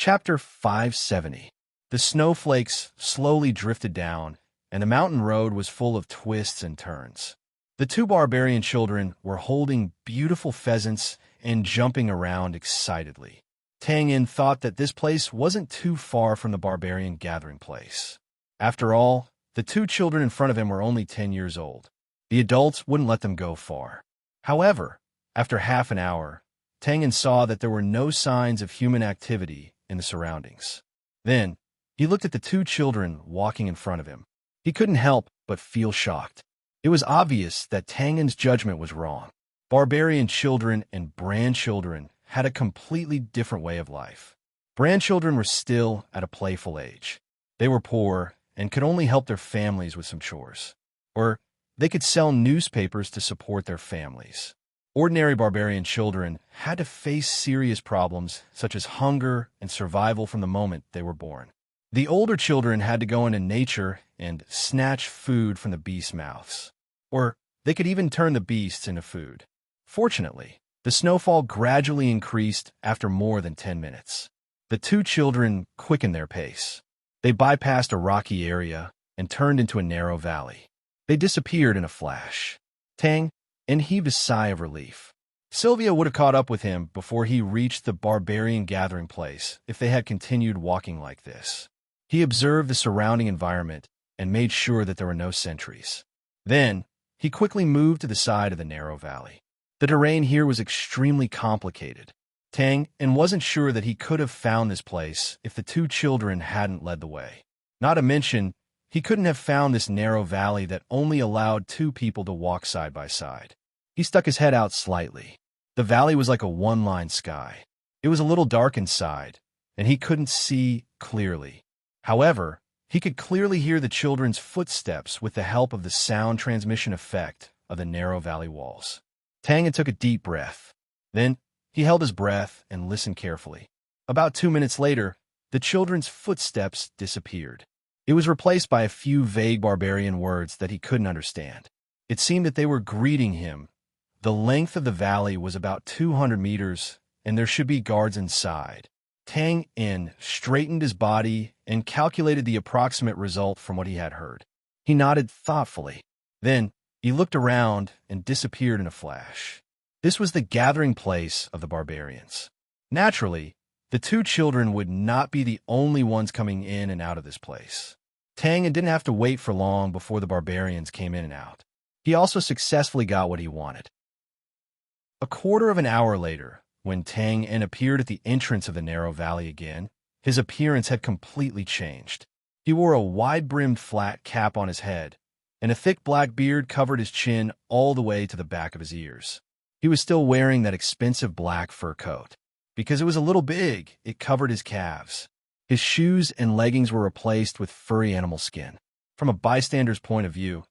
Chapter 570. The snowflakes slowly drifted down, and the mountain road was full of twists and turns. The two barbarian children were holding beautiful pheasants and jumping around excitedly. Tang thought that this place wasn't too far from the barbarian gathering place. After all, the two children in front of him were only 10 years old. The adults wouldn't let them go far. However, after half an hour, Tang saw that there were no signs of human activity in the surroundings. Then, he looked at the two children walking in front of him. He couldn't help but feel shocked. It was obvious that Tangen's judgment was wrong. Barbarian children and grandchildren had a completely different way of life. Grandchildren were still at a playful age. They were poor and could only help their families with some chores. Or they could sell newspapers to support their families. Ordinary barbarian children had to face serious problems such as hunger and survival from the moment they were born. The older children had to go into nature and snatch food from the beasts' mouths. Or they could even turn the beasts into food. Fortunately, the snowfall gradually increased after more than 10 minutes. The two children quickened their pace. They bypassed a rocky area and turned into a narrow valley. They disappeared in a flash. Tang heaved a sigh of relief. Sylvia would have caught up with him before he reached the barbarian gathering place if they had continued walking like this. He observed the surrounding environment and made sure that there were no sentries. Then, he quickly moved to the side of the narrow valley. The terrain here was extremely complicated. Tang wasn't sure that he could have found this place if the two children hadn't led the way. Not to mention, he couldn't have found this narrow valley that only allowed two people to walk side by side. He stuck his head out slightly. The valley was like a one-line sky. It was a little dark inside, and he couldn't see clearly. However, he could clearly hear the children's footsteps with the help of the sound transmission effect of the narrow valley walls. Tang took a deep breath. Then, he held his breath and listened carefully. About 2 minutes later, the children's footsteps disappeared. It was replaced by a few vague barbarian words that he couldn't understand. It seemed that they were greeting him. The length of the valley was about 200 meters, and there should be guards inside. Tang straightened his body and calculated the approximate result from what he had heard. He nodded thoughtfully. Then, he looked around and disappeared in a flash. This was the gathering place of the barbarians. Naturally, the two children would not be the only ones coming in and out of this place. Tang didn't have to wait for long before the barbarians came in and out. He also successfully got what he wanted. A quarter of an hour later, when Tang appeared at the entrance of the narrow valley again, his appearance had completely changed. He wore a wide-brimmed flat cap on his head, and a thick black beard covered his chin all the way to the back of his ears. He was still wearing that expensive black fur coat. Because it was a little big, it covered his calves. His shoes and leggings were replaced with furry animal skin. From a bystander's point of view,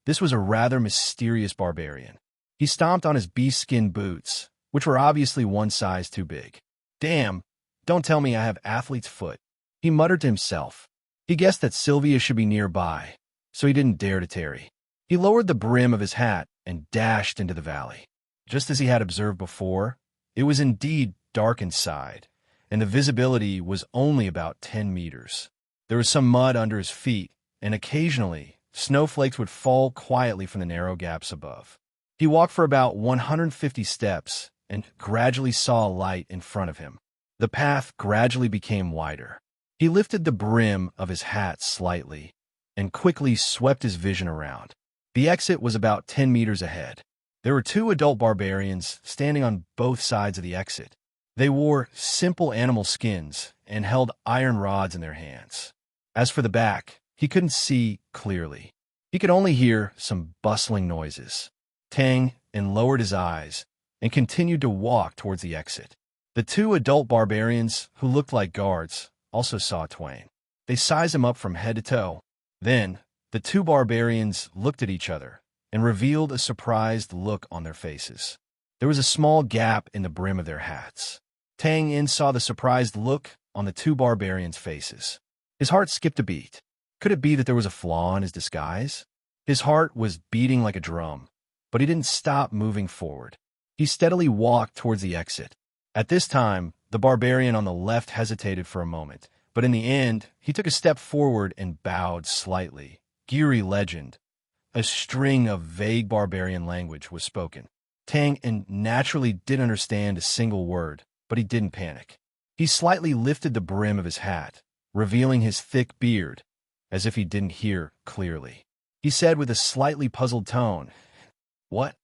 this was a rather mysterious barbarian. He stomped on his beast skin boots, which were obviously one size too big. Damn, don't tell me I have athlete's foot, he muttered to himself. He guessed that Sylvia should be nearby, so he didn't dare to tarry. He lowered the brim of his hat and dashed into the valley. Just as he had observed before, it was indeed dark inside, and the visibility was only about 10 meters. There was some mud under his feet, and occasionally, snowflakes would fall quietly from the narrow gaps above. He walked for about 150 steps and gradually saw a light in front of him. The path gradually became wider. He lifted the brim of his hat slightly and quickly swept his vision around. The exit was about 10 meters ahead. There were two adult barbarians standing on both sides of the exit. They wore simple animal skins and held iron rods in their hands. As for the back, he couldn't see clearly. He could only hear some bustling noises. Tang lowered his eyes and continued to walk towards the exit. The two adult barbarians, who looked like guards, also saw Twain. They sized him up from head to toe. Then, the two barbarians looked at each other and revealed a surprised look on their faces. There was a small gap in the brim of their hats. Tang saw the surprised look on the two barbarians' faces. His heart skipped a beat. Could it be that there was a flaw in his disguise? His heart was beating like a drum, but he didn't stop moving forward. He steadily walked towards the exit. At this time, The barbarian on the left hesitated for a moment, but in the end, he took a step forward and bowed slightly. Geary legend. A string of vague barbarian language was spoken. Tang naturally didn't understand a single word, but he didn't panic. He slightly lifted the brim of his hat, revealing his thick beard, as if he didn't hear clearly. He said with a slightly puzzled tone, "What?"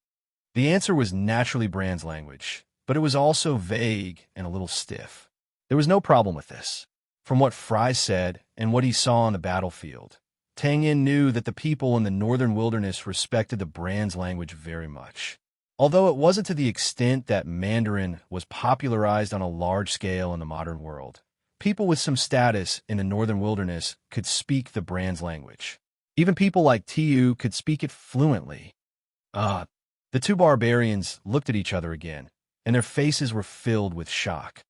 The answer was naturally Brand's language, but it was also vague and a little stiff. There was no problem with this. From what Fry said and what he saw on the battlefield, Tang Yin knew that the people in the northern wilderness respected the Brand's language very much. Although it wasn't to the extent that Mandarin was popularized on a large scale in the modern world, people with some status in the northern wilderness could speak the Brand's language. Even people like Tu could speak it fluently. The two barbarians looked at each other again, and their faces were filled with shock.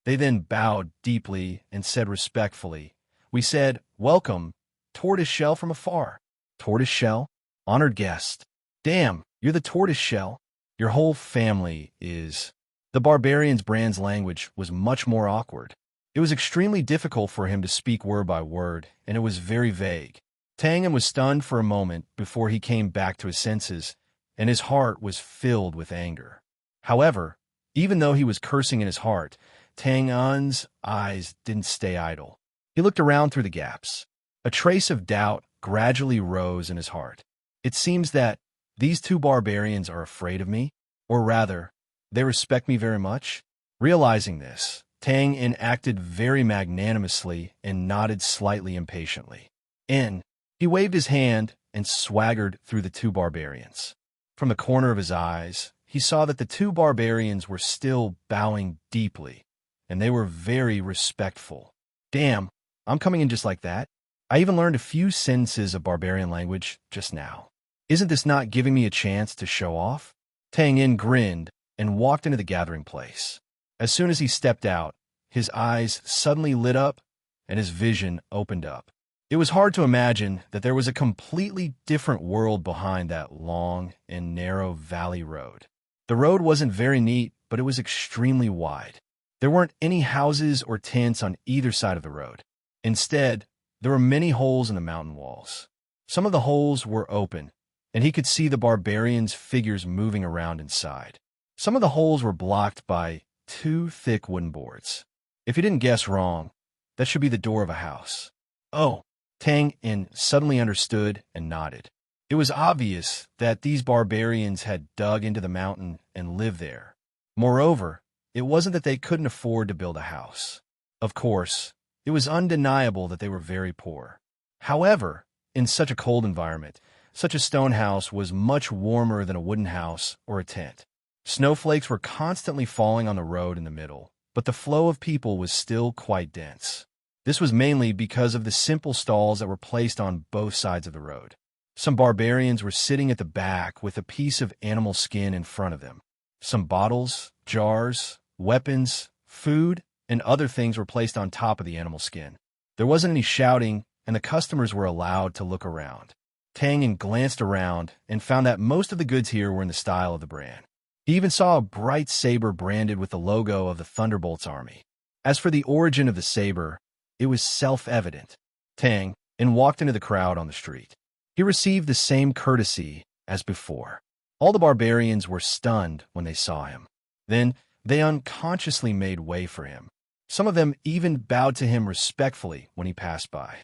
They then bowed deeply and said respectfully, "We said, 'Welcome, tortoiseshell from afar.'" "Tortoiseshell? Honored guest. Damn, you're the tortoiseshell. Your whole family is..." The barbarian's Brand's language was much more awkward. It was extremely difficult for him to speak word by word, and it was very vague. Tang was stunned for a moment before he came back to his senses, and his heart was filled with anger. However, even though he was cursing in his heart, Tang An's eyes didn't stay idle. He looked around through the gaps. A trace of doubt gradually rose in his heart. It seems that these two barbarians are afraid of me, or rather, they respect me very much. Realizing this, Tang In acted very magnanimously and nodded slightly impatiently. He waved his hand and swaggered through the two barbarians. From the corner of his eyes, he saw that the two barbarians were still bowing deeply, and they were very respectful. Damn, I'm coming in just like that. I even learned a few sentences of barbarian language just now. Isn't this not giving me a chance to show off? Tang In grinned and walked into the gathering place. As soon as he stepped out, his eyes suddenly lit up and his vision opened up. It was hard to imagine that there was a completely different world behind that long and narrow valley road. The road wasn't very neat, but it was extremely wide. There weren't any houses or tents on either side of the road. Instead, there were many holes in the mountain walls. Some of the holes were open, and he could see the barbarians' figures moving around inside. Some of the holes were blocked by two thick wooden boards. If you didn't guess wrong, that should be the door of a house. Oh, Tang In suddenly understood and nodded. It was obvious that these barbarians had dug into the mountain and lived there. Moreover, it wasn't that they couldn't afford to build a house. Of course, it was undeniable that they were very poor. However, in such a cold environment, such a stone house was much warmer than a wooden house or a tent. Snowflakes were constantly falling on the road in the middle, but the flow of people was still quite dense. This was mainly because of the simple stalls that were placed on both sides of the road. Some barbarians were sitting at the back with a piece of animal skin in front of them. Some bottles, jars, weapons, food, and other things were placed on top of the animal skin. There wasn't any shouting, and the customers were allowed to look around. Tang glanced around and found that most of the goods here were in the style of the brand. He even saw a bright saber branded with the logo of the Thunderbolts army. As for the origin of the saber, it was self-evident. Tang walked into the crowd on the street. He received the same courtesy as before. All the barbarians were stunned when they saw him. Then they unconsciously made way for him. Some of them even bowed to him respectfully when he passed by.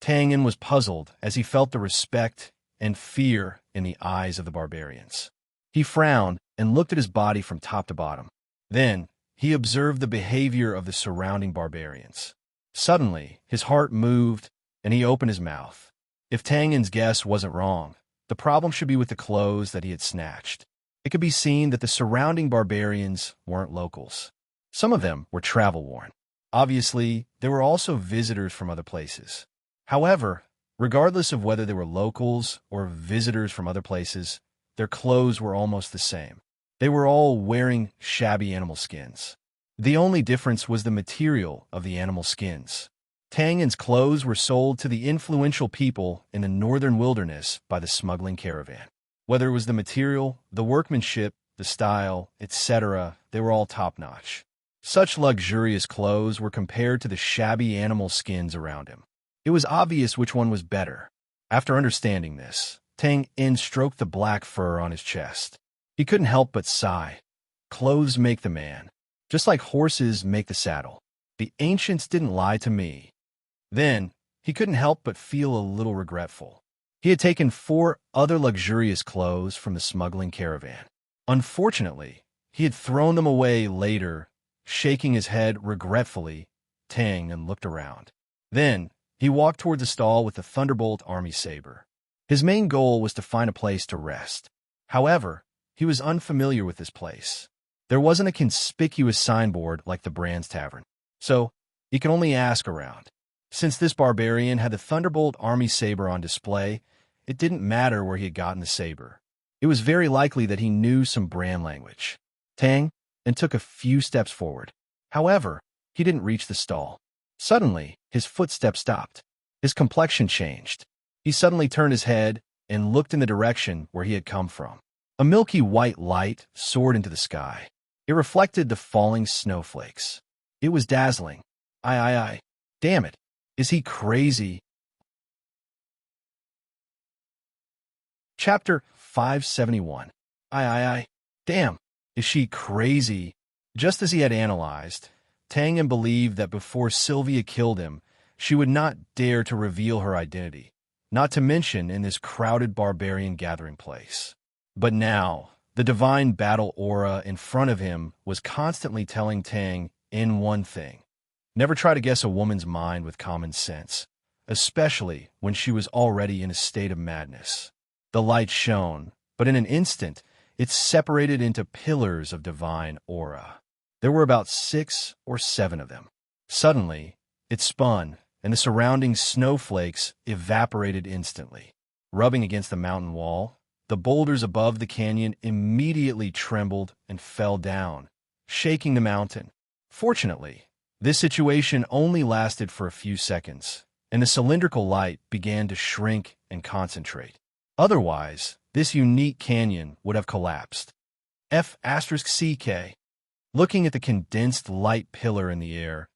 Tang was puzzled as he felt the respect and fear in the eyes of the barbarians. He frowned and looked at his body from top to bottom. Then he observed the behavior of the surrounding barbarians. Suddenly, his heart moved, and he opened his mouth. If Tang guess wasn't wrong, the problem should be with the clothes that he had snatched. It could be seen that the surrounding barbarians weren't locals. Some of them were travel-worn. Obviously, there were also visitors from other places. However, regardless of whether they were locals or visitors from other places, their clothes were almost the same. They were all wearing shabby animal skins. The only difference was the material of the animal skins. Tang clothes were sold to the influential people in the northern wilderness by the smuggling caravan. Whether it was the material, the workmanship, the style, etc., they were all top-notch. Such luxurious clothes were compared to the shabby animal skins around him. It was obvious which one was better. After understanding this, Tang In stroked the black fur on his chest. He couldn't help but sigh. Clothes make the man, just like horses make the saddle. The ancients didn't lie to me. Then, he couldn't help but feel a little regretful. He had taken 4 other luxurious clothes from the smuggling caravan. Unfortunately, he had thrown them away later. Shaking his head regretfully, Tang In looked around. Then, he walked toward the stall with the Thunderbolt Army Saber. His main goal was to find a place to rest. However, he was unfamiliar with this place. There wasn't a conspicuous signboard like the Brand's Tavern, so he could only ask around. Since this barbarian had the Thunderbolt Army Saber on display, it didn't matter where he had gotten the saber. It was very likely that he knew some Brand language. Tang and took a few steps forward. However, he didn't reach the stall. Suddenly, his footsteps stopped. His complexion changed. He suddenly turned his head and looked in the direction where he had come from. A milky white light soared into the sky. It reflected the falling snowflakes. It was dazzling. Aye. Damn it. Is he crazy? Chapter 571. Aye. Damn. Is she crazy? Just as he had analyzed, Tang In believed that before Sylvia killed him, she would not dare to reveal her identity, not to mention in this crowded barbarian gathering place. But now, the divine battle aura in front of him was constantly telling Tang In one thing. Never try to guess a woman's mind with common sense, especially when she was already in a state of madness. The light shone, but in an instant, it separated into pillars of divine aura. There were about 6 or 7 of them. Suddenly, it spun, and the surrounding snowflakes evaporated instantly. Rubbing against the mountain wall, the boulders above the canyon immediately trembled and fell down, shaking the mountain. Fortunately, this situation only lasted for a few seconds, and the cylindrical light began to shrink and concentrate. Otherwise, this unique canyon would have collapsed. F***CK. Looking at the condensed light pillar in the air,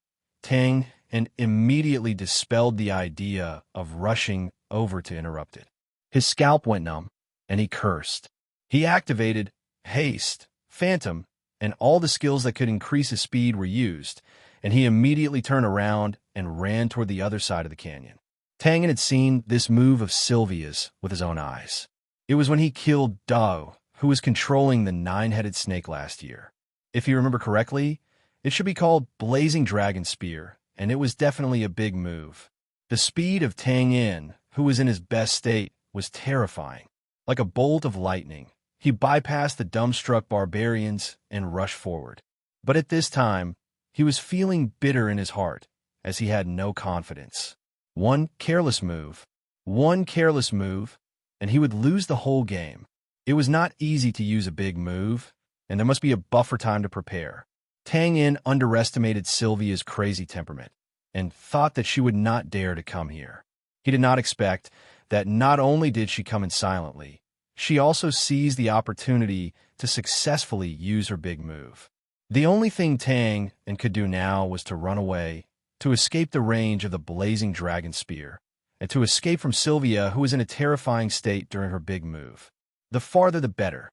Tang In immediately dispelled the idea of rushing over to interrupt it. His scalp went numb, and he cursed. He activated Haste, Phantom, and all the skills that could increase his speed were used, and he immediately turned around and ran toward the other side of the canyon. Tang In had seen this move of Sylvia's with his own eyes. It was when he killed Dao, who was controlling the 9-headed snake last year. If you remember correctly, it should be called Blazing Dragon Spear, and it was definitely a big move. The speed of Tang In, who was in his best state, was terrifying. Like a bolt of lightning, he bypassed the dumbstruck barbarians and rushed forward. But at this time, he was feeling bitter in his heart, as he had no confidence. One careless move, and he would lose the whole game. It was not easy to use a big move, and there must be a buffer time to prepare. Tang In underestimated Sylvia's crazy temperament, and thought that she would not dare to come here. He did not expect that not only did she come in silently, she also seized the opportunity to successfully use her big move. The only thing Tang In could do now was to run away, to escape the range of the blazing dragon spear, and to escape from Sylvia, who was in a terrifying state during her big move. The farther the better.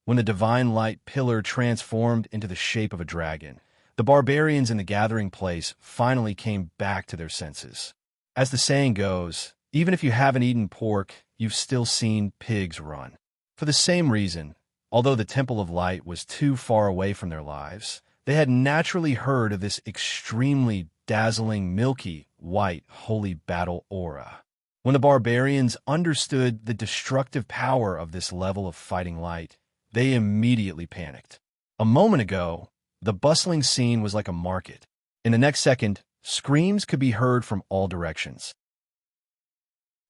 When the divine light pillar transformed into the shape of a dragon, the barbarians in the gathering place finally came back to their senses. As the saying goes, even if you haven't eaten pork, you've still seen pigs run. For the same reason, although the Temple of Light was too far away from their lives, they had naturally heard of this extremely dazzling, milky, white, holy battle aura. When the barbarians understood the destructive power of this level of fighting light, they immediately panicked. A moment ago, the bustling scene was like a market. In the next second, screams could be heard from all directions.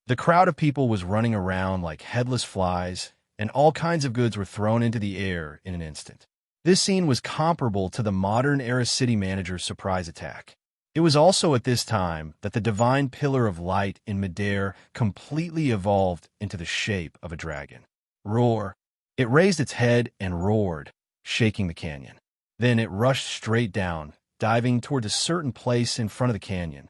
The crowd of people was running around like headless flies, and all kinds of goods were thrown into the air in an instant. This scene was comparable to the modern-era city manager's surprise attack. It was also at this time that the divine pillar of light in midair completely evolved into the shape of a dragon. Roar! It raised its head and roared, shaking the canyon. Then it rushed straight down, diving toward a certain place in front of the canyon.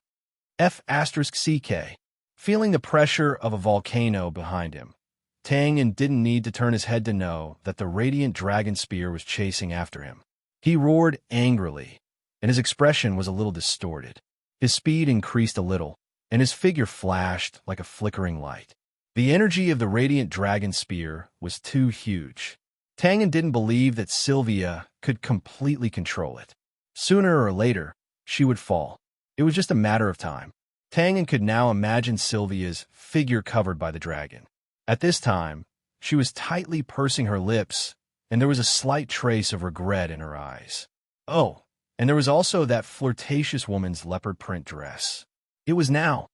F***CK. Feeling the pressure of a volcano behind him, Tangan didn't need to turn his head to know that the radiant dragon spear was chasing after him. He roared angrily, and his expression was a little distorted. His speed increased a little, and his figure flashed like a flickering light. The energy of the radiant dragon spear was too huge. Tangan didn't believe that Sylvia could completely control it. Sooner or later, she would fall. It was just a matter of time. Tangan could now imagine Sylvia's figure covered by the dragon. At this time, she was tightly pursing her lips, and there was a slight trace of regret in her eyes. Oh, and there was also that flirtatious woman's leopard print dress. It was now.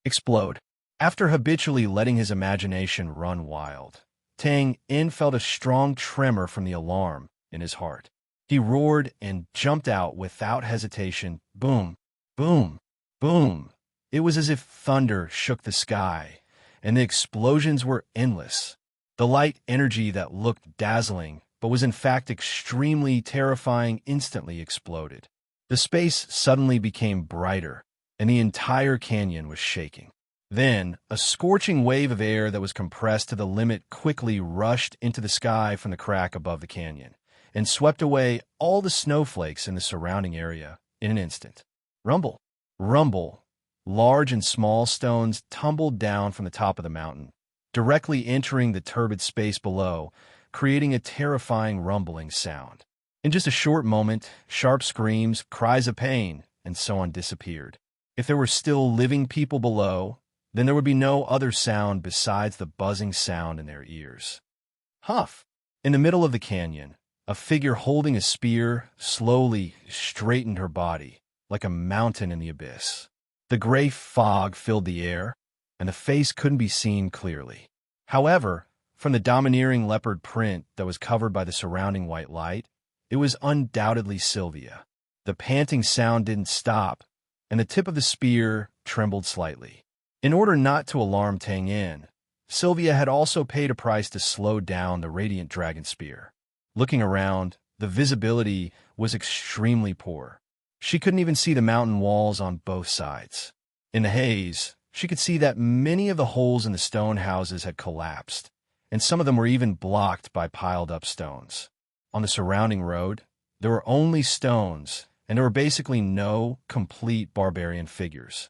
Explode. After habitually letting his imagination run wild, Tang-in felt a strong tremor from the alarm in his heart. He roared and jumped out without hesitation. Boom, boom, boom. It was as if thunder shook the sky, and the explosions were endless. The light energy that looked dazzling, but was in fact extremely terrifying, instantly exploded. The space suddenly became brighter, and the entire canyon was shaking. Then, a scorching wave of air that was compressed to the limit quickly rushed into the sky from the crack above the canyon, and swept away all the snowflakes in the surrounding area in an instant. Rumble, rumble. Large and small stones tumbled down from the top of the mountain, directly entering the turbid space below, creating a terrifying rumbling sound. In just a short moment, sharp screams, cries of pain, and so on disappeared. If there were still living people below, then there would be no other sound besides the buzzing sound in their ears. Huff! In the middle of the canyon, a figure holding a spear slowly straightened her body, like a mountain in the abyss. The gray fog filled the air, and the face couldn't be seen clearly. However, from the domineering leopard print that was covered by the surrounding white light, it was undoubtedly Sylvia. The panting sound didn't stop, and the tip of the spear trembled slightly. In order not to alarm Tang-in, Sylvia had also paid a price to slow down the radiant dragon spear. Looking around, the visibility was extremely poor. She couldn't even see the mountain walls on both sides. In the haze, she could see that many of the holes in the stone houses had collapsed, and some of them were even blocked by piled-up stones. On the surrounding road, there were only stones, and there were basically no complete barbarian figures.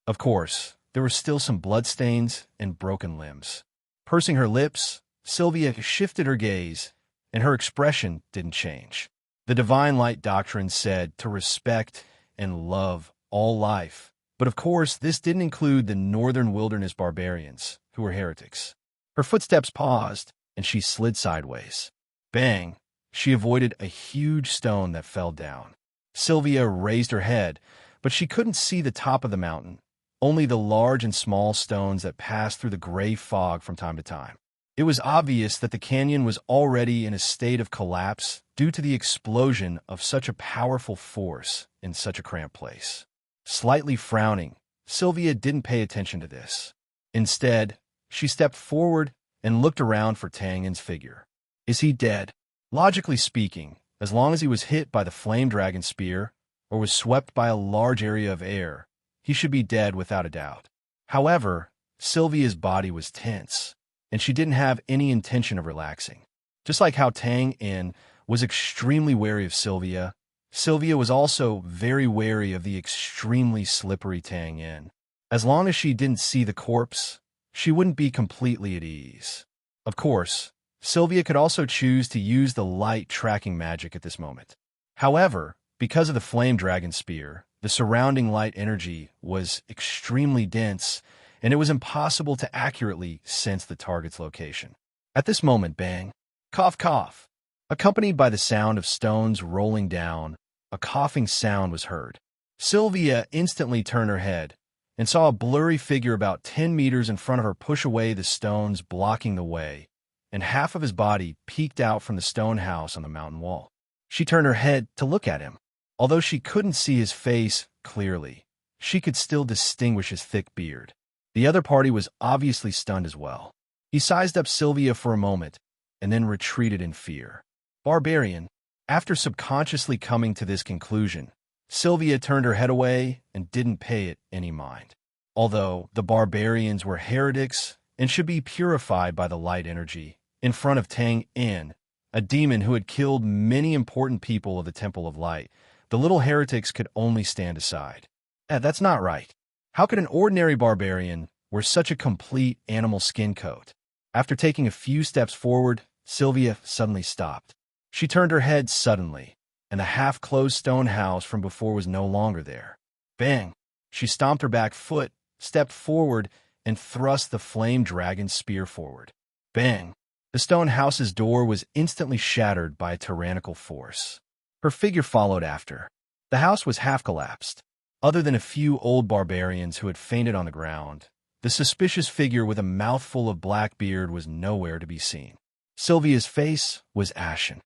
Of course, there were still some bloodstains and broken limbs. Pursing her lips, Sylvia shifted her gaze, and her expression didn't change. The Divine Light Doctrine said to respect and love all life, but of course this didn't include the northern wilderness barbarians, who were heretics. Her footsteps paused, and she slid sideways. Bang! She avoided a huge stone that fell down. Sylvia raised her head, but she couldn't see the top of the mountain, only the large and small stones that passed through the gray fog from time to time. It was obvious that the canyon was already in a state of collapse due to the explosion of such a powerful force in such a cramped place. Slightly frowning, Sylvia didn't pay attention to this. Instead, she stepped forward and looked around for Tang-in's figure. Is he dead? Logically speaking, as long as he was hit by the flame dragon spear or was swept by a large area of air, he should be dead without a doubt. However, Sylvia's body was tense, and she didn't have any intention of relaxing. Just like how Tang-in was extremely wary of Sylvia, Sylvia was also very wary of the extremely slippery Tang-in. As long as she didn't see the corpse, she wouldn't be completely at ease. Of course, Sylvia could also choose to use the light tracking magic at this moment. However, because of the flame dragon spear, the surrounding light energy was extremely dense, and it was impossible to accurately sense the target's location. At this moment, bang, cough, cough. Accompanied by the sound of stones rolling down, a coughing sound was heard. Sylvia instantly turned her head and saw a blurry figure about 10 meters in front of her push away the stones blocking the way, and half of his body peeked out from the stone house on the mountain wall. She turned her head to look at him. Although she couldn't see his face clearly, she could still distinguish his thick beard. The other party was obviously stunned as well. He sized up Sylvia for a moment, and then retreated in fear. Barbarian. After subconsciously coming to this conclusion, Sylvia turned her head away and didn't pay it any mind. Although the barbarians were heretics and should be purified by the light energy, in front of Tang In, a demon who had killed many important people of the Temple of Light, the little heretics could only stand aside. That's not right. How could an ordinary barbarian wear such a complete animal skin coat? After taking a few steps forward, Sylvia suddenly stopped. She turned her head suddenly, and the half-closed stone house from before was no longer there. Bang! She stomped her back foot, stepped forward, and thrust the flame dragon spear forward. Bang! The stone house's door was instantly shattered by a tyrannical force. Her figure followed after. The house was half-collapsed. Other than a few old barbarians who had fainted on the ground, the suspicious figure with a mouthful of black beard was nowhere to be seen. Sylvia's face was ashen.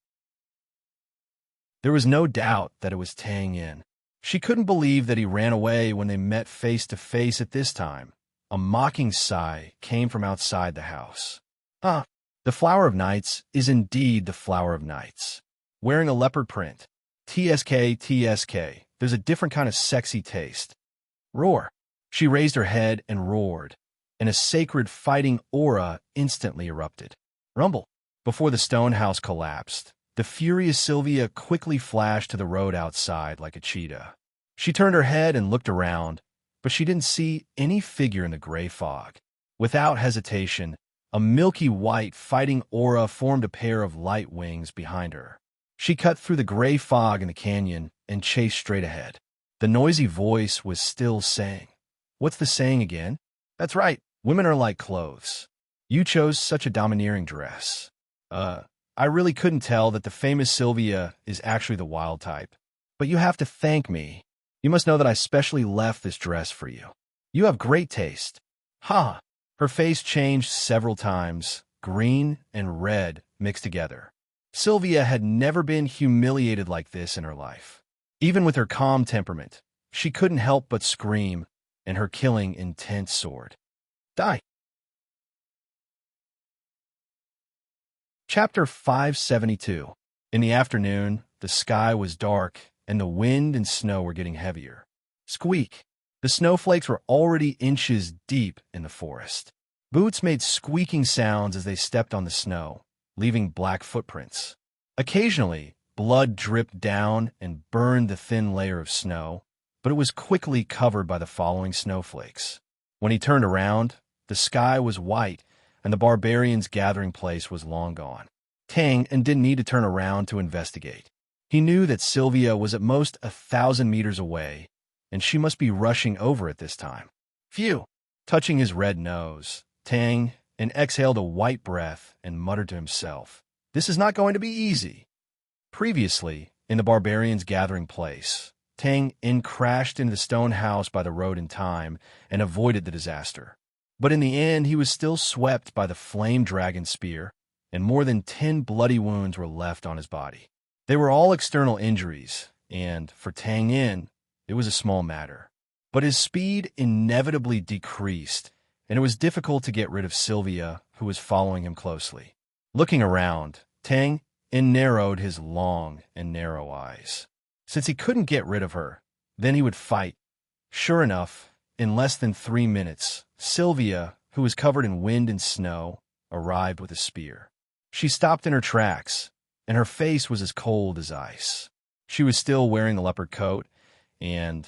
There was no doubt that it was Tang In. She couldn't believe that he ran away when they met face to face at this time. A mocking sigh came from outside the house. The Flower of Nights is indeed the Flower of Nights. Wearing a leopard print. TSK, there's a different kind of sexy taste. Roar. She raised her head and roared, and a sacred fighting aura instantly erupted. Rumble. Before the stone house collapsed, the furious Sylvia quickly flashed to the road outside like a cheetah. She turned her head and looked around, but she didn't see any figure in the gray fog. Without hesitation, a milky white fighting aura formed a pair of light wings behind her. She cut through the gray fog in the canyon and chased straight ahead. The noisy voice was still saying, "What's the saying again? That's right, women are like clothes. You chose such a domineering dress. I really couldn't tell that the famous Sylvia is actually the wild type. But you have to thank me. You must know that I specially left this dress for you. You have great taste." Ha! Her face changed several times, green and red mixed together. Sylvia had never been humiliated like this in her life. Even with her calm temperament, she couldn't help but scream, and her killing intent soared. Die! Chapter 572. In the afternoon, the sky was dark, and the wind and snow were getting heavier. Squeak! The snowflakes were already inches deep in the forest. Boots made squeaking sounds as they stepped on the snow, leaving black footprints. Occasionally, blood dripped down and burned the thin layer of snow, but it was quickly covered by the following snowflakes. When he turned around, the sky was white, and the barbarian's gathering place was long gone. Tang In didn't need to turn around to investigate. He knew that Sylvia was at most 1,000 meters away, and she must be rushing over at this time. Phew! Touching his red nose, Tang In exhaled a white breath and muttered to himself, "This is not going to be easy." Previously, in the barbarian's gathering place, Tang In crashed into the stone house by the road in time and avoided the disaster. But in the end, he was still swept by the flame dragon spear, and more than 10 bloody wounds were left on his body. They were all external injuries, and for Tang In, it was a small matter. But his speed inevitably decreased, and it was difficult to get rid of Sylvia, who was following him closely. Looking around, Tang In narrowed his long and narrow eyes. Since he couldn't get rid of her, then he would fight. Sure enough, in less than 3 minutes, Sylvia, who was covered in wind and snow, arrived with a spear. She stopped in her tracks, and her face was as cold as ice. She was still wearing the leopard coat, and,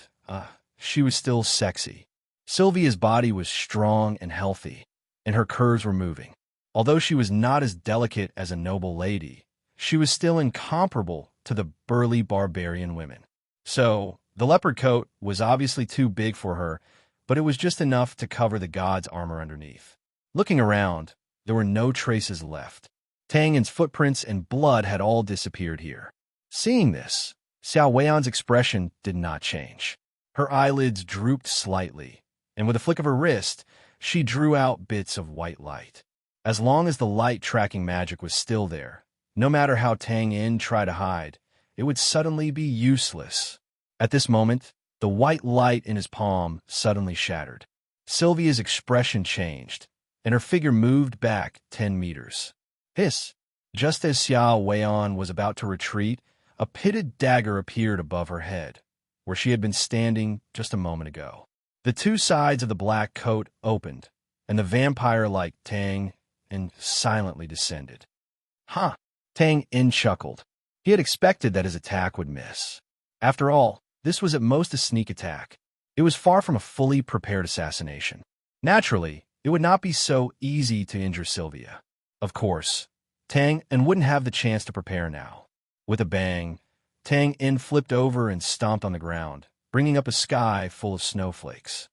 she was still sexy. Sylvia's body was strong and healthy, and her curves were moving. Although she was not as delicate as a noble lady, she was still incomparable to the burly barbarian women. So, the leopard coat was obviously too big for her, but it was just enough to cover the god's armor underneath. Looking around, there were no traces left. Tang In's footprints and blood had all disappeared here. Seeing this, Xiao Weian's expression did not change. Her eyelids drooped slightly, and with a flick of her wrist, she drew out bits of white light. As long as the light-tracking magic was still there, no matter how Tang In tried to hide, it would suddenly be useless. At this moment, the white light in his palm suddenly shattered. Sylvia's expression changed, and her figure moved back 10 meters. Hiss! Just as Xiao Weian was about to retreat, a pitted dagger appeared above her head, where she had been standing just a moment ago. The two sides of the black coat opened, and the vampire-like Tang In silently descended. Huh! Tang In chuckled. He had expected that his attack would miss. After all, this was at most a sneak attack. It was far from a fully prepared assassination. Naturally, it would not be so easy to injure Sylvia. Of course, Tang In wouldn't have the chance to prepare now. With a bang, Tang In flipped over and stomped on the ground, bringing up a sky full of snowflakes.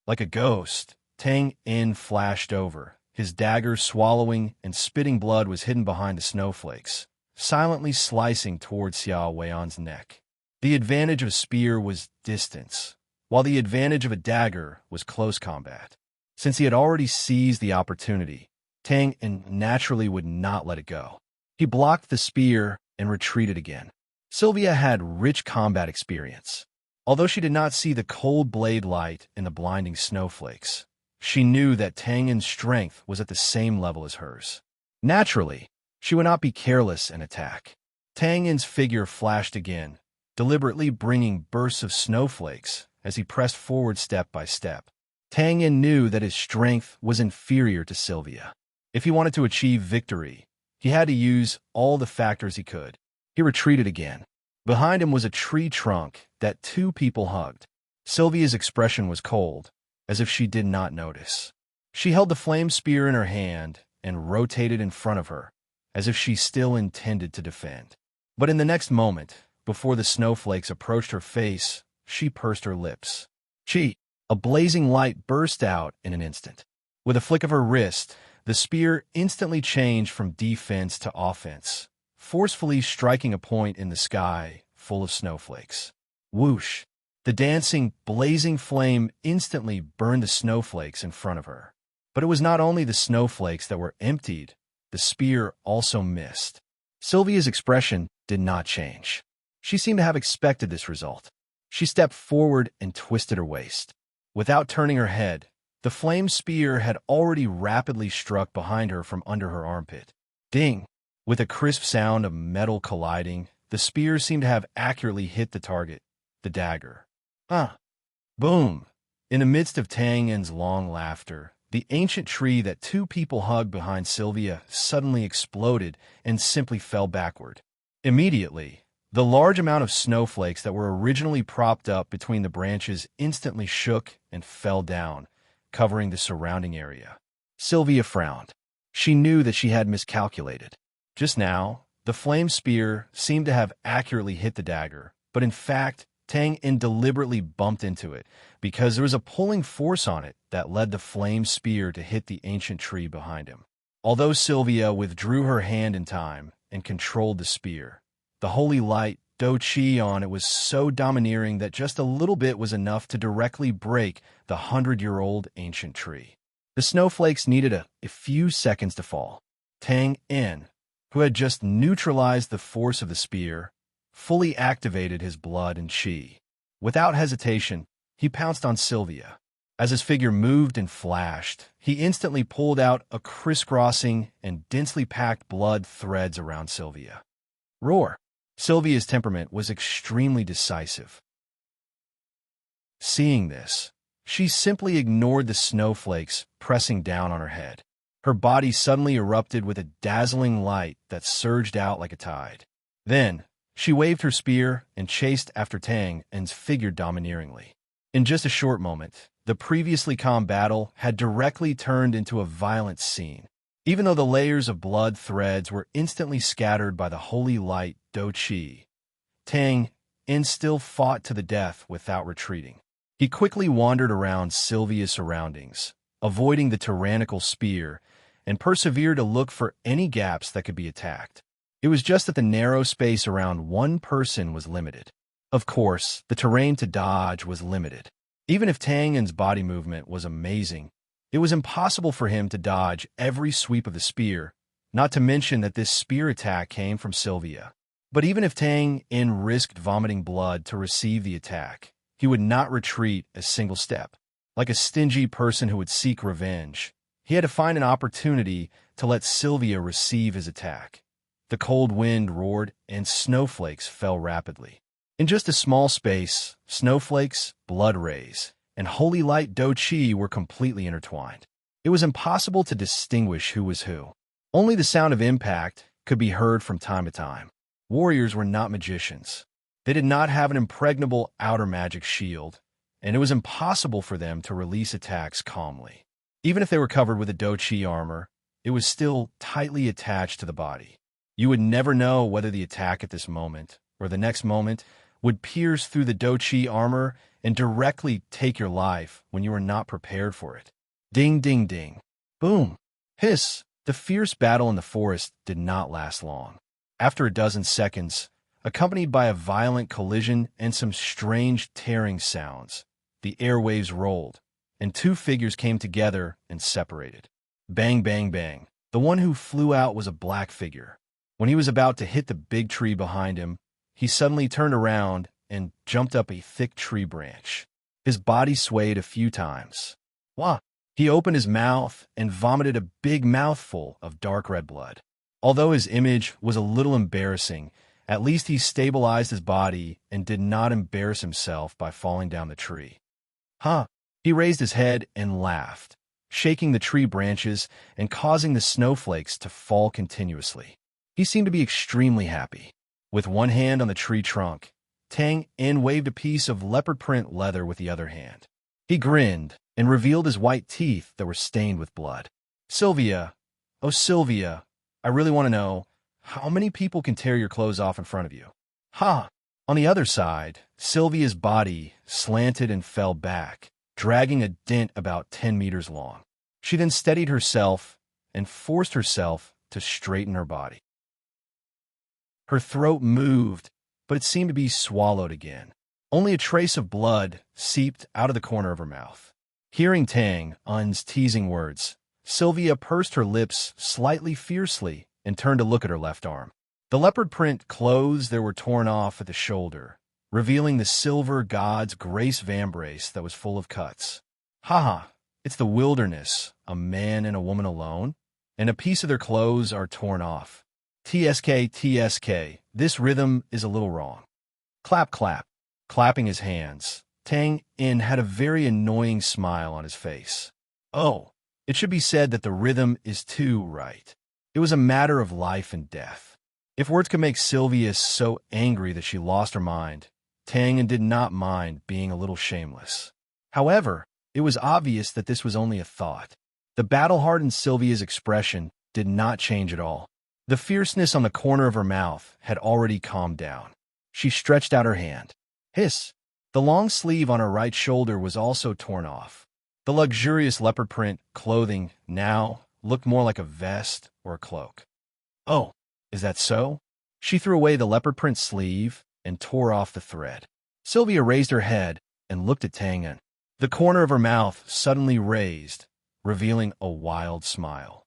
Like a ghost, Tang In flashed over. His dagger swallowing and spitting blood was hidden behind the snowflakes, silently slicing toward Xiao Weian's neck. The advantage of a spear was distance, while the advantage of a dagger was close combat. Since he had already seized the opportunity, Tang In naturally would not let it go. He blocked the spear and retreated again. Sylvia had rich combat experience. Although she did not see the cold blade light in the blinding snowflakes, she knew that Tang In's strength was at the same level as hers. Naturally, she would not be careless and attack. Tang In's figure flashed again, deliberately bringing bursts of snowflakes as he pressed forward step by step. Tang In knew that his strength was inferior to Sylvia. If he wanted to achieve victory, he had to use all the factors he could. He retreated again. Behind him was a tree trunk that two people hugged. Sylvia's expression was cold, as if she did not notice. She held the flame spear in her hand and rotated in front of her, as if she still intended to defend. But in the next moment, before the snowflakes approached her face, she pursed her lips. A blazing light burst out in an instant. With a flick of her wrist, the spear instantly changed from defense to offense, forcefully striking a point in the sky full of snowflakes. Whoosh! The dancing, blazing flame instantly burned the snowflakes in front of her. But it was not only the snowflakes that were emptied, the spear also missed. Sylvia's expression did not change. She seemed to have expected this result. She stepped forward and twisted her waist. Without turning her head, the flame spear had already rapidly struck behind her from under her armpit. Ding! With a crisp sound of metal colliding, the spear seemed to have accurately hit the target, the dagger. Boom! In the midst of Tang In's long laughter, the ancient tree that two people hugged behind Sylvia suddenly exploded and simply fell backward. Immediately, the large amount of snowflakes that were originally propped up between the branches instantly shook and fell down, covering the surrounding area. Sylvia frowned. She knew that she had miscalculated. Just now, the flame spear seemed to have accurately hit the dagger, but in fact, Tang In deliberately bumped into it because there was a pulling force on it that led the flame spear to hit the ancient tree behind him. Although Sylvia withdrew her hand in time and controlled the spear, the holy light, Do Chi on it was so domineering that just a little bit was enough to directly break the 100-year-old ancient tree. The snowflakes needed a few seconds to fall. Tang In, who had just neutralized the force of the spear, fully activated his blood and chi. Without hesitation, he pounced on Sylvia. As his figure moved and flashed, he instantly pulled out a crisscrossing and densely packed blood threads around Sylvia. Roar! Sylvia's temperament was extremely decisive. Seeing this, she simply ignored the snowflakes pressing down on her head. Her body suddenly erupted with a dazzling light that surged out like a tide. Then, she waved her spear and chased after Tang In's figure domineeringly. In just a short moment, the previously calm battle had directly turned into a violent scene. Even though the layers of blood threads were instantly scattered by the holy light Do Chi, Tang In still fought to the death without retreating. He quickly wandered around Sylvia's surroundings, avoiding the tyrannical spear, and persevered to look for any gaps that could be attacked. It was just that the narrow space around one person was limited. Of course, the terrain to dodge was limited. Even if Tang In's body movement was amazing, it was impossible for him to dodge every sweep of the spear, not to mention that this spear attack came from Sylvia. But even if Tang In risked vomiting blood to receive the attack, he would not retreat a single step. Like a stingy person who would seek revenge, he had to find an opportunity to let Sylvia receive his attack. The cold wind roared, and snowflakes fell rapidly. In just a small space, snowflakes, blood rays, and holy light Do-Chi were completely intertwined. It was impossible to distinguish who was who. Only the sound of impact could be heard from time to time. Warriors were not magicians. They did not have an impregnable outer magic shield, and it was impossible for them to release attacks calmly. Even if they were covered with a Do-Chi armor, it was still tightly attached to the body. You would never know whether the attack at this moment or the next moment would pierce through the Do-Chi armor and directly take your life when you were not prepared for it. Ding, ding, ding. Boom. Hiss. The fierce battle in the forest did not last long. After a dozen seconds, accompanied by a violent collision and some strange tearing sounds, the airwaves rolled, and two figures came together and separated. Bang, bang, bang. The one who flew out was a black figure. When he was about to hit the big tree behind him, he suddenly turned around and jumped up a thick tree branch. His body swayed a few times. Wah! He opened his mouth and vomited a big mouthful of dark red blood. Although his image was a little embarrassing, at least he stabilized his body and did not embarrass himself by falling down the tree. Huh! He raised his head and laughed, shaking the tree branches and causing the snowflakes to fall continuously. He seemed to be extremely happy. With one hand on the tree trunk, Tang In waved a piece of leopard print leather with the other hand. He grinned and revealed his white teeth that were stained with blood. Sylvia, oh Sylvia, I really want to know, how many people can tear your clothes off in front of you? Ha! On the other side, Sylvia's body slanted and fell back, dragging a dent about 10 meters long. She then steadied herself and forced herself to straighten her body. Her throat moved, but it seemed to be swallowed again. Only a trace of blood seeped out of the corner of her mouth. Hearing Tang Un's teasing words, Sylvia pursed her lips slightly fiercely and turned to look at her left arm. The leopard print clothes there were torn off at the shoulder, revealing the silver god's grace vambrace that was full of cuts. Haha, it's the wilderness, a man and a woman alone, and a piece of their clothes are torn off. TSK, TSK, this rhythm is a little wrong. Clap, clap. Clapping his hands, Tang In had a very annoying smile on his face. Oh, it should be said that the rhythm is too right. It was a matter of life and death. If words could make Sylvia so angry that she lost her mind, Tang In did not mind being a little shameless. However, it was obvious that this was only a thought. The battle-hardened Sylvia's expression did not change at all. The fierceness on the corner of her mouth had already calmed down. She stretched out her hand. Hiss! The long sleeve on her right shoulder was also torn off. The luxurious leopard print clothing now looked more like a vest or a cloak. Oh, is that so? She threw away the leopard print sleeve and tore off the thread. Sylvia raised her head and looked at Tang In. The corner of her mouth suddenly raised, revealing a wild smile.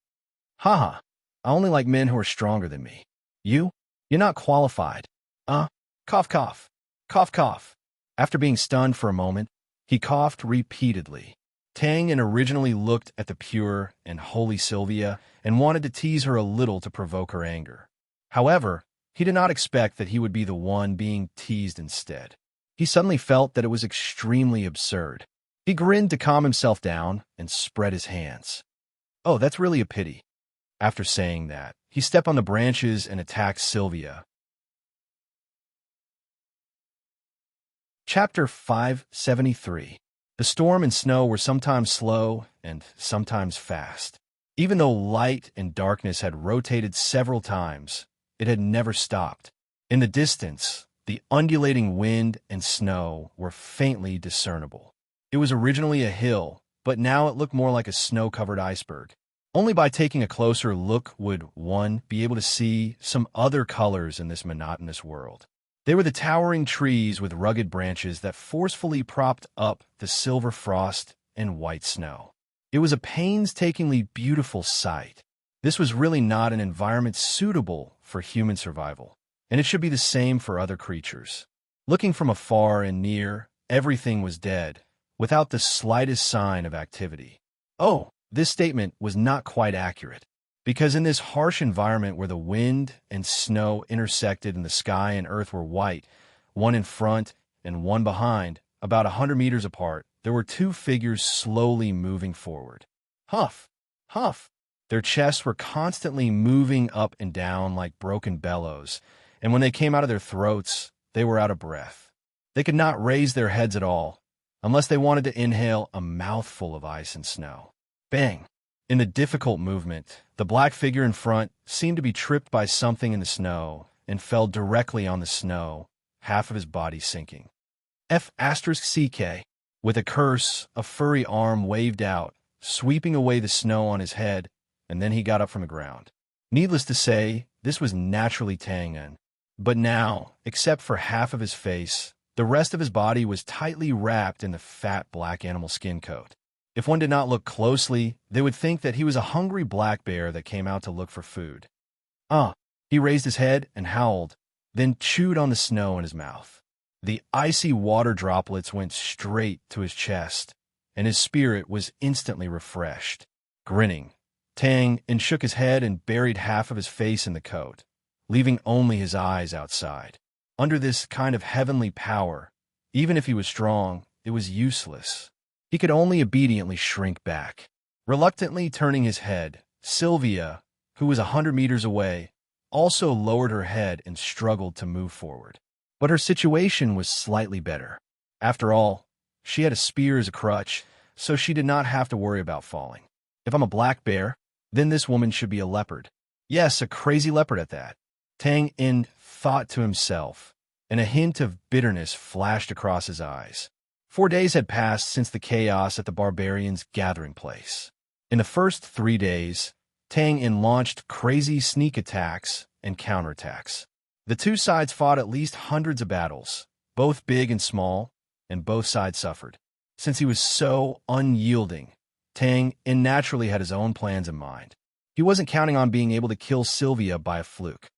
Haha, I only like men who are stronger than me. You're not qualified. Cough, cough. Cough, cough. After being stunned for a moment, he coughed repeatedly. Tang In originally looked at the pure and holy Sylvia and wanted to tease her a little to provoke her anger. However, he did not expect that he would be the one being teased instead. He suddenly felt that it was extremely absurd. He grinned to calm himself down and spread his hands. Oh, that's really a pity. After saying that, he stepped on the branches and attacked Sylvia. Chapter 573. The storm and snow were sometimes slow and sometimes fast. Even though light and darkness had rotated several times, it had never stopped. In the distance, the undulating wind and snow were faintly discernible. It was originally a hill, but now it looked more like a snow-covered iceberg. Only by taking a closer look would one be able to see some other colors in this monotonous world. They were the towering trees with rugged branches that forcefully propped up the silver frost and white snow. It was a painstakingly beautiful sight. This was really not an environment suitable for human survival, and it should be the same for other creatures. Looking from afar and near, everything was dead, without the slightest sign of activity. Oh, this statement was not quite accurate, because in this harsh environment where the wind and snow intersected and the sky and earth were white, one in front and one behind, about 100 meters apart, there were two figures slowly moving forward. Huff, huff. Their chests were constantly moving up and down like broken bellows, and when they came out of their throats, they were out of breath. They could not raise their heads at all, unless they wanted to inhale a mouthful of ice and snow. Bang! In the difficult movement, the black figure in front seemed to be tripped by something in the snow and fell directly on the snow, half of his body sinking. F***CK. With a curse, a furry arm waved out, sweeping away the snow on his head, and then he got up from the ground. Needless to say, this was naturally Tang. But now, except for half of his face, the rest of his body was tightly wrapped in the fat black animal skin coat. If one did not look closely, they would think that he was a hungry black bear that came out to look for food. He raised his head and howled, then chewed on the snow in his mouth. The icy water droplets went straight to his chest, and his spirit was instantly refreshed. Grinning, Tang shook his head and buried half of his face in the coat, leaving only his eyes outside. Under this kind of heavenly power, even if he was strong, it was useless. He could only obediently shrink back. Reluctantly turning his head, Sylvia, who was 100 meters away, also lowered her head and struggled to move forward. But her situation was slightly better. After all, she had a spear as a crutch, so she did not have to worry about falling. If I'm a black bear, then this woman should be a leopard. Yes, a crazy leopard at that. Tang thought to himself, and a hint of bitterness flashed across his eyes. 4 days had passed since the chaos at the barbarians' gathering place. In the first 3 days, Tang launched crazy sneak attacks and counterattacks. The two sides fought at least hundreds of battles, both big and small, and both sides suffered. Since he was so unyielding, Tang naturally had his own plans in mind. He wasn't counting on being able to kill Sylvia by a fluke.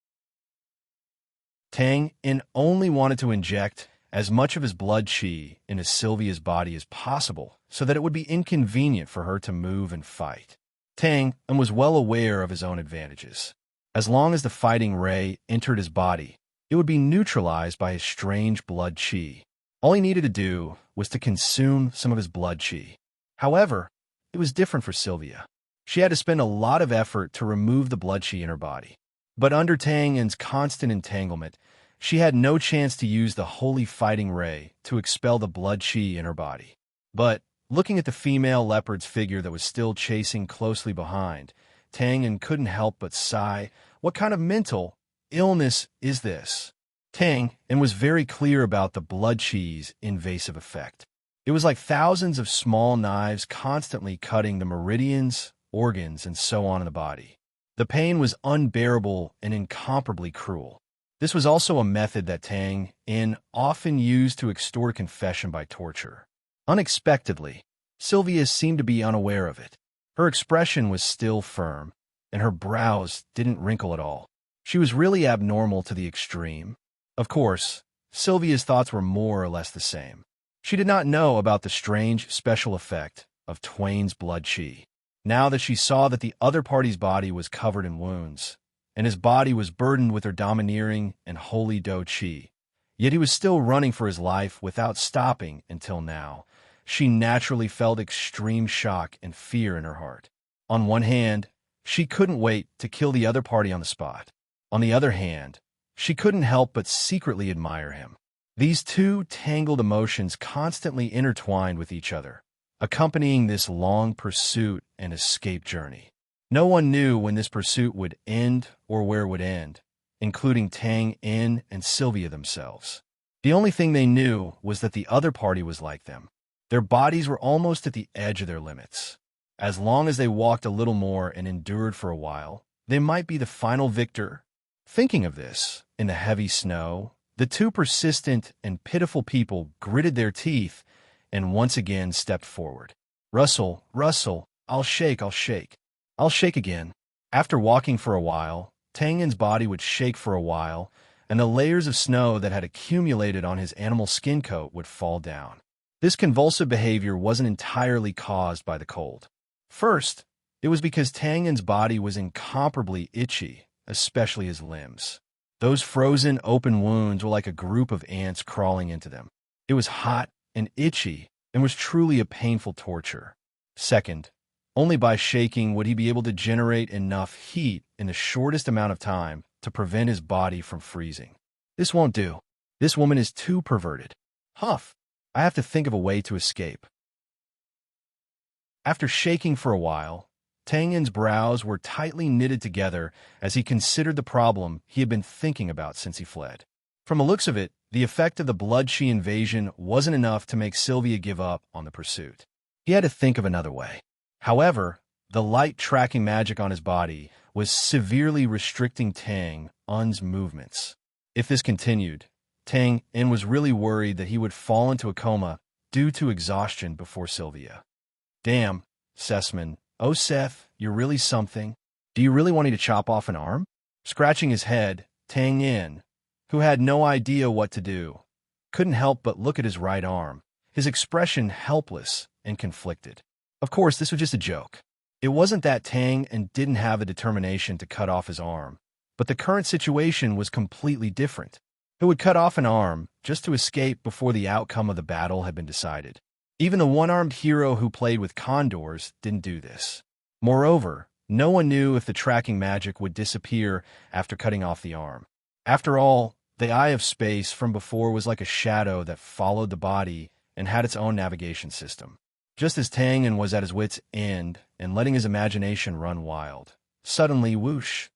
Tang only wanted to inject as much of his blood chi into Sylvia's body as possible so that it would be inconvenient for her to move and fight. Tang was well aware of his own advantages. As long as the fighting ray entered his body, it would be neutralized by his strange blood chi. All he needed to do was to consume some of his blood chi. However, it was different for Sylvia. She had to spend a lot of effort to remove the blood chi in her body. But under Tang's constant entanglement, she had no chance to use the holy fighting ray to expel the blood chi in her body. But, looking at the female leopard's figure that was still chasing closely behind, Tang couldn't help but sigh, "What kind of mental illness is this?" Tang was very clear about the blood chi's invasive effect. It was like thousands of small knives constantly cutting the meridians, organs, and so on in the body. The pain was unbearable and incomparably cruel. This was also a method that Tang often used to extort confession by torture. Unexpectedly, Sylvia seemed to be unaware of it. Her expression was still firm, and her brows didn't wrinkle at all. She was really abnormal to the extreme. Of course, Sylvia's thoughts were more or less the same. She did not know about the strange special effect of Twain's blood chi. Now that she saw that the other party's body was covered in wounds, and his body was burdened with her domineering and holy do chi, yet he was still running for his life without stopping until now, she naturally felt extreme shock and fear in her heart. On one hand, she couldn't wait to kill the other party on the spot. On the other hand, she couldn't help but secretly admire him. These two tangled emotions constantly intertwined with each other, accompanying this long pursuit and escape journey. No one knew when this pursuit would end or where it would end, including Tang and Sylvia themselves. The only thing they knew was that the other party was like them. Their bodies were almost at the edge of their limits. As long as they walked a little more and endured for a while, they might be the final victor. Thinking of this, in the heavy snow, the two persistent and pitiful people gritted their teeth and once again stepped forward. "Russell, Russell, I'll shake, I'll shake. I'll shake again." After walking for a while, Tangen's body would shake for a while, and the layers of snow that had accumulated on his animal skin coat would fall down. This convulsive behavior wasn't entirely caused by the cold. First, it was because Tang Yin's body was incomparably itchy, especially his limbs. Those frozen, open wounds were like a group of ants crawling into them. It was hot and itchy and was truly a painful torture. Second, only by shaking would he be able to generate enough heat in the shortest amount of time to prevent his body from freezing. This won't do. This woman is too perverted. Huff. I have to think of a way to escape. After shaking for a while, Tang Yin's brows were tightly knitted together as he considered the problem he had been thinking about since he fled. From the looks of it, the effect of the Bloodshi invasion wasn't enough to make Sylvia give up on the pursuit. He had to think of another way. However, the light tracking magic on his body was severely restricting Tang Yin's movements. If this continued, Tang Yin was really worried that he would fall into a coma due to exhaustion before Sylvia. Damn, Sessman. Oh, Seth, you're really something. Do you really want me to chop off an arm? Scratching his head, Tang Yin, who had no idea what to do, couldn't help but look at his right arm, his expression helpless and conflicted. Of course, this was just a joke. It wasn't that Tang Yin didn't have a determination to cut off his arm, but the current situation was completely different. Who would cut off an arm just to escape before the outcome of the battle had been decided? Even the one-armed hero who played with condors didn't do this. Moreover, no one knew if the tracking magic would disappear after cutting off the arm. After all, the Eye of Space from before was like a shadow that followed the body and had its own navigation system. Just as Tang Yin was at his wit's end and letting his imagination run wild, suddenly whoosh.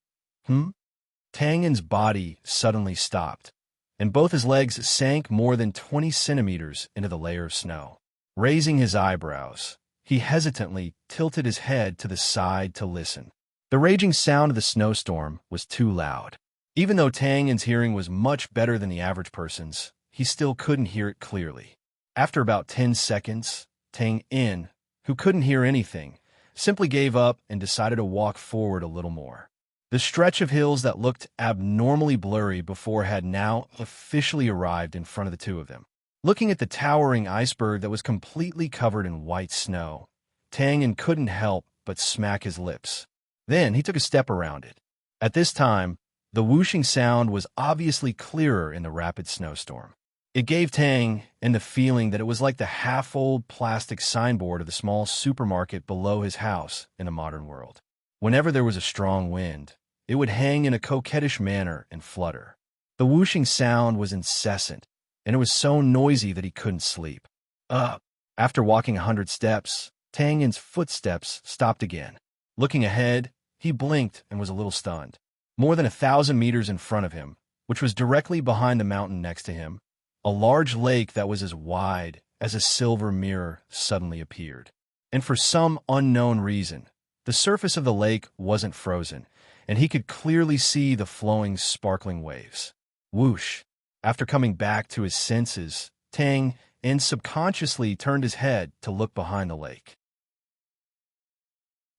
Tang Yin's body suddenly stopped, and both his legs sank more than 20 centimeters into the layer of snow. Raising his eyebrows, he hesitantly tilted his head to the side to listen. The raging sound of the snowstorm was too loud. Even though Tang Yin's hearing was much better than the average person's, he still couldn't hear it clearly. After about 10 seconds, Tang Yin, who couldn't hear anything, simply gave up and decided to walk forward a little more. The stretch of hills that looked abnormally blurry before had now officially arrived in front of the two of them. Looking at the towering iceberg that was completely covered in white snow, Tang Yin couldn't help but smack his lips. Then he took a step around it. At this time, the whooshing sound was obviously clearer in the rapid snowstorm. It gave Tang Yin the feeling that it was like the half-old plastic signboard of the small supermarket below his house in the modern world. Whenever there was a strong wind, it would hang in a coquettish manner and flutter. The whooshing sound was incessant, and it was so noisy that he couldn't sleep. After walking 100 steps, Tang Yin's footsteps stopped again. Looking ahead, he blinked and was a little stunned. More than 1,000 meters in front of him, which was directly behind the mountain next to him, a large lake that was as wide as a silver mirror suddenly appeared. And for some unknown reason, the surface of the lake wasn't frozen, and he could clearly see the flowing, sparkling waves. Whoosh! After coming back to his senses, Tang Yin subconsciously turned his head to look behind the lake.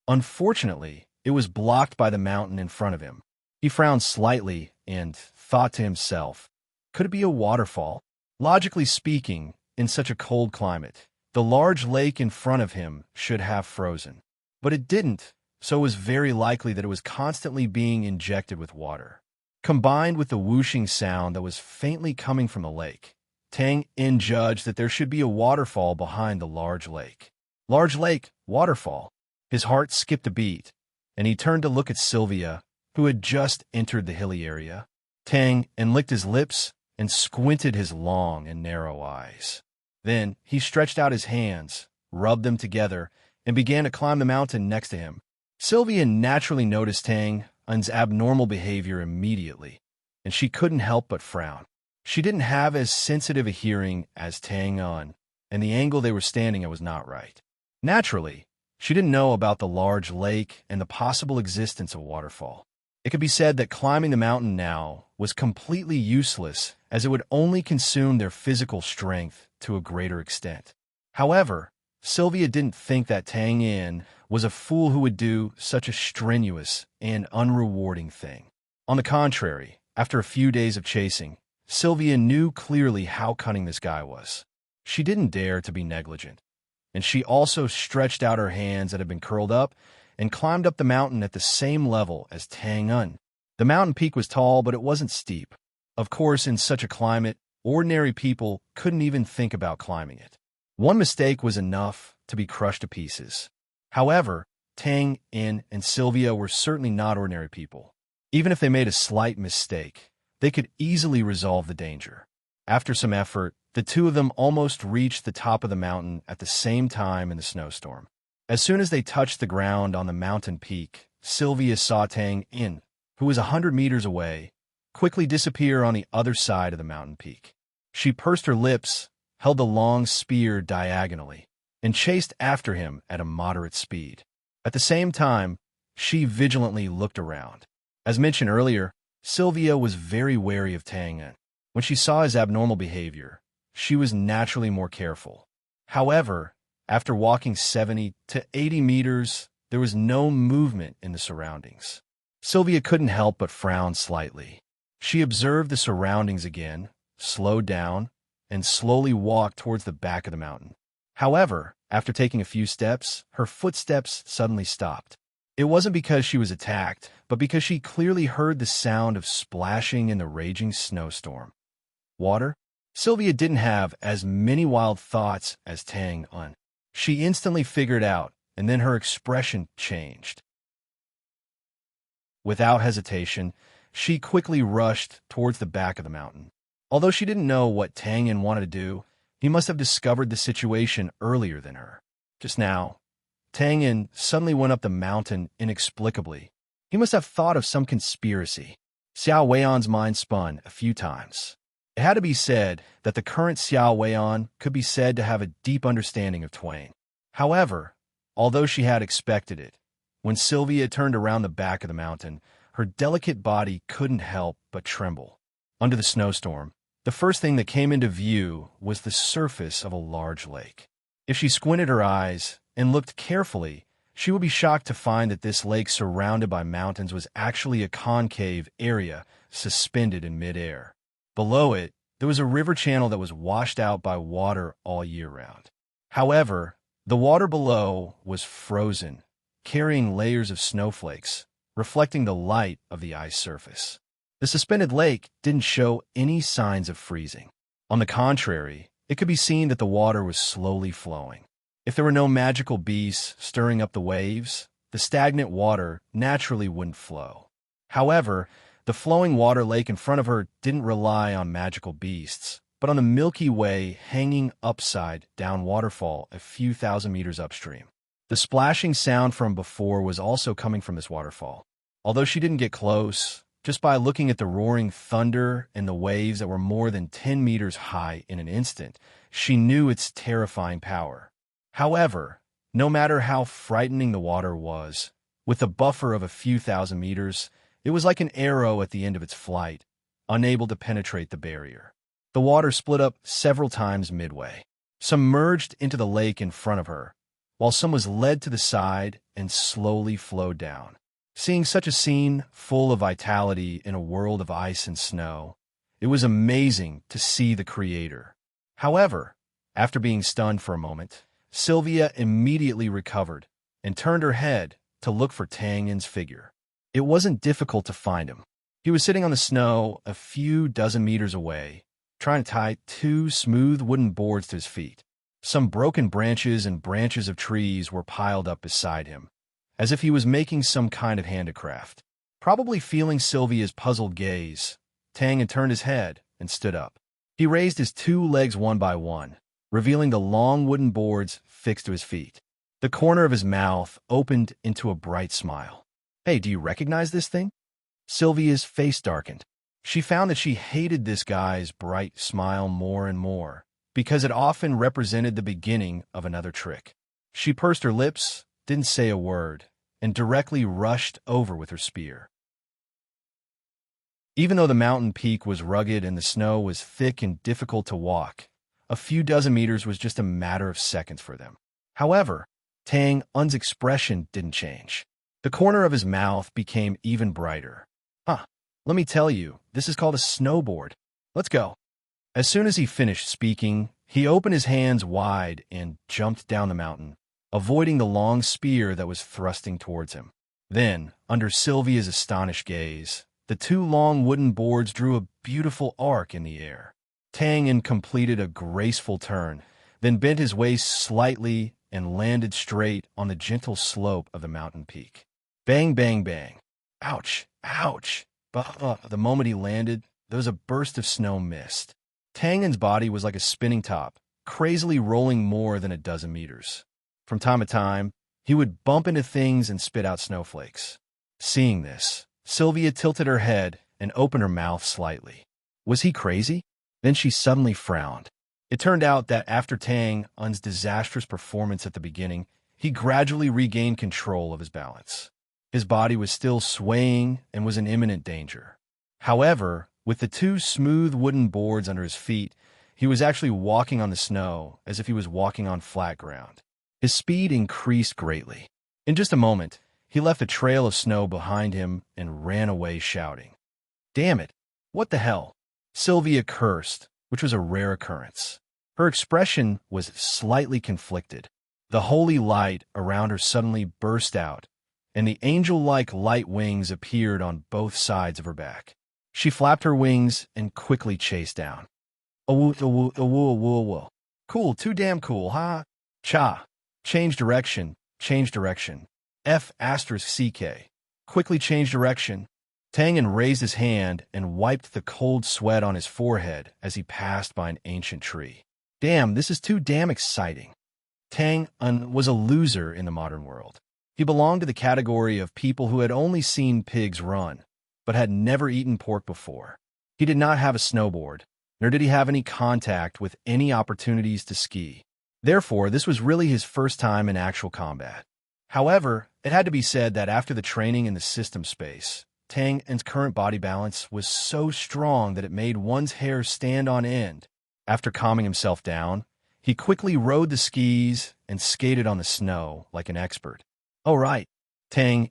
Unfortunately, it was blocked by the mountain in front of him. He frowned slightly and thought to himself, could it be a waterfall? Logically speaking, in such a cold climate, the large lake in front of him should have frozen. But it didn't, so it was very likely that it was constantly being injected with water. Combined with the whooshing sound that was faintly coming from the lake, Tang Yin judged that there should be a waterfall behind the large lake. Large lake, waterfall. His heart skipped a beat, and he turned to look at Sylvia, who had just entered the hilly area. Tang Yin licked his lips and squinted his long and narrow eyes. Then he stretched out his hands, rubbed them together, and began to climb the mountain next to him. Sylvia naturally noticed Tang Yin's abnormal behavior immediately, and she couldn't help but frown. She didn't have as sensitive a hearing as Tang Yin, and the angle they were standing at was not right. Naturally, she didn't know about the large lake and the possible existence of a waterfall. It could be said that climbing the mountain now was completely useless, as it would only consume their physical strength to a greater extent. However, Sylvia didn't think that Tang Yin was a fool who would do such a strenuous and unrewarding thing. On the contrary, after a few days of chasing, Sylvia knew clearly how cunning this guy was. She didn't dare to be negligent, and she also stretched out her hands that had been curled up and climbed up the mountain at the same level as Tang Un. The mountain peak was tall, but it wasn't steep. Of course, in such a climate, ordinary people couldn't even think about climbing it. One mistake was enough to be crushed to pieces. However, Tang In and Sylvia were certainly not ordinary people. Even if they made a slight mistake, they could easily resolve the danger. After some effort, the two of them almost reached the top of the mountain at the same time in the snowstorm. As soon as they touched the ground on the mountain peak, Sylvia saw Tang In, who was 100 meters away, quickly disappear on the other side of the mountain peak. She pursed her lips, held the long spear diagonally, and chased after him at a moderate speed. At the same time, she vigilantly looked around. As mentioned earlier, Sylvia was very wary of Tang In. When she saw his abnormal behavior, she was naturally more careful. However, after walking 70 to 80 meters, there was no movement in the surroundings. Sylvia couldn't help but frown slightly. She observed the surroundings again, slowed down, and slowly walked towards the back of the mountain. However, after taking a few steps, her footsteps suddenly stopped. It wasn't because she was attacked, but because she clearly heard the sound of splashing in the raging snowstorm. Water? Sylvia didn't have as many wild thoughts as Tang Un. She instantly figured out, and then her expression changed. Without hesitation, she quickly rushed towards the back of the mountain. Although she didn't know what Tang In wanted to do, he must have discovered the situation earlier than her. Just now, Tang In suddenly went up the mountain inexplicably. He must have thought of some conspiracy. Xiao Wei'an's mind spun a few times. It had to be said that the current Xiao Wei'an could be said to have a deep understanding of Twain. However, although she had expected it, when Sylvia turned around the back of the mountain, her delicate body couldn't help but tremble. Under the snowstorm, the first thing that came into view was the surface of a large lake. If she squinted her eyes and looked carefully, she would be shocked to find that this lake surrounded by mountains was actually a concave area suspended in midair. Below it, there was a river channel that was washed out by water all year round. However, the water below was frozen, carrying layers of snowflakes, reflecting the light of the ice surface. The suspended lake didn't show any signs of freezing. On the contrary, it could be seen that the water was slowly flowing. If there were no magical beasts stirring up the waves, the stagnant water naturally wouldn't flow. However, the flowing water lake in front of her didn't rely on magical beasts, but on the Milky Way hanging upside down waterfall a few thousand meters upstream. The splashing sound from before was also coming from this waterfall. Although she didn't get close, just by looking at the roaring thunder and the waves that were more than 10 meters high in an instant, she knew its terrifying power. However, no matter how frightening the water was, with a buffer of a few thousand meters, it was like an arrow at the end of its flight, unable to penetrate the barrier. The water split up several times midway. Some merged into the lake in front of her, while some was led to the side and slowly flowed down. Seeing such a scene full of vitality in a world of ice and snow, it was amazing to see the creator. However, after being stunned for a moment, Sylvia immediately recovered and turned her head to look for Tang In's figure. It wasn't difficult to find him. He was sitting on the snow a few dozen meters away, trying to tie two smooth wooden boards to his feet. Some broken branches and branches of trees were piled up beside him, as if he was making some kind of handicraft. Probably feeling Sylvia's puzzled gaze, Tang had turned his head and stood up. He raised his two legs one by one, revealing the long wooden boards fixed to his feet. The corner of his mouth opened into a bright smile. "Hey, do you recognize this thing?" Sylvia's face darkened. She found that she hated this guy's bright smile more and more, because it often represented the beginning of another trick. She pursed her lips, didn't say a word, and directly rushed over with her spear. Even though the mountain peak was rugged and the snow was thick and difficult to walk, a few dozen meters was just a matter of seconds for them. However, Tang Un's expression didn't change. The corner of his mouth became even brighter. Let me tell you, this is called a snowboard. Let's go." As soon as he finished speaking, He opened his hands wide and jumped down the mountain, avoiding the long spear that was thrusting towards him. Then, under Sylvia's astonished gaze, the two long wooden boards drew a beautiful arc in the air. Tang completed a graceful turn, then bent his waist slightly and landed straight on the gentle slope of the mountain peak. Bang, bang, bang. Ouch, ouch. But the moment he landed, there was a burst of snow mist. Tangen's body was like a spinning top, crazily rolling more than a dozen meters. From time to time, he would bump into things and spit out snowflakes. Seeing this, Sylvia tilted her head and opened her mouth slightly. Was he crazy? Then she suddenly frowned. It turned out that after Tang's disastrous performance at the beginning, he gradually regained control of his balance. His body was still swaying and was in imminent danger. However, with the two smooth wooden boards under his feet, he was actually walking on the snow as if he was walking on flat ground. His speed increased greatly. In just a moment, he left a trail of snow behind him and ran away shouting. Damn it! What the hell? Sylvia cursed, which was a rare occurrence. Her expression was slightly conflicted. The holy light around her suddenly burst out, and the angel-like light wings appeared on both sides of her back. She flapped her wings and quickly chased down. Woo. Cool, too damn cool, huh? Cha. Change direction. F***CK. Quickly change direction. Tangen raised his hand and wiped the cold sweat on his forehead as he passed by an ancient tree. Damn, this is too damn exciting. Tang was a loser in the modern world. He belonged to the category of people who had only seen pigs run, but had never eaten pork before. He did not have a snowboard, nor did he have any contact with any opportunities to ski. Therefore, this was really his first time in actual combat. However, it had to be said that after the training in the system space, Tang's current body balance was so strong that it made one's hair stand on end. After calming himself down, he quickly rode the skis and skated on the snow like an expert. Oh right, Tang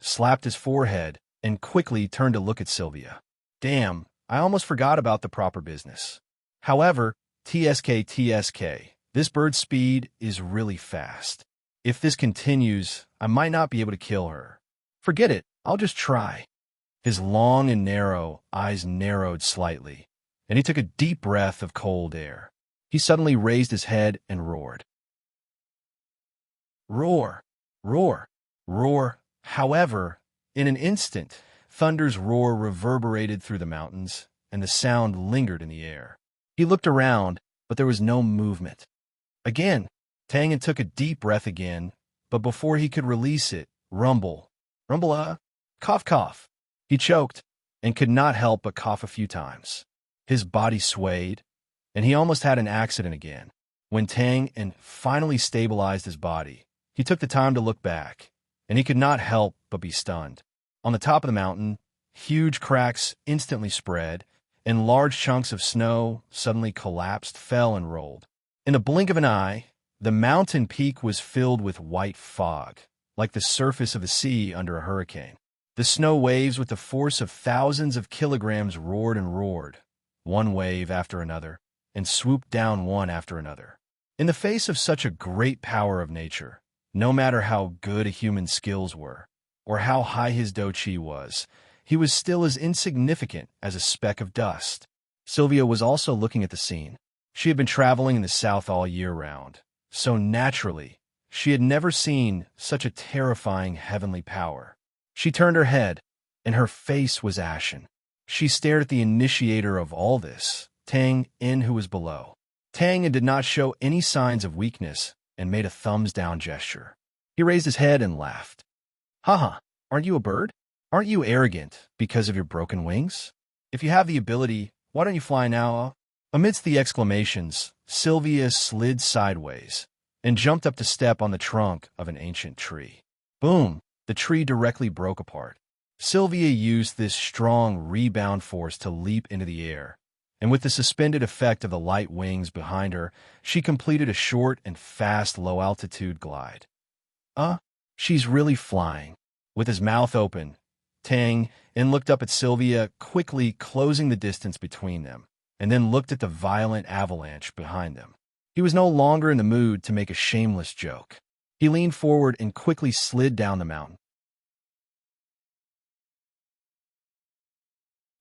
slapped his forehead and quickly turned to look at Sylvia. Damn, I almost forgot about the proper business. However, TSK, this bird's speed is really fast. If this continues, I might not be able to kill her. Forget it, I'll just try. His long and narrow eyes narrowed slightly, and he took a deep breath of cold air. He suddenly raised his head and roared. Roar, roar, roar. However, in an instant, thunder's roar reverberated through the mountains, and the sound lingered in the air. He looked around, but there was no movement. Again, Tangen took a deep breath again, but before he could release it, rumble, cough. He choked and could not help but cough a few times. His body swayed, and he almost had an accident again. When Tang finally stabilized his body, he took the time to look back, and he could not help but be stunned. On the top of the mountain, huge cracks instantly spread, and large chunks of snow suddenly collapsed, fell, and rolled. In a blink of an eye, the mountain peak was filled with white fog, like the surface of the sea under a hurricane. The snow waves with the force of thousands of kilograms roared and roared, one wave after another, and swooped down one after another. In the face of such a great power of nature, no matter how good a human's skills were, or how high his do-chi was, he was still as insignificant as a speck of dust. Sylvia was also looking at the scene. She had been traveling in the south all year round, so naturally, she had never seen such a terrifying heavenly power. She turned her head, and her face was ashen. She stared at the initiator of all this, Tang, who was below. Tang did not show any signs of weakness and made a thumbs-down gesture. He raised his head and laughed. Haha, aren't you a bird? Aren't you arrogant because of your broken wings? If you have the ability, why don't you fly now? Amidst the exclamations, Sylvia slid sideways and jumped up to step on the trunk of an ancient tree. Boom! The tree directly broke apart. Sylvia used this strong rebound force to leap into the air, and with the suspended effect of the light wings behind her, she completed a short and fast low-altitude glide. She's really flying. With his mouth open, Tang looked up at Sylvia, quickly closing the distance between them, and then looked at the violent avalanche behind them. He was no longer in the mood to make a shameless joke. He leaned forward and quickly slid down the mountain.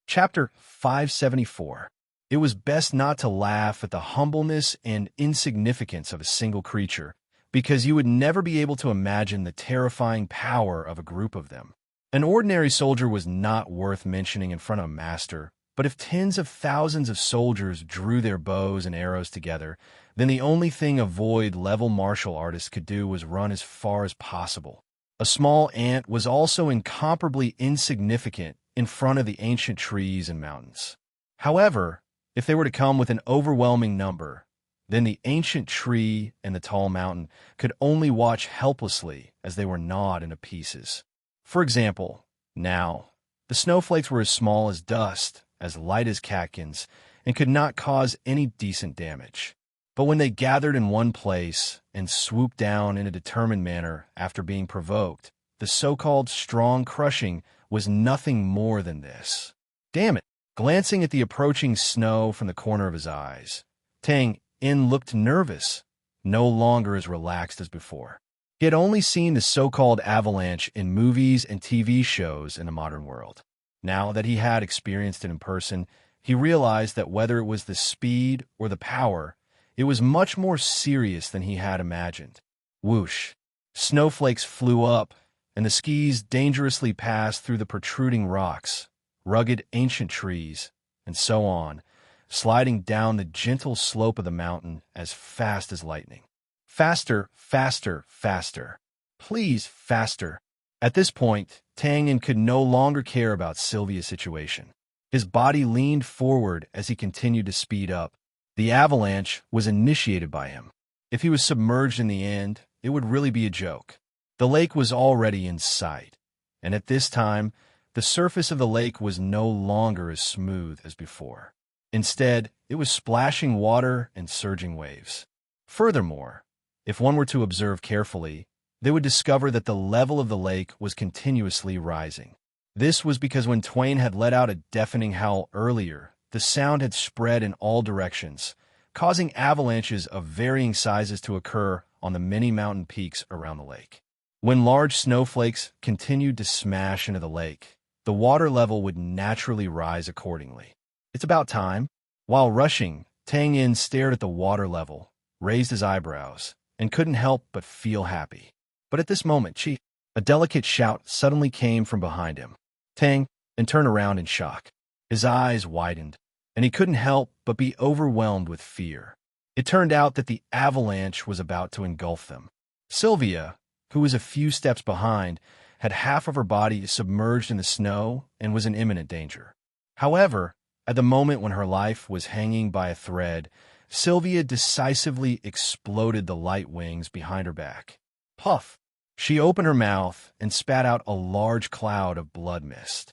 Chapter 574. It was best not to laugh at the humbleness and insignificance of a single creature, because you would never be able to imagine the terrifying power of a group of them. An ordinary soldier was not worth mentioning in front of a master, but if tens of thousands of soldiers drew their bows and arrows together, then the only thing a void-level martial artist could do was run as far as possible. A small ant was also incomparably insignificant in front of the ancient trees and mountains. However, if they were to come with an overwhelming number, then the ancient tree and the tall mountain could only watch helplessly as they were gnawed into pieces. For example, now, the snowflakes were as small as dust, as light as catkins, and could not cause any decent damage. But when they gathered in one place and swooped down in a determined manner after being provoked, the so-called strong crushing was nothing more than this. Damn it! Glancing at the approaching snow from the corner of his eyes, Tang In looked nervous, no longer as relaxed as before. He had only seen the so-called avalanche in movies and TV shows in the modern world. Now that he had experienced it in person, he realized that whether it was the speed or the power, it was much more serious than he had imagined. Whoosh! Snowflakes flew up, and the skis dangerously passed through the protruding rocks, rugged ancient trees, and so on, sliding down the gentle slope of the mountain as fast as lightning. Faster, faster, faster. Please, faster. At this point, Tang In could no longer care about Sylvia's situation. His body leaned forward as he continued to speed up. The avalanche was initiated by him. If he was submerged in the end, it would really be a joke. The lake was already in sight, and at this time, the surface of the lake was no longer as smooth as before. Instead, it was splashing water and surging waves. Furthermore, if one were to observe carefully, they would discover that the level of the lake was continuously rising. This was because when Twain had let out a deafening howl earlier, the sound had spread in all directions, causing avalanches of varying sizes to occur on the many mountain peaks around the lake. When large snowflakes continued to smash into the lake, the water level would naturally rise accordingly. It's about time. While rushing, Tang In stared at the water level, raised his eyebrows, and couldn't help but feel happy. But at this moment, a delicate shout suddenly came from behind him. Tang In turned around in shock. His eyes widened, and he couldn't help but be overwhelmed with fear. It turned out that the avalanche was about to engulf them. Sylvia, who was a few steps behind, had half of her body submerged in the snow and was in imminent danger. However, at the moment when her life was hanging by a thread, Sylvia decisively exploded the light wings behind her back. Puff! She opened her mouth and spat out a large cloud of blood mist.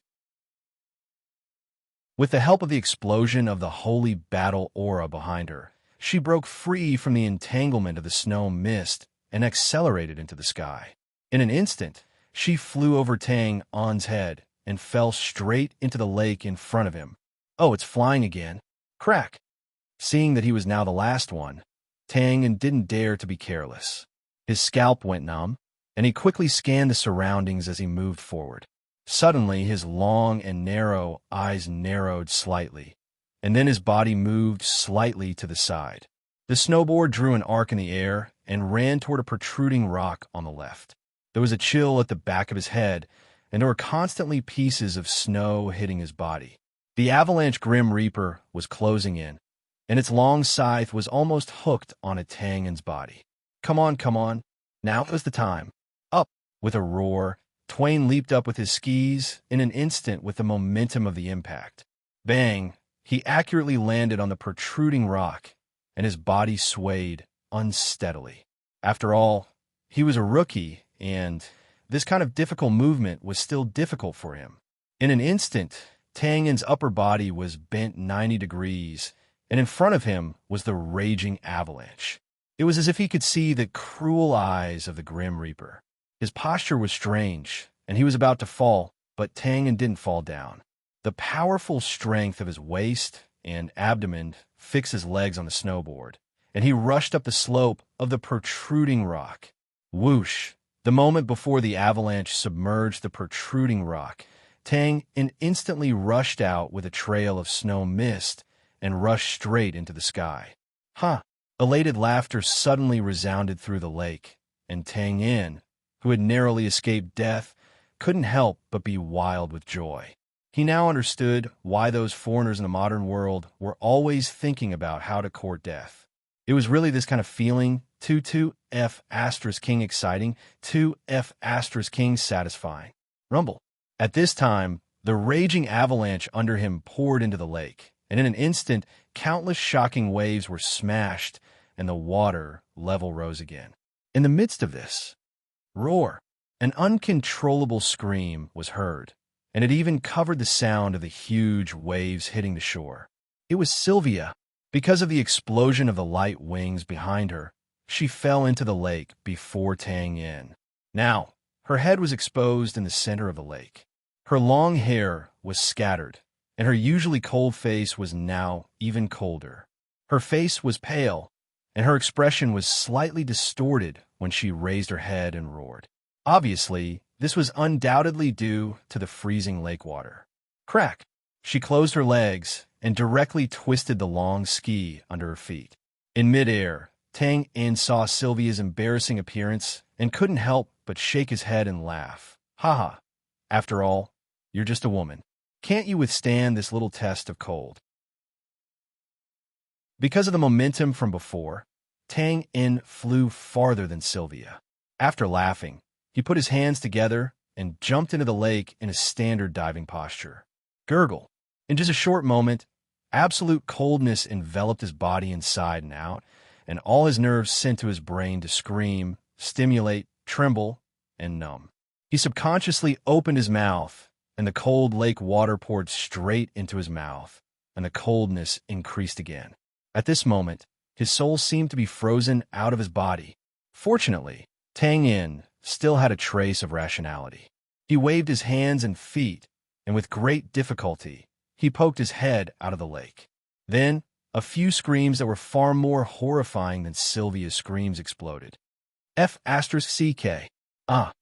With the help of the explosion of the holy battle aura behind her, she broke free from the entanglement of the snow mist and accelerated into the sky. In an instant, she flew over Tang On's head and fell straight into the lake in front of him. Oh, it's flying again. Crack! Seeing that he was now the last one, Tang In didn't dare to be careless. His scalp went numb, and he quickly scanned the surroundings as he moved forward. Suddenly, his long and narrow eyes narrowed slightly, and then his body moved slightly to the side. The snowboard drew an arc in the air and ran toward a protruding rock on the left. There was a chill at the back of his head, and there were constantly pieces of snow hitting his body. The avalanche Grim Reaper was closing in, and its long scythe was almost hooked on a Tang In's body. Come on, come on. Now is the time. Up! With a roar, Twain leaped up with his skis in an instant with the momentum of the impact. Bang! He accurately landed on the protruding rock, and his body swayed unsteadily. After all, he was a rookie, and this kind of difficult movement was still difficult for him. In an instant, Tang In's upper body was bent 90 degrees, and in front of him was the raging avalanche. It was as if he could see the cruel eyes of the Grim Reaper. His posture was strange, and he was about to fall, but Tang In didn't fall down. The powerful strength of his waist and abdomen fixed his legs on the snowboard, and he rushed up the slope of the protruding rock. Whoosh! The moment before the avalanche submerged the protruding rock, Tang instantly rushed out with a trail of snow mist and rushed straight into the sky. Huh! Elated laughter suddenly resounded through the lake, and Tang Yin, who had narrowly escaped death, couldn't help but be wild with joy. He now understood why those foreigners in the modern world were always thinking about how to court death. It was really this kind of feeling, 2F asterisk king exciting, 2F asterisk king satisfying. Rumble. At this time, the raging avalanche under him poured into the lake, and in an instant, countless shocking waves were smashed, and the water level rose again. In the midst of this roar, an uncontrollable scream was heard, and it even covered the sound of the huge waves hitting the shore. It was Sylvia. Because of the explosion of the light wings behind her, she fell into the lake before Tang Yin. Now, her head was exposed in the center of the lake. Her long hair was scattered, and her usually cold face was now even colder. Her face was pale, and her expression was slightly distorted when she raised her head and roared. Obviously, this was undoubtedly due to the freezing lake water. Crack! She closed her legs and directly twisted the long ski under her feet. In midair, Tang Yin saw Sylvia's embarrassing appearance and couldn't help but shake his head and laugh. Haha, after all, you're just a woman. Can't you withstand this little test of cold? Because of the momentum from before, Tang Yin flew farther than Sylvia. After laughing, he put his hands together and jumped into the lake in a standard diving posture. Gurgle. In just a short moment, absolute coldness enveloped his body inside and out, and all his nerves sent to his brain to scream, stimulate, tremble, and numb. He subconsciously opened his mouth, and the cold lake water poured straight into his mouth, and the coldness increased again. At this moment, his soul seemed to be frozen out of his body. Fortunately, Tang Yin still had a trace of rationality. He waved his hands and feet, and with great difficulty, he poked his head out of the lake. Then, a few screams that were far more horrifying than Sylvia's screams exploded. F***CK. Ah.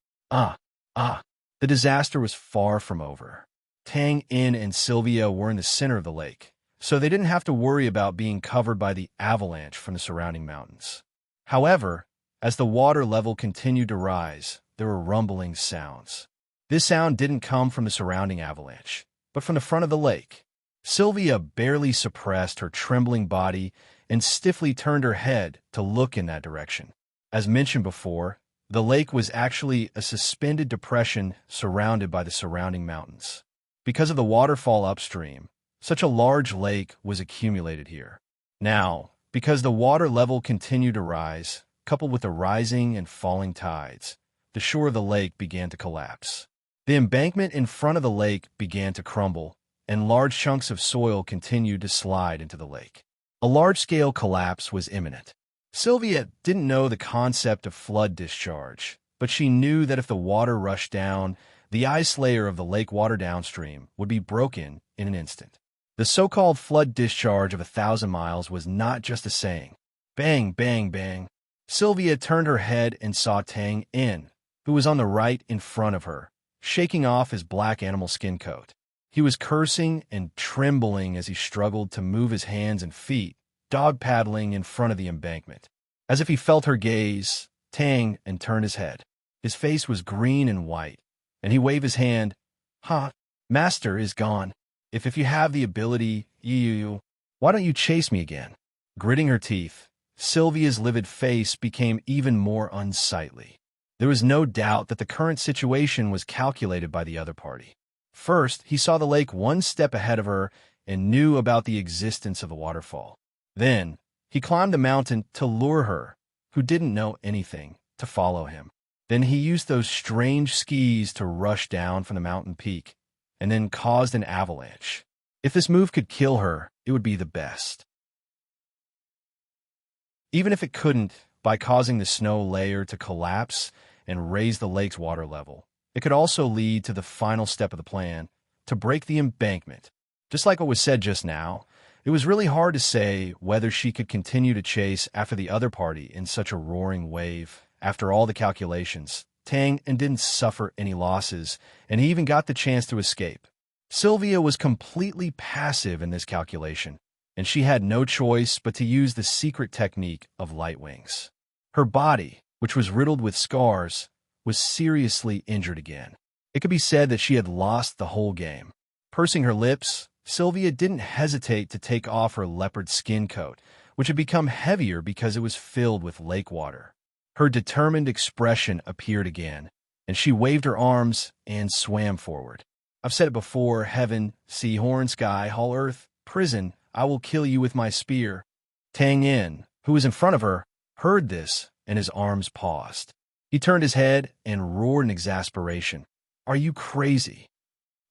The disaster was far from over. Tang Yin and Sylvia were in the center of the lake, so they didn't have to worry about being covered by the avalanche from the surrounding mountains. However, as the water level continued to rise, there were rumbling sounds. This sound didn't come from the surrounding avalanche, but from the front of the lake. Sylvia barely suppressed her trembling body and stiffly turned her head to look in that direction. As mentioned before, the lake was actually a suspended depression surrounded by the surrounding mountains. Because of the waterfall upstream, such a large lake was accumulated here. Now, because the water level continued to rise, coupled with the rising and falling tides, the shore of the lake began to collapse. The embankment in front of the lake began to crumble, and large chunks of soil continued to slide into the lake. A large-scale collapse was imminent. Sylvia didn't know the concept of flood discharge, but she knew that if the water rushed down, the ice layer of the lake water downstream would be broken in an instant. The so-called flood discharge of 1,000 miles was not just a saying. Bang, bang, bang. Sylvia turned her head and saw Tang Yin, who was on the right in front of her, shaking off his black animal skin coat. He was cursing and trembling as he struggled to move his hands and feet, dog-paddling in front of the embankment. As if he felt her gaze, Tang and turned his head. His face was green and white, and he waved his hand. Master is gone. If you have the ability, why don't you chase me again? Gritting her teeth, Sylvia's livid face became even more unsightly. There was no doubt that the current situation was calculated by the other party. First, he saw the lake one step ahead of her and knew about the existence of the waterfall. Then, he climbed the mountain to lure her, who didn't know anything, to follow him. Then he used those strange skis to rush down from the mountain peak, and then caused an avalanche. If this move could kill her, it would be the best. Even if it couldn't, by causing the snow layer to collapse and raise the lake's water level, it could also lead to the final step of the plan, to break the embankment. Just like what was said just now, It was really hard to say whether she could continue to chase after the other party in such a roaring wave. After all the calculations, Tang and didn't suffer any losses, and he even got the chance to escape. Sylvia was completely passive in this calculation, and she had no choice but to use the secret technique of light wings. Her body, which was riddled with scars, was seriously injured again. It could be said that she had lost the whole game. Pursing her lips, Sylvia didn't hesitate to take off her leopard skin coat, which had become heavier because it was filled with lake water. Her determined expression appeared again, and she waved her arms and swam forward. I've said it before, heaven, sea, horn, sky, hall, earth, prison, I will kill you with my spear. Tang Yin, who was in front of her, heard this, and his arms paused. He turned his head and roared in exasperation. Are you crazy?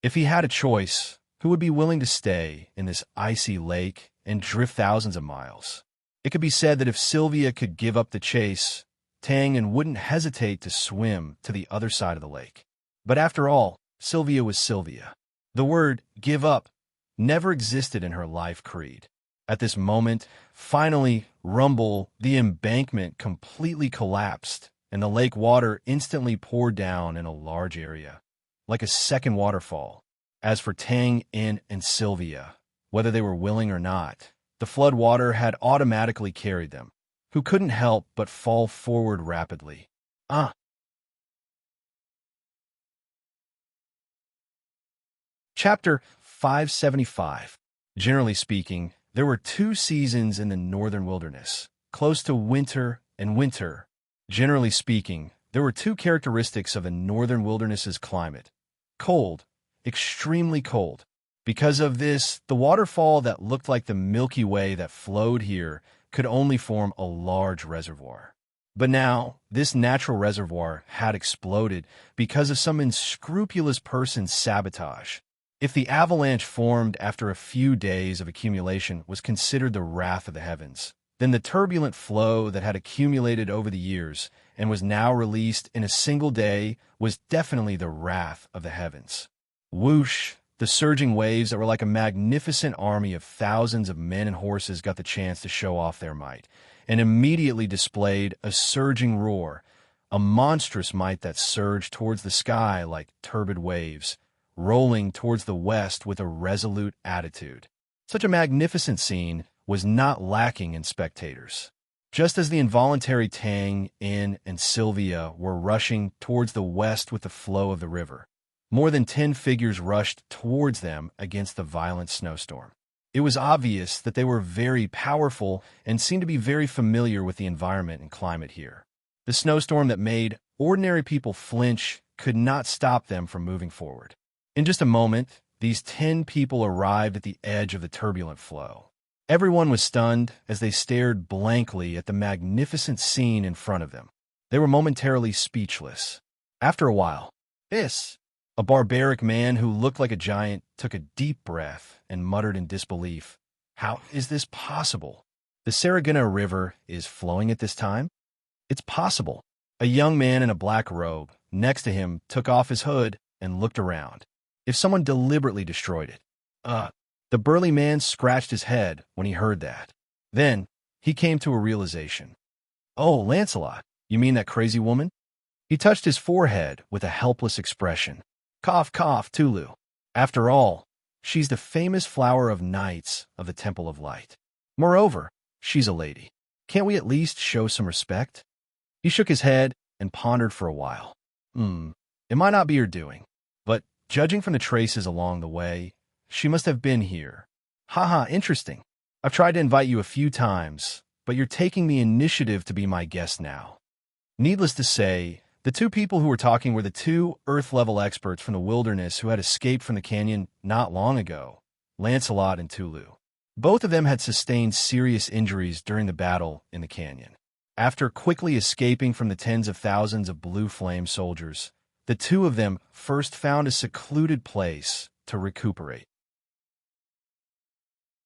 If he had a choice, who would be willing to stay in this icy lake and drift thousands of miles? It could be said that if Sylvia could give up the chase, Tang Yin wouldn't hesitate to swim to the other side of the lake. But after all, Sylvia was Sylvia. The word give up never existed in her life creed. At this moment, finally, rumble, the embankment completely collapsed, and the lake water instantly poured down in a large area, like a second waterfall. As for Tang Yin and Sylvia, whether they were willing or not, the flood water had automatically carried them, who couldn't help but fall forward rapidly. Chapter 575. Generally speaking, there were 2 seasons in the northern wilderness, close to winter and winter. Generally speaking, there were 2 characteristics of the northern wilderness's climate: cold, extremely cold. Because of this, the waterfall that looked like the Milky Way that flowed here could only form a large reservoir. But now, this natural reservoir had exploded because of some unscrupulous person's sabotage. If the avalanche formed after a few days of accumulation was considered the wrath of the heavens, then the turbulent flow that had accumulated over the years and was now released in a single day was definitely the wrath of the heavens. Whoosh! The surging waves that were like a magnificent army of thousands of men and horses got the chance to show off their might, and immediately displayed a surging roar, a monstrous might that surged towards the sky like turbid waves, rolling towards the west with a resolute attitude. Such a magnificent scene was not lacking in spectators. Just as the involuntary Tang Yin and Sylvia were rushing towards the west with the flow of the river, more than 10 figures rushed towards them against the violent snowstorm. It was obvious that they were very powerful and seemed to be very familiar with the environment and climate here. The snowstorm that made ordinary people flinch could not stop them from moving forward. In just a moment, these 10 people arrived at the edge of the turbulent flow. Everyone was stunned as they stared blankly at the magnificent scene in front of them. They were momentarily speechless. After a while, a barbaric man who looked like a giant took a deep breath and muttered in disbelief, "How is this possible? The Serene River is flowing at this time? It's possible." A young man in a black robe next to him took off his hood and looked around. If someone deliberately destroyed it. The burly man scratched his head when he heard that. Then he came to a realization. "Oh, Lancelot, you mean that crazy woman?" He touched his forehead with a helpless expression. "Cough, cough, Tulu. After all, she's the famous flower of knights of the Temple of Light. Moreover, she's a lady. Can't we at least show some respect?" He shook his head and pondered for a while. It might not be her doing, but judging from the traces along the way, she must have been here. Haha, interesting. I've tried to invite you a few times, but you're taking the initiative to be my guest now. Needless to say, the 2 people who were talking were the 2 Earth-level experts from the wilderness who had escaped from the canyon not long ago, Lancelot and Tulu. Both of them had sustained serious injuries during the battle in the canyon. After quickly escaping from the tens of thousands of blue flame soldiers, the 2 of them first found a secluded place to recuperate.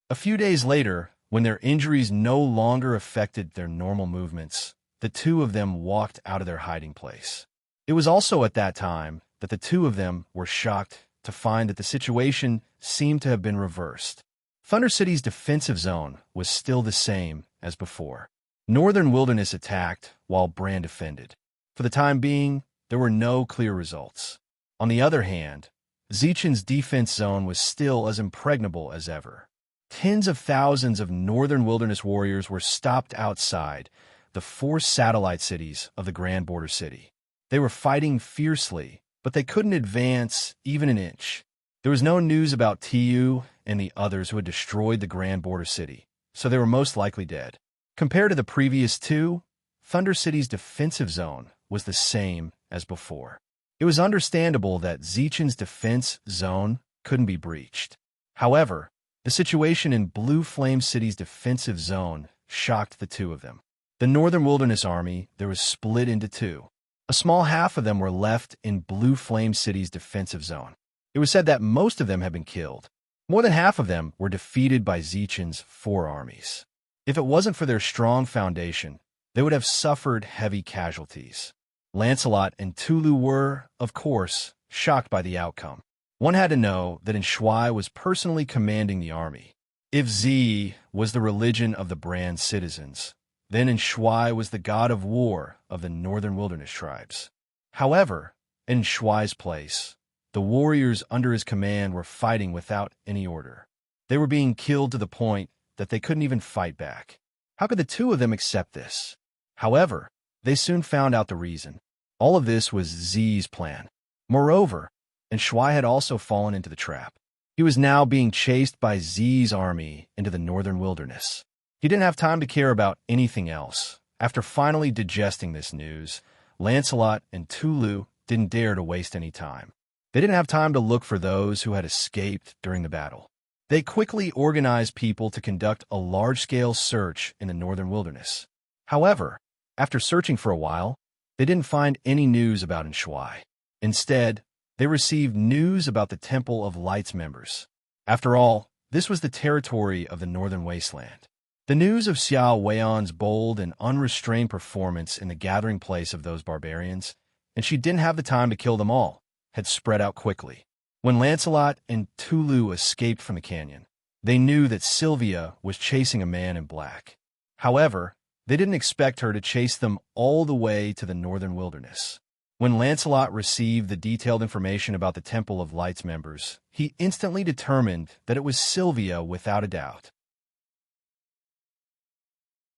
A few days later, when their injuries no longer affected their normal movements, the 2 of them walked out of their hiding place. It was also at that time that the 2 of them were shocked to find that the situation seemed to have been reversed. Thunder City's defensive zone was still the same as before. Northern Wilderness attacked while Bran defended. For the time being, there were no clear results. On the other hand, Zeechen's defense zone was still as impregnable as ever. Tens of thousands of Northern Wilderness warriors were stopped outside the 4 satellite cities of the Grand Border City. They were fighting fiercely, but they couldn't advance even an inch. There was no news about Tu and the others who had destroyed the Grand Border City, so they were most likely dead. Compared to the previous 2, Thunder City's defensive zone was the same as before. It was understandable that Zeechen's defense zone couldn't be breached. However, the situation in Blue Flame City's defensive zone shocked the 2 of them. The Northern Wilderness Army there was split into 2. A small half of them were left in Blue Flame City's defensive zone. It was said that most of them had been killed. More than half of them were defeated by Zeechen's 4 armies. If it wasn't for their strong foundation, they would have suffered heavy casualties. Lancelot and Tulu were, of course, shocked by the outcome. One had to know that Shui was personally commanding the army. If Z was the religion of the Bran citizens, then Shui was the god of war of the Northern Wilderness tribes. However, in Shui's place, the warriors under his command were fighting without any order. They were being killed to the point that they couldn't even fight back. How could the 2 of them accept this? However, they soon found out the reason. All of this was Z's plan. Moreover, Shui had also fallen into the trap. He was now being chased by Z's army into the Northern Wilderness. He didn't have time to care about anything else. After finally digesting this news, Lancelot and Tulu didn't dare to waste any time. They didn't have time to look for those who had escaped during the battle. They quickly organized people to conduct a large-scale search in the Northern Wilderness. However, after searching for a while, they didn't find any news about Shui. Instead, they received news about the Temple of Light's members. After all, this was the territory of the Northern Wasteland. The news of Xiao Weion's bold and unrestrained performance in the gathering place of those barbarians, and she didn't have the time to kill them all, had spread out quickly. When Lancelot and Tulu escaped from the canyon, they knew that Sylvia was chasing a man in black. However, they didn't expect her to chase them all the way to the Northern Wilderness. When Lancelot received the detailed information about the Temple of Light's members, he instantly determined that it was Sylvia without a doubt.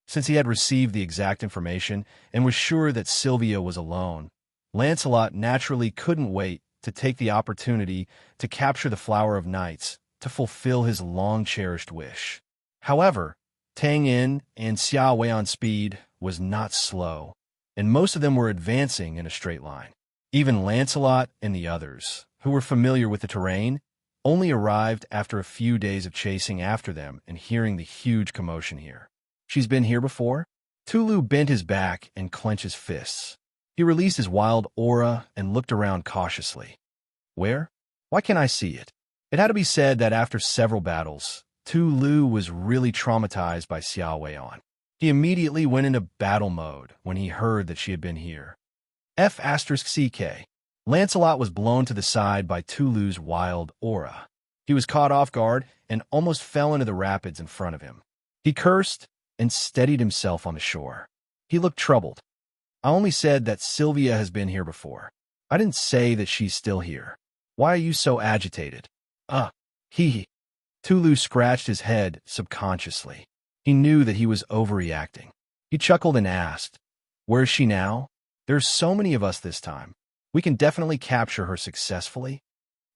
Since he had received the exact information and was sure that Sylvia was alone, Lancelot naturally couldn't wait to take the opportunity to capture the Flower of Nights to fulfill his long-cherished wish. However, Tang Yin and Xiao Weion's speed was not slow, and most of them were advancing in a straight line. Even Lancelot and the others, who were familiar with the terrain, only arrived after a few days of chasing after them and hearing the huge commotion here. She's been here before? Tulu bent his back and clenched his fists. He released his wild aura and looked around cautiously. Where? Why can't I see it? It had to be said that after several battles, Tulu was really traumatized by Xiao Weion. He immediately went into battle mode when he heard that she had been here. F***CK. Lancelot was blown to the side by Tulu's wild aura. He was caught off guard and almost fell into the rapids in front of him. He cursed and steadied himself on the shore. He looked troubled. I only said that Sylvia has been here before. I didn't say that she's still here. Why are you so agitated? He. Tulu scratched his head subconsciously. He knew that he was overreacting. He chuckled and asked, Where is she now? There's so many of us this time. We can definitely capture her successfully.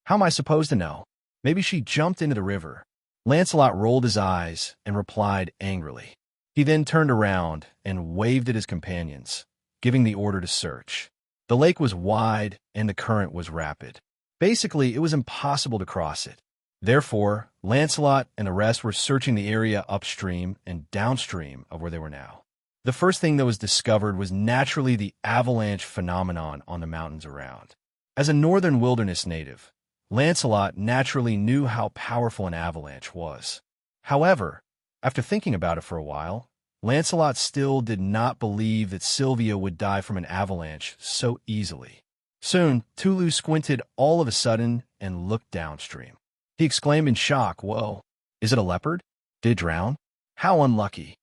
How am I supposed to know? Maybe she jumped into the river. Lancelot rolled his eyes and replied angrily. He then turned around and waved at his companions, giving the order to search. The lake was wide and the current was rapid. Basically, it was impossible to cross it. Therefore, Lancelot and the rest were searching the area upstream and downstream of where they were now. The first thing that was discovered was naturally the avalanche phenomenon on the mountains around. As a northern wilderness native, Lancelot naturally knew how powerful an avalanche was. However, after thinking about it for a while, Lancelot still did not believe that Sylvia would die from an avalanche so easily. Soon, Tulu squinted all of a sudden and looked downstream. He exclaimed in shock, Whoa, Is it a leopard? Did it drown? How unlucky.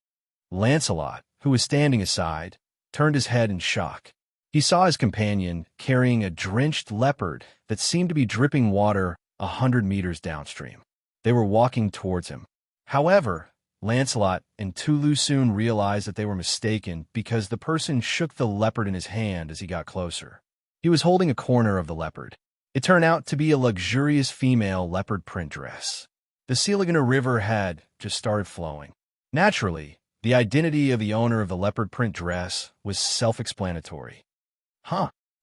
Lancelot, who was standing aside, turned his head in shock. He saw his companion carrying a drenched leopard that seemed to be dripping water 100 meters downstream. They were walking towards him. However, Lancelot and Tulu soon realized that they were mistaken because the person shook the leopard in his hand as he got closer. He was holding a corner of the leopard. It turned out to be a luxurious female leopard print dress. The Silagana River had just started flowing. Naturally, the identity of the owner of the leopard print dress was self-explanatory.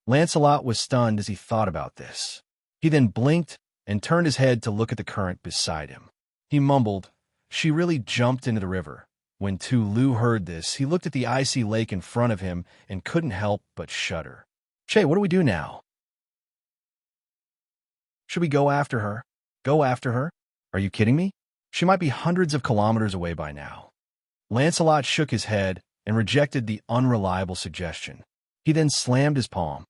Lancelot was stunned as he thought about this. He then blinked and turned his head to look at the current beside him. He mumbled, "She really jumped into the river." When Tulu heard this, he looked at the icy lake in front of him and couldn't help but shudder. "Che, what do we do now? Should we go after her? Go after her? Are you kidding me? She might be hundreds of kilometers away by now." Lancelot shook his head and rejected the unreliable suggestion. He then slammed his palm.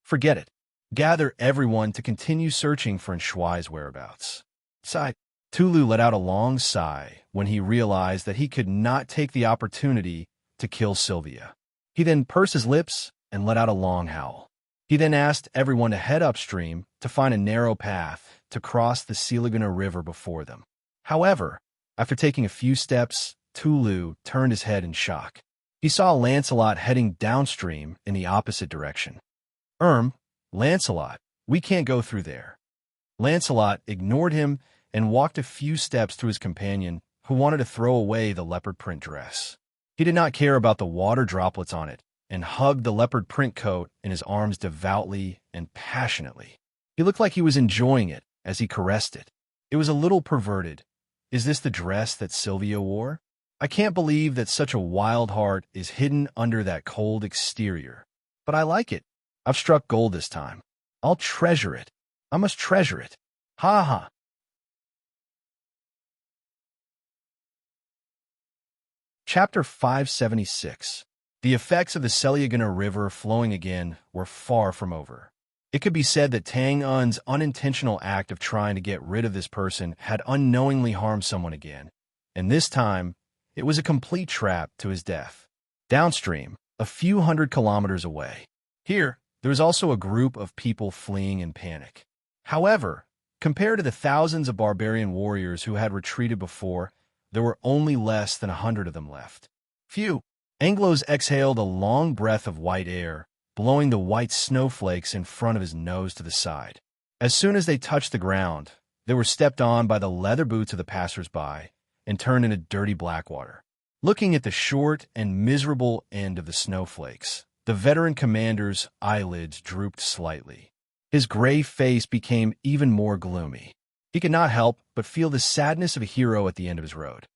"Forget it. Gather everyone to continue searching for Nshuai's whereabouts." Sigh. Tulu let out a long sigh when he realized that he could not take the opportunity to kill Sylvia. He then pursed his lips and let out a long howl. He then asked everyone to head upstream to find a narrow path to cross the Silagana River before them. However, after taking a few steps, Tulu turned his head in shock. He saw Lancelot heading downstream in the opposite direction. Lancelot, we can't go through there." Lancelot ignored him and walked a few steps to his companion, who wanted to throw away the leopard print dress. He did not care about the water droplets on it and hugged the leopard print coat in his arms devoutly and passionately. He looked like he was enjoying it as he caressed it. It was a little perverted. Is this the dress that Sylvia wore? I can't believe that such a wild heart is hidden under that cold exterior. But I like it. I've struck gold this time. I'll treasure it. I must treasure it. Ha ha. Chapter 576. The effects of the Silagana River flowing again were far from over. It could be said that Tang Un's unintentional act of trying to get rid of this person had unknowingly harmed someone again, and this time, it was a complete trap to his death. Downstream, a few hundred kilometers away. Here, there was also a group of people fleeing in panic. However, compared to the thousands of barbarian warriors who had retreated before, there were only less than 100 of them left. Phew! Anglos exhaled a long breath of white air, blowing the white snowflakes in front of his nose to the side. As soon as they touched the ground, they were stepped on by the leather boots of the passers-by and turned into dirty black water. Looking at the short and miserable end of the snowflakes, the veteran commander's eyelids drooped slightly. His gray face became even more gloomy. He could not help but feel the sadness of a hero at the end of his road.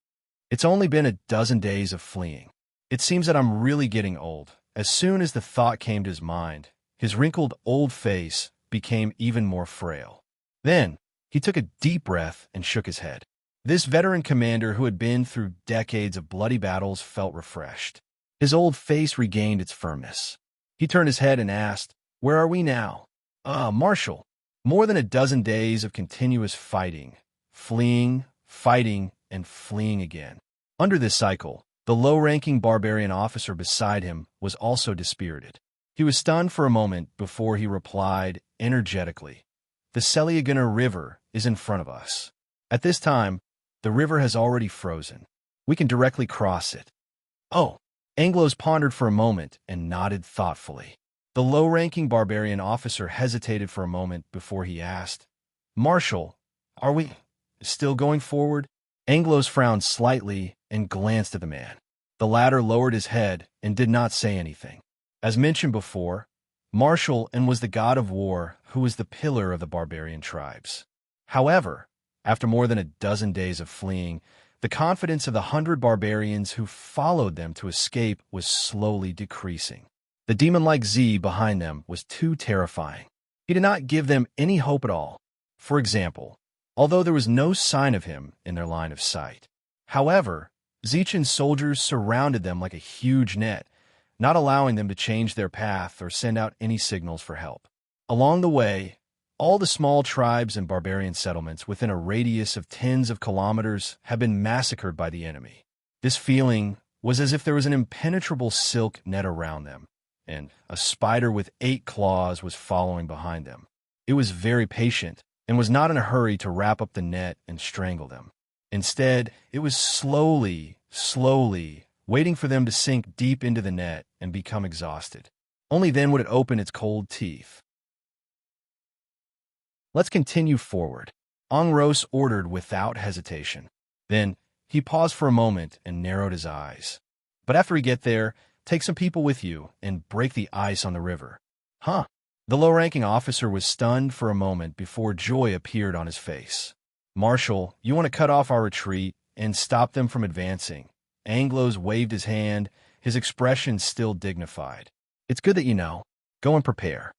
It's only been a dozen days of fleeing. It seems that I'm really getting old. As soon as the thought came to his mind, his wrinkled old face became even more frail. Then, he took a deep breath and shook his head. This veteran commander who had been through decades of bloody battles felt refreshed. His old face regained its firmness. He turned his head and asked, "Where are we now?" Marshal. More than a dozen days of continuous fighting, fleeing, fighting, and fleeing again. Under this cycle, the low-ranking barbarian officer beside him was also dispirited. He was stunned for a moment before he replied energetically, "The Silagana River is in front of us. At this time, the river has already frozen. We can directly cross it." "Oh." Anglos pondered for a moment and nodded thoughtfully. The low-ranking barbarian officer hesitated for a moment before he asked, "Marshal, are we still going forward?" Anglos frowned slightly and glanced at the man. The latter lowered his head and did not say anything. As mentioned before, Marshal was the god of war who was the pillar of the barbarian tribes. However, after more than a dozen days of fleeing, the confidence of the 100 barbarians who followed them to escape was slowly decreasing. The demon-like Z behind them was too terrifying. He did not give them any hope at all. For example, although there was no sign of him in their line of sight. However, Zichen's soldiers surrounded them like a huge net, not allowing them to change their path or send out any signals for help. Along the way, All the small tribes and barbarian settlements within a radius of tens of kilometers had been massacred by the enemy. This feeling was as if there was an impenetrable silk net around them, and a spider with 8 claws was following behind them. It was very patient and was not in a hurry to wrap up the net and strangle them. Instead, it was slowly waiting for them to sink deep into the net and become exhausted. Only then would it open its cold teeth. Let's continue forward. Angros ordered without hesitation. Then, he paused for a moment and narrowed his eyes. But after we get there, take some people with you and break the ice on the river. Huh? The low-ranking officer was stunned for a moment before joy appeared on his face. Marshal, you want to cut off our retreat and stop them from advancing. Anglos waved his hand, his expression still dignified. It's good that you know. Go and prepare.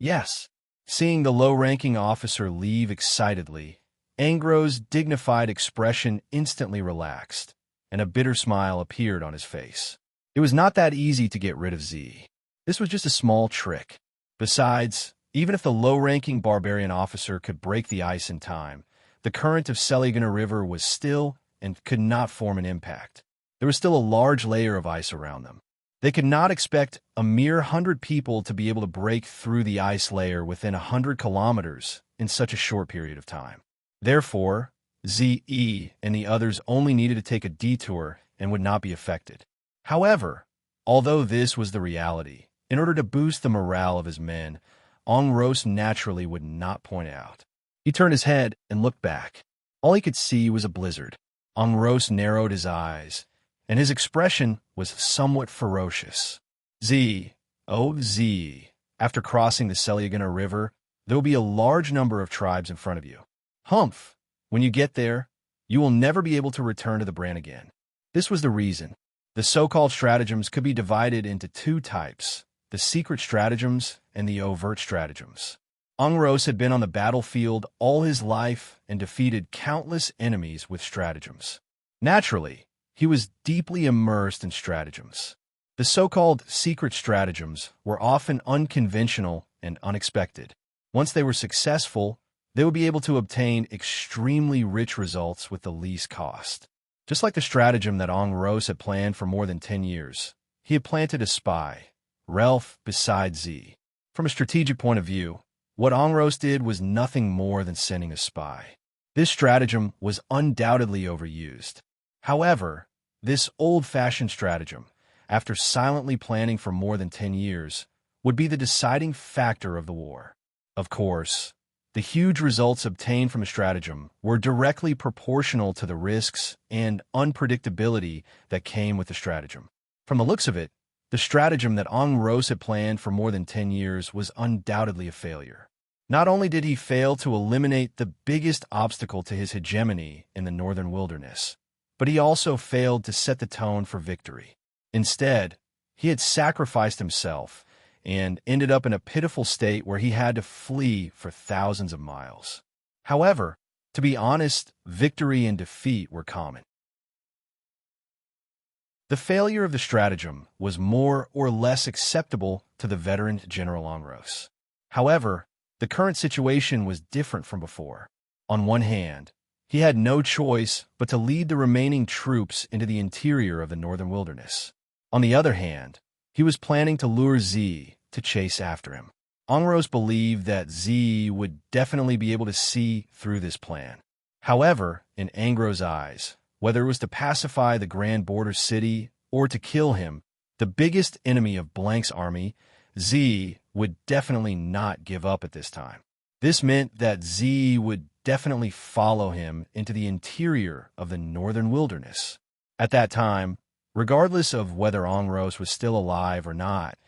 Yes. Seeing the low-ranking officer leave excitedly, Angros' dignified expression instantly relaxed, and a bitter smile appeared on his face. It was not that easy to get rid of Z. This was just a small trick. Besides, even if the low-ranking barbarian officer could break the ice in time, the current of Seligana River was still and could not form an impact. There was still a large layer of ice around them. They could not expect a mere 100 people to be able to break through the ice layer within 100 kilometers in such a short period of time. Therefore, ZE and the others only needed to take a detour and would not be affected. However, although this was the reality, in order to boost the morale of his men, Angros naturally would not point out. He turned his head and looked back. All he could see was a blizzard. Angros narrowed his eyes, and his expression was somewhat ferocious. Z, after crossing the Seligana River, there will be a large number of tribes in front of you. Humph! When you get there, you will never be able to return to the brand again. This was the reason. The so-called stratagems could be divided into 2 types, the secret stratagems and the overt stratagems. Angros had been on the battlefield all his life and defeated countless enemies with stratagems. Naturally, he was deeply immersed in stratagems. The so-called secret stratagems were often unconventional and unexpected. Once they were successful, they would be able to obtain extremely rich results with the least cost. Just like the stratagem that Angros had planned for more than 10 years, he had planted a spy, Ralph, beside Z. From a strategic point of view, what Angros did was nothing more than sending a spy. This stratagem was undoubtedly overused. However, this old-fashioned stratagem, after silently planning for more than 10 years, would be the deciding factor of the war. Of course, the huge results obtained from a stratagem were directly proportional to the risks and unpredictability that came with the stratagem. From the looks of it, the stratagem that Angros had planned for more than 10 years was undoubtedly a failure. Not only did he fail to eliminate the biggest obstacle to his hegemony in the northern wilderness, but he also failed to set the tone for victory. Instead, he had sacrificed himself and ended up in a pitiful state where he had to flee for thousands of miles. However, to be honest, victory and defeat were common. The failure of the stratagem was more or less acceptable to the veteran General Angros. However, the current situation was different from before. On one hand, he had no choice but to lead the remaining troops into the interior of the northern wilderness. On the other hand, he was planning to lure Z to chase after him. Angros believed that Z would definitely be able to see through this plan. However, in Angros' eyes, whether it was to pacify the Grand Border City or to kill him, the biggest enemy of Blank's army, Z would definitely not give up at this time. This meant that Z would definitely follow him into the interior of the northern wilderness. At that time, regardless of whether Angros was still alive or not,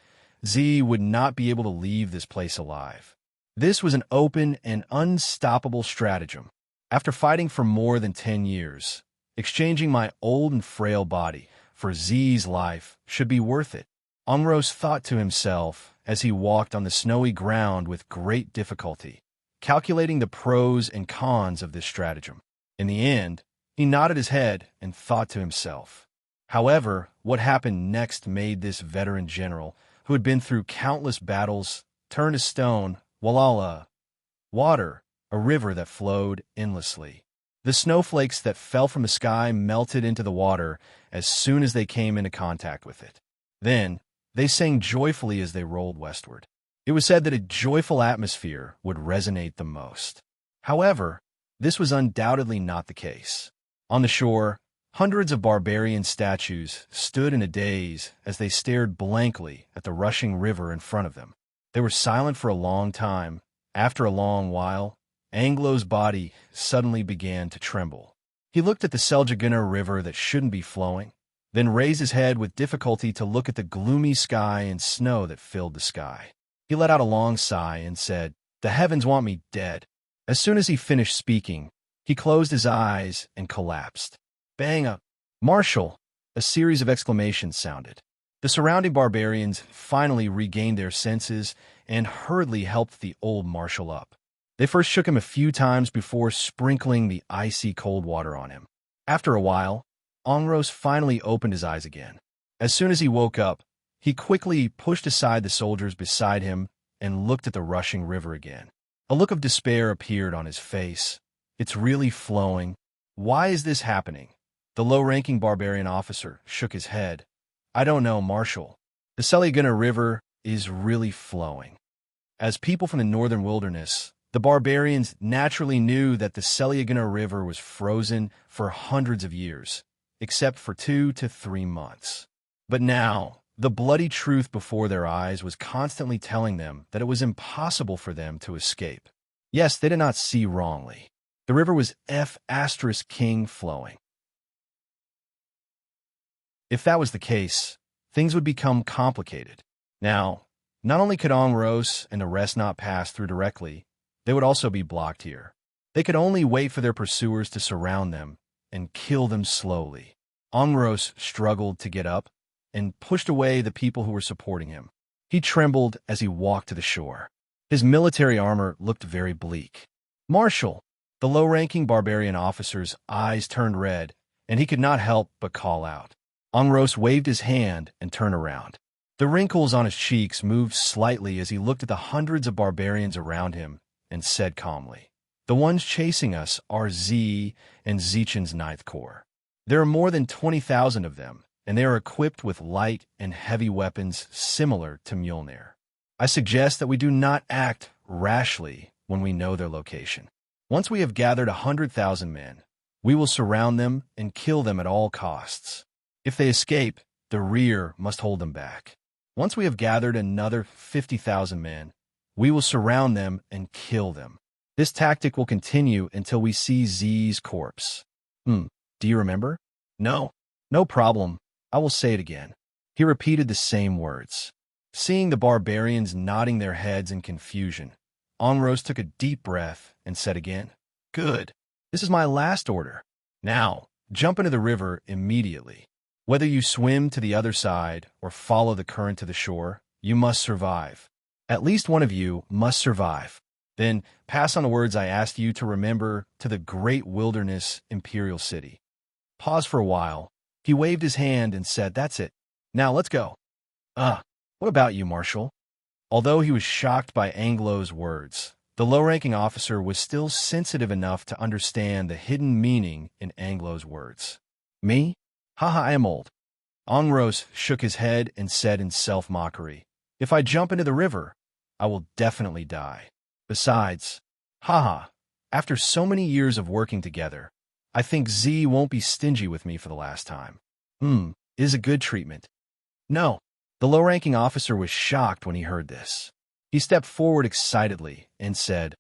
Z would not be able to leave this place alive. This was an open and unstoppable stratagem. After fighting for more than 10 years, exchanging my old and frail body for Z's life should be worth it. Angros thought to himself as he walked on the snowy ground with great difficulty, calculating the pros and cons of this stratagem. In the end, he nodded his head and thought to himself. However, what happened next made this veteran general, who had been through countless battles, turn to stone, while Water, a river that flowed endlessly. The snowflakes that fell from the sky melted into the water as soon as they came into contact with it. Then, they sang joyfully as they rolled westward. It was said that a joyful atmosphere would resonate the most. However, this was undoubtedly not the case. On the shore, hundreds of barbarian statues stood in a daze as they stared blankly at the rushing river in front of them. They were silent for a long time. After a long while, Anglo's body suddenly began to tremble. He looked at the Seljagunner River that shouldn't be flowing, then raised his head with difficulty to look at the gloomy sky and snow that filled the sky. He let out a long sigh and said, "The heavens want me dead." As soon as he finished speaking, he closed his eyes and collapsed. Bang! Marshal! A series of exclamations sounded. The surrounding barbarians finally regained their senses and hurriedly helped the old marshal up. They first shook him a few times before sprinkling the icy cold water on him. After a while, Ongros finally opened his eyes again. As soon as he woke up, he quickly pushed aside the soldiers beside him and looked at the rushing river again. A look of despair appeared on his face. "It's really flowing. Why is this happening?" The low-ranking barbarian officer shook his head. "I don't know, Marshal. The Seljagunner River is really flowing." As people from the northern wilderness, the barbarians naturally knew that the Seljagunner River was frozen for hundreds of years, except for 2 to 3 months. But now, the bloody truth before their eyes was constantly telling them that it was impossible for them to escape. Yes, they did not see wrongly. The river was King flowing. If that was the case, things would become complicated. Now, not only could Ongros and the rest not pass through directly, they would also be blocked here. They could only wait for their pursuers to surround them and kill them slowly. Ongros struggled to get up and pushed away the people who were supporting him. He trembled as he walked to the shore. His military armor looked very bleak. "Marshal!" The low-ranking barbarian officer's eyes turned red, and he could not help but call out. Ongros waved his hand and turned around. The wrinkles on his cheeks moved slightly as he looked at the hundreds of barbarians around him and said calmly, "The ones chasing us are Z and Zichen's Ninth Corps. There are more than 20,000 of them, and they are equipped with light and heavy weapons similar to Mjolnir. I suggest that we do not act rashly when we know their location. Once we have gathered 100,000 men, we will surround them and kill them at all costs. If they escape, the rear must hold them back. Once we have gathered another 50,000 men, we will surround them and kill them. This tactic will continue until we see Z's corpse." Do you remember?" "No. No problem. I will say it again." He repeated the same words. Seeing the barbarians nodding their heads in confusion, Ongros took a deep breath and said again, "Good. This is my last order. Now, jump into the river immediately. Whether you swim to the other side or follow the current to the shore, you must survive. At least one of you must survive. Then pass on the words I asked you to remember to the great wilderness imperial city." Pause for a while. He waved his hand and said, "That's it. Now let's go." What about you, Marshal?" Although he was shocked by Anglo's words, the low-ranking officer was still sensitive enough to understand the hidden meaning in Anglo's words. "Me? Haha, I am old." Ongros shook his head and said in self-mockery, "If I jump into the river, I will definitely die. Besides, after so many years of working together, I think Z won't be stingy with me for the last time. It is a good treatment." "No." The low-ranking officer was shocked when he heard this. He stepped forward excitedly and said,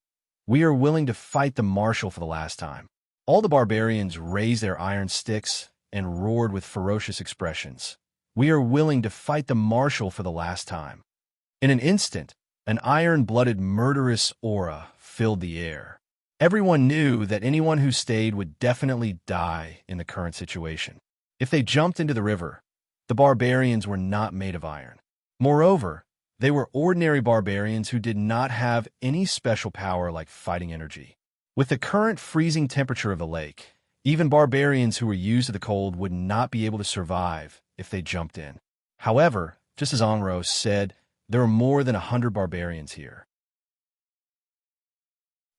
"We are willing to fight the marshal for the last time." All the barbarians raised their iron sticks and roared with ferocious expressions. "We are willing to fight the marshal for the last time." In an instant, an iron-blooded murderous aura filled the air. Everyone knew that anyone who stayed would definitely die in the current situation. If they jumped into the river, the barbarians were not made of iron. Moreover, they were ordinary barbarians who did not have any special power like fighting energy. With the current freezing temperature of the lake, even barbarians who were used to the cold would not be able to survive if they jumped in. However, just as Ongros said, there are more than 100 barbarians here.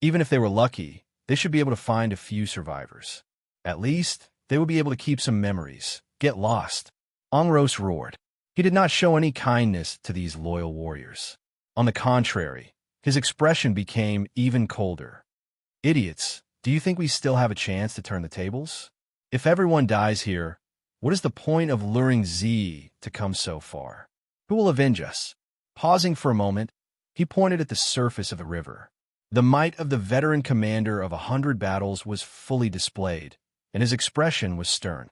Even if they were lucky, they should be able to find a few survivors. At least, they would be able to keep some memories. Get lost. Angros roared. He did not show any kindness to these loyal warriors. On the contrary, his expression became even colder. Idiots, do you think we still have a chance to turn the tables? If everyone dies here, what is the point of luring Z to come so far? Who will avenge us? Pausing for a moment, he pointed at the surface of the river. The might of the veteran commander of 100 battles was fully displayed, and his expression was stern.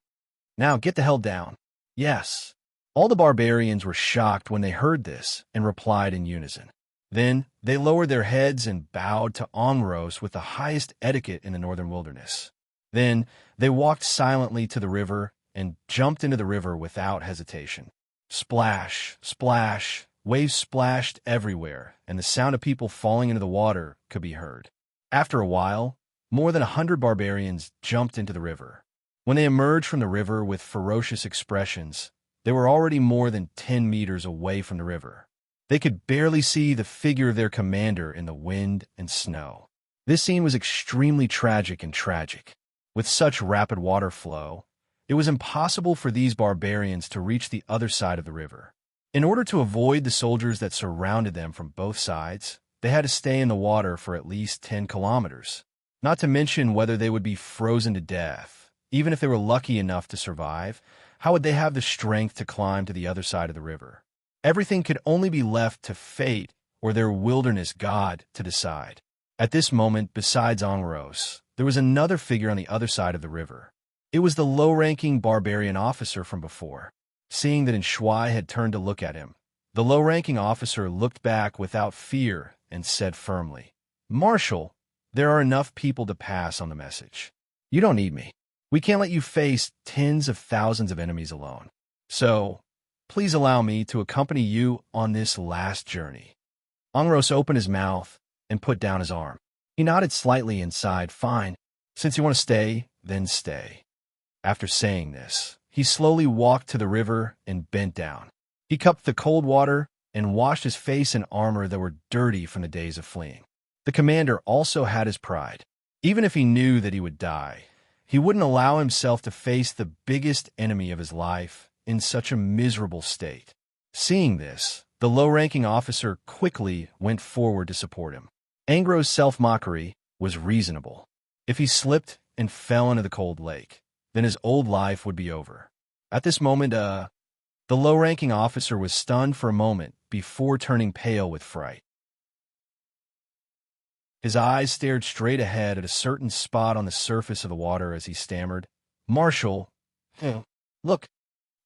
Now get the hell down. Yes. All the barbarians were shocked when they heard this and replied in unison. Then they lowered their heads and bowed to Angros with the highest etiquette in the northern wilderness. Then they walked silently to the river and jumped into the river without hesitation. Splash, splash, waves splashed everywhere, and the sound of people falling into the water could be heard. After a while, more than 100 barbarians jumped into the river. When they emerged from the river with ferocious expressions, they were already more than 10 meters away from the river. They could barely see the figure of their commander in the wind and snow. This scene was extremely tragic and tragic. With such rapid water flow, it was impossible for these barbarians to reach the other side of the river. In order to avoid the soldiers that surrounded them from both sides, they had to stay in the water for at least 10 kilometers, not to mention whether they would be frozen to death. Even if they were lucky enough to survive, how would they have the strength to climb to the other side of the river? Everything could only be left to fate or their wilderness god to decide. At this moment, besides Angros, there was another figure on the other side of the river. It was the low-ranking barbarian officer from before. Seeing that Shuai had turned to look at him, the low-ranking officer looked back without fear and said firmly, "Marshal, there are enough people to pass on the message. You don't need me. We can't let you face tens of thousands of enemies alone. So, please allow me to accompany you on this last journey." Angros opened his mouth and put down his arm. He nodded slightly and sighed, "Fine. Since you want to stay, then stay." After saying this, he slowly walked to the river and bent down. He cupped the cold water and washed his face and armor that were dirty from the days of fleeing. The commander also had his pride. Even if he knew that he would die, he wouldn't allow himself to face the biggest enemy of his life in such a miserable state. Seeing this, the low-ranking officer quickly went forward to support him. Angros' self-mockery was reasonable. If he slipped and fell into the cold lake, then his old life would be over. At this moment, the low-ranking officer was stunned for a moment before turning pale with fright. His eyes stared straight ahead at a certain spot on the surface of the water as he stammered, "Marshal, look."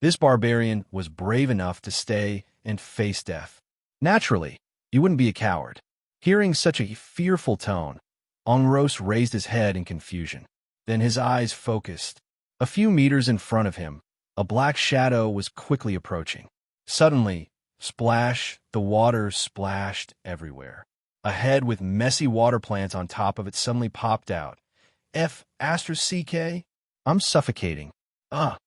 This barbarian was brave enough to stay and face death. Naturally, you wouldn't be a coward. Hearing such a fearful tone, Angros raised his head in confusion. Then his eyes focused. A few meters in front of him, a black shadow was quickly approaching. Suddenly, splash, the water splashed everywhere. A head with messy water plants on top of it suddenly popped out. "F***, I'm suffocating. Ugh."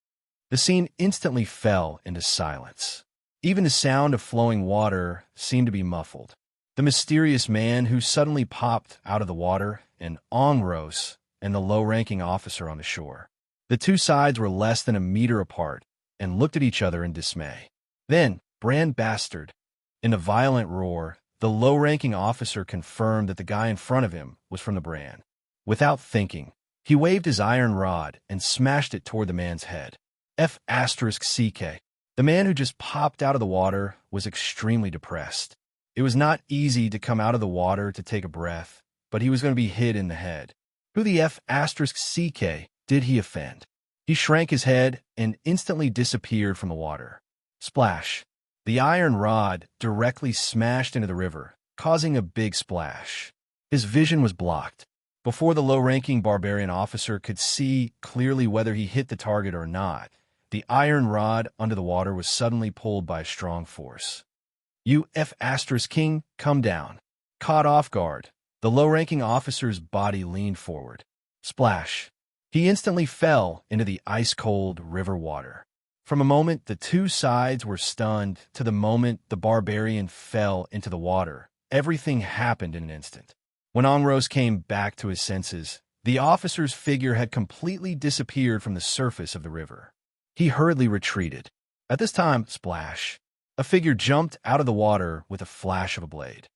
The scene instantly fell into silence. Even the sound of flowing water seemed to be muffled. The mysterious man who suddenly popped out of the water, and Angros and the low-ranking officer on the shore. The two sides were less than a meter apart and looked at each other in dismay. Then, brand bastard. In a violent roar, the low-ranking officer confirmed that the guy in front of him was from the brand. Without thinking, he waved his iron rod and smashed it toward the man's head. F***. The man who just popped out of the water was extremely depressed. It was not easy to come out of the water to take a breath, but he was going to be hit in the head. Who the F*** did he offend? He shrank his head and instantly disappeared from the water. Splash. The iron rod directly smashed into the river, causing a big splash. His vision was blocked. Before the low-ranking barbarian officer could see clearly whether he hit the target or not, the iron rod under the water was suddenly pulled by a strong force. "You F***, come down." Caught off guard, the low-ranking officer's body leaned forward. Splash. He instantly fell into the ice-cold river water. From a moment the two sides were stunned to the moment the barbarian fell into the water, everything happened in an instant. When Ongros came back to his senses, the officer's figure had completely disappeared from the surface of the river. He hurriedly retreated. At this time, splash! A figure jumped out of the water with a flash of a blade.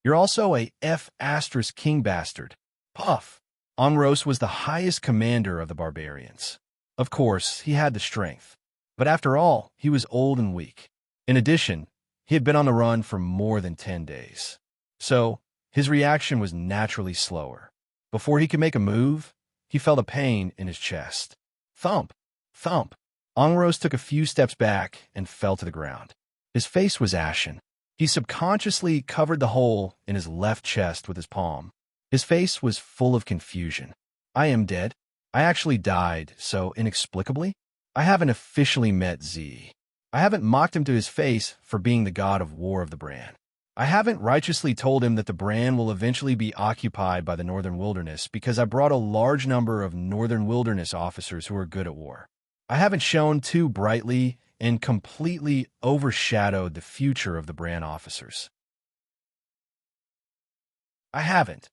"You're also a F***king bastard." Puff! Ongros was the highest commander of the barbarians. Of course, he had the strength. But after all, he was old and weak. In addition, he had been on the run for more than 10 days. So, his reaction was naturally slower. Before he could make a move, he felt a pain in his chest. Thump! Thump! Ongros took a few steps back and fell to the ground. His face was ashen. He subconsciously covered the hole in his left chest with his palm. His face was full of confusion. "I am dead. I actually died, so inexplicably. I haven't officially met Z. I haven't mocked him to his face for being the god of war of the Bran. I haven't righteously told him that the Bran will eventually be occupied by the Northern Wilderness because I brought a large number of Northern Wilderness officers who are good at war. I haven't shone too brightly and completely overshadowed the future of the Bran officers. I haven't."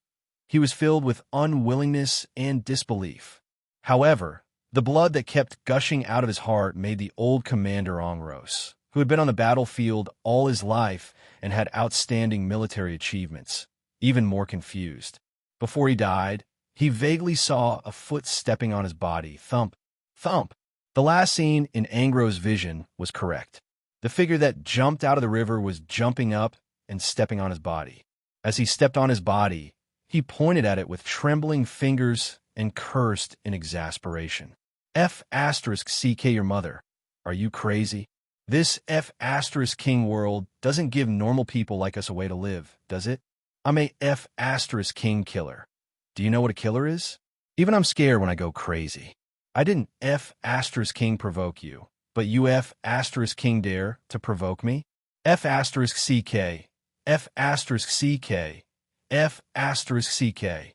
He was filled with unwillingness and disbelief. However, the blood that kept gushing out of his heart made the old commander Ongros, who had been on the battlefield all his life and had outstanding military achievements, even more confused. Before he died, he vaguely saw a foot stepping on his body. Thump! Thump! The last scene in Ongros' vision was correct. The figure that jumped out of the river was jumping up and stepping on his body. As he stepped on his body, he pointed at it with trembling fingers and cursed in exasperation. F***ck your mother. Are you crazy? This F***king world doesn't give normal people like us a way to live, does it? I'm a F***king killer. Do you know what a killer is? Even I'm scared when I go crazy. I didn't F***king provoke you, but you F***king dare to provoke me? F***ck. F***ck. F***ck.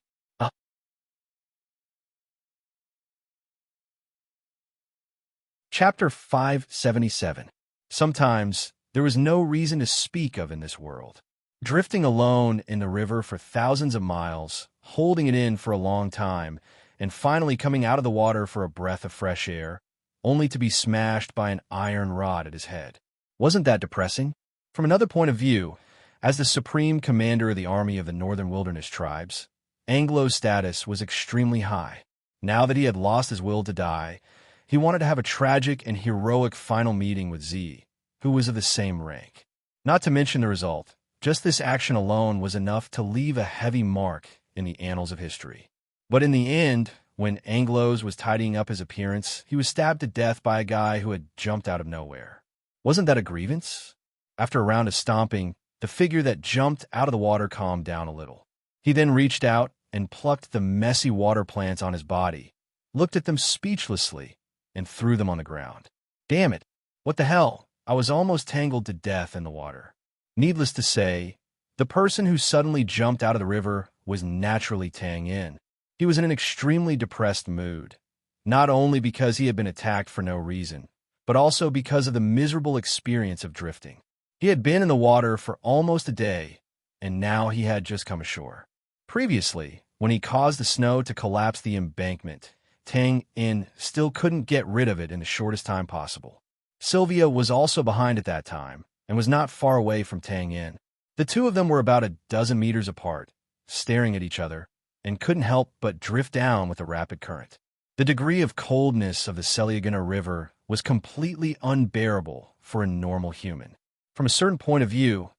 Chapter 577. Sometimes there was no reason to speak of in this world. Drifting alone in the river for thousands of miles, holding it in for a long time, and finally coming out of the water for a breath of fresh air, only to be smashed by an iron rod at his head. Wasn't that depressing? From another point of view, as the supreme commander of the army of the Northern Wilderness tribes, Anglo's status was extremely high. Now that he had lost his will to die, he wanted to have a tragic and heroic final meeting with Z, who was of the same rank. Not to mention the result, just this action alone was enough to leave a heavy mark in the annals of history. But in the end, when Anglos was tidying up his appearance, he was stabbed to death by a guy who had jumped out of nowhere. Wasn't that a grievance? After a round of stomping, the figure that jumped out of the water calmed down a little. He then reached out and plucked the messy water plants on his body, looked at them speechlessly, and threw them on the ground. Damn it! What the hell? I was almost tangled to death in the water. Needless to say, the person who suddenly jumped out of the river was naturally Tang Yin. He was in an extremely depressed mood, not only because he had been attacked for no reason, but also because of the miserable experience of drifting. He had been in the water for almost a day, and now he had just come ashore. Previously, when he caused the snow to collapse the embankment, Tang Yin still couldn't get rid of it in the shortest time possible. Sylvia was also behind at that time, and was not far away from Tang Yin. The two of them were about a dozen meters apart, staring at each other, and couldn't help but drift down with the rapid current. The degree of coldness of the Seliaguna River was completely unbearable for a normal human. From a certain point of view,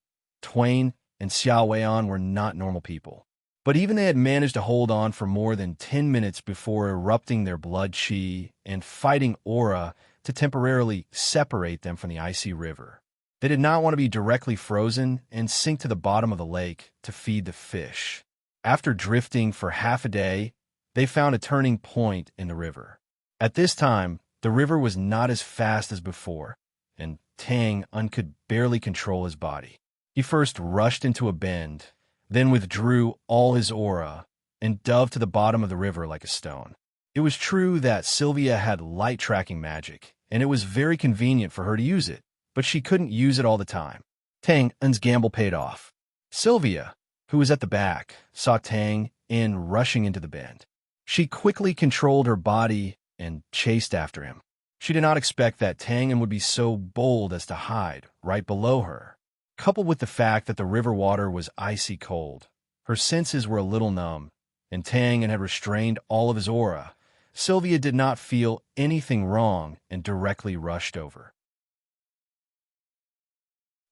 Twain and Xiao Weian were not normal people. But even they had managed to hold on for more than 10 minutes before erupting their blood chi and fighting aura to temporarily separate them from the icy river. They did not want to be directly frozen and sink to the bottom of the lake to feed the fish. After drifting for half a day, they found a turning point in the river. At this time, the river was not as fast as before, and Tang Yin could barely control his body. He first rushed into a bend, then withdrew all his aura and dove to the bottom of the river like a stone. It was true that Sylvia had light-tracking magic, and it was very convenient for her to use it, but she couldn't use it all the time. Tang Yin's gamble paid off. Sylvia, who was at the back, saw Tang In rushing into the bend. She quickly controlled her body and chased after him. She did not expect that Tang In would be so bold as to hide right below her. Coupled with the fact that the river water was icy cold, her senses were a little numb, and Tang In had restrained all of his aura. Sylvia did not feel anything wrong and directly rushed over.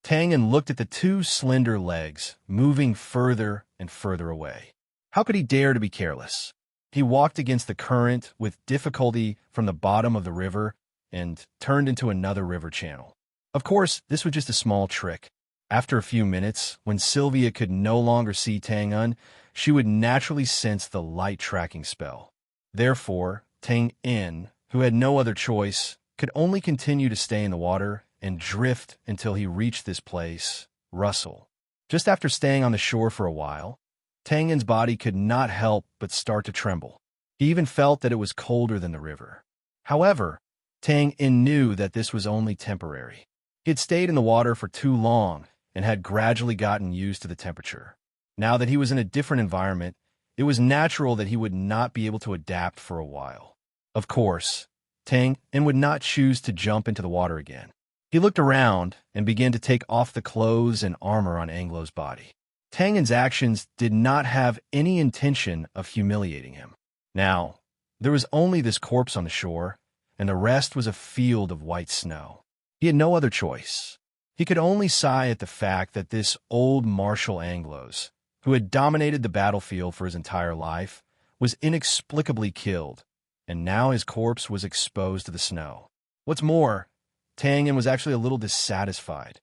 Tang In looked at the two slender legs, moving further and further away. How could he dare to be careless? He walked against the current with difficulty from the bottom of the river and turned into another river channel. Of course, this was just a small trick. After a few minutes, when Sylvia could no longer see Tang In, she would naturally sense the light tracking spell. Therefore, Tang In, who had no other choice, could only continue to stay in the water and drift until he reached this place, Russell. Just after staying on the shore for a while, Tang In's body could not help but start to tremble. He even felt that it was colder than the river. However, Tang In knew that this was only temporary. He had stayed in the water for too long and had gradually gotten used to the temperature. Now that he was in a different environment, it was natural that he would not be able to adapt for a while. Of course, Tang In would not choose to jump into the water again. He looked around and began to take off the clothes and armor on Anglo's body. Tang In's actions did not have any intention of humiliating him. Now, there was only this corpse on the shore, and the rest was a field of white snow. He had no other choice. He could only sigh at the fact that this old martial Anglos, who had dominated the battlefield for his entire life, was inexplicably killed, and now his corpse was exposed to the snow. What's more, Tang In was actually a little dissatisfied.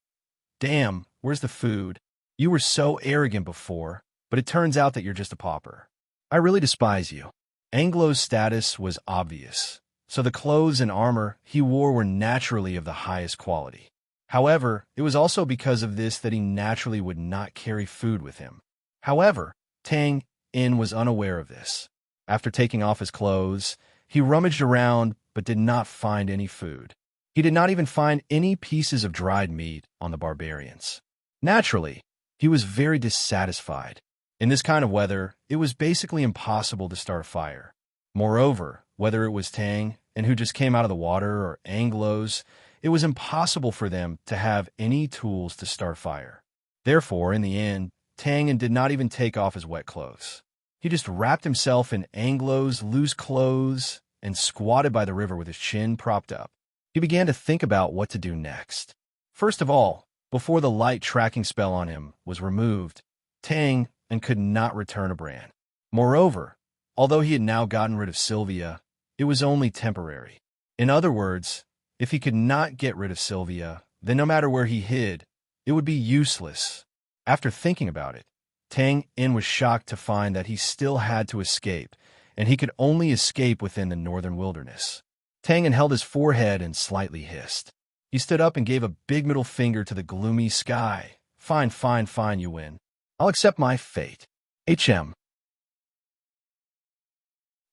Damn, where's the food? You were so arrogant before, but it turns out that you're just a pauper. I really despise you. Anglo's status was obvious, so the clothes and armor he wore were naturally of the highest quality. However, it was also because of this that he naturally would not carry food with him. However, Tang In was unaware of this. After taking off his clothes, he rummaged around but did not find any food. He did not even find any pieces of dried meat on the barbarians. Naturally, he was very dissatisfied. In this kind of weather, it was basically impossible to start a fire. Moreover, whether it was Tang In who just came out of the water or Anglos, it was impossible for them to have any tools to start fire. Therefore, in the end, Tang In did not even take off his wet clothes. He just wrapped himself in Anglo's loose clothes and squatted by the river with his chin propped up. He began to think about what to do next. First of all, before the light tracking spell on him was removed, Tang In could not return a brand. Moreover, although he had now gotten rid of Sylvia, it was only temporary. In other words, if he could not get rid of Sylvia, then no matter where he hid, it would be useless. After thinking about it, Tang In was shocked to find that he still had to escape, and he could only escape within the northern wilderness. Tang In held his forehead and slightly hissed. He stood up and gave a big middle finger to the gloomy sky. Fine, fine, fine, you win. I'll accept my fate. HM.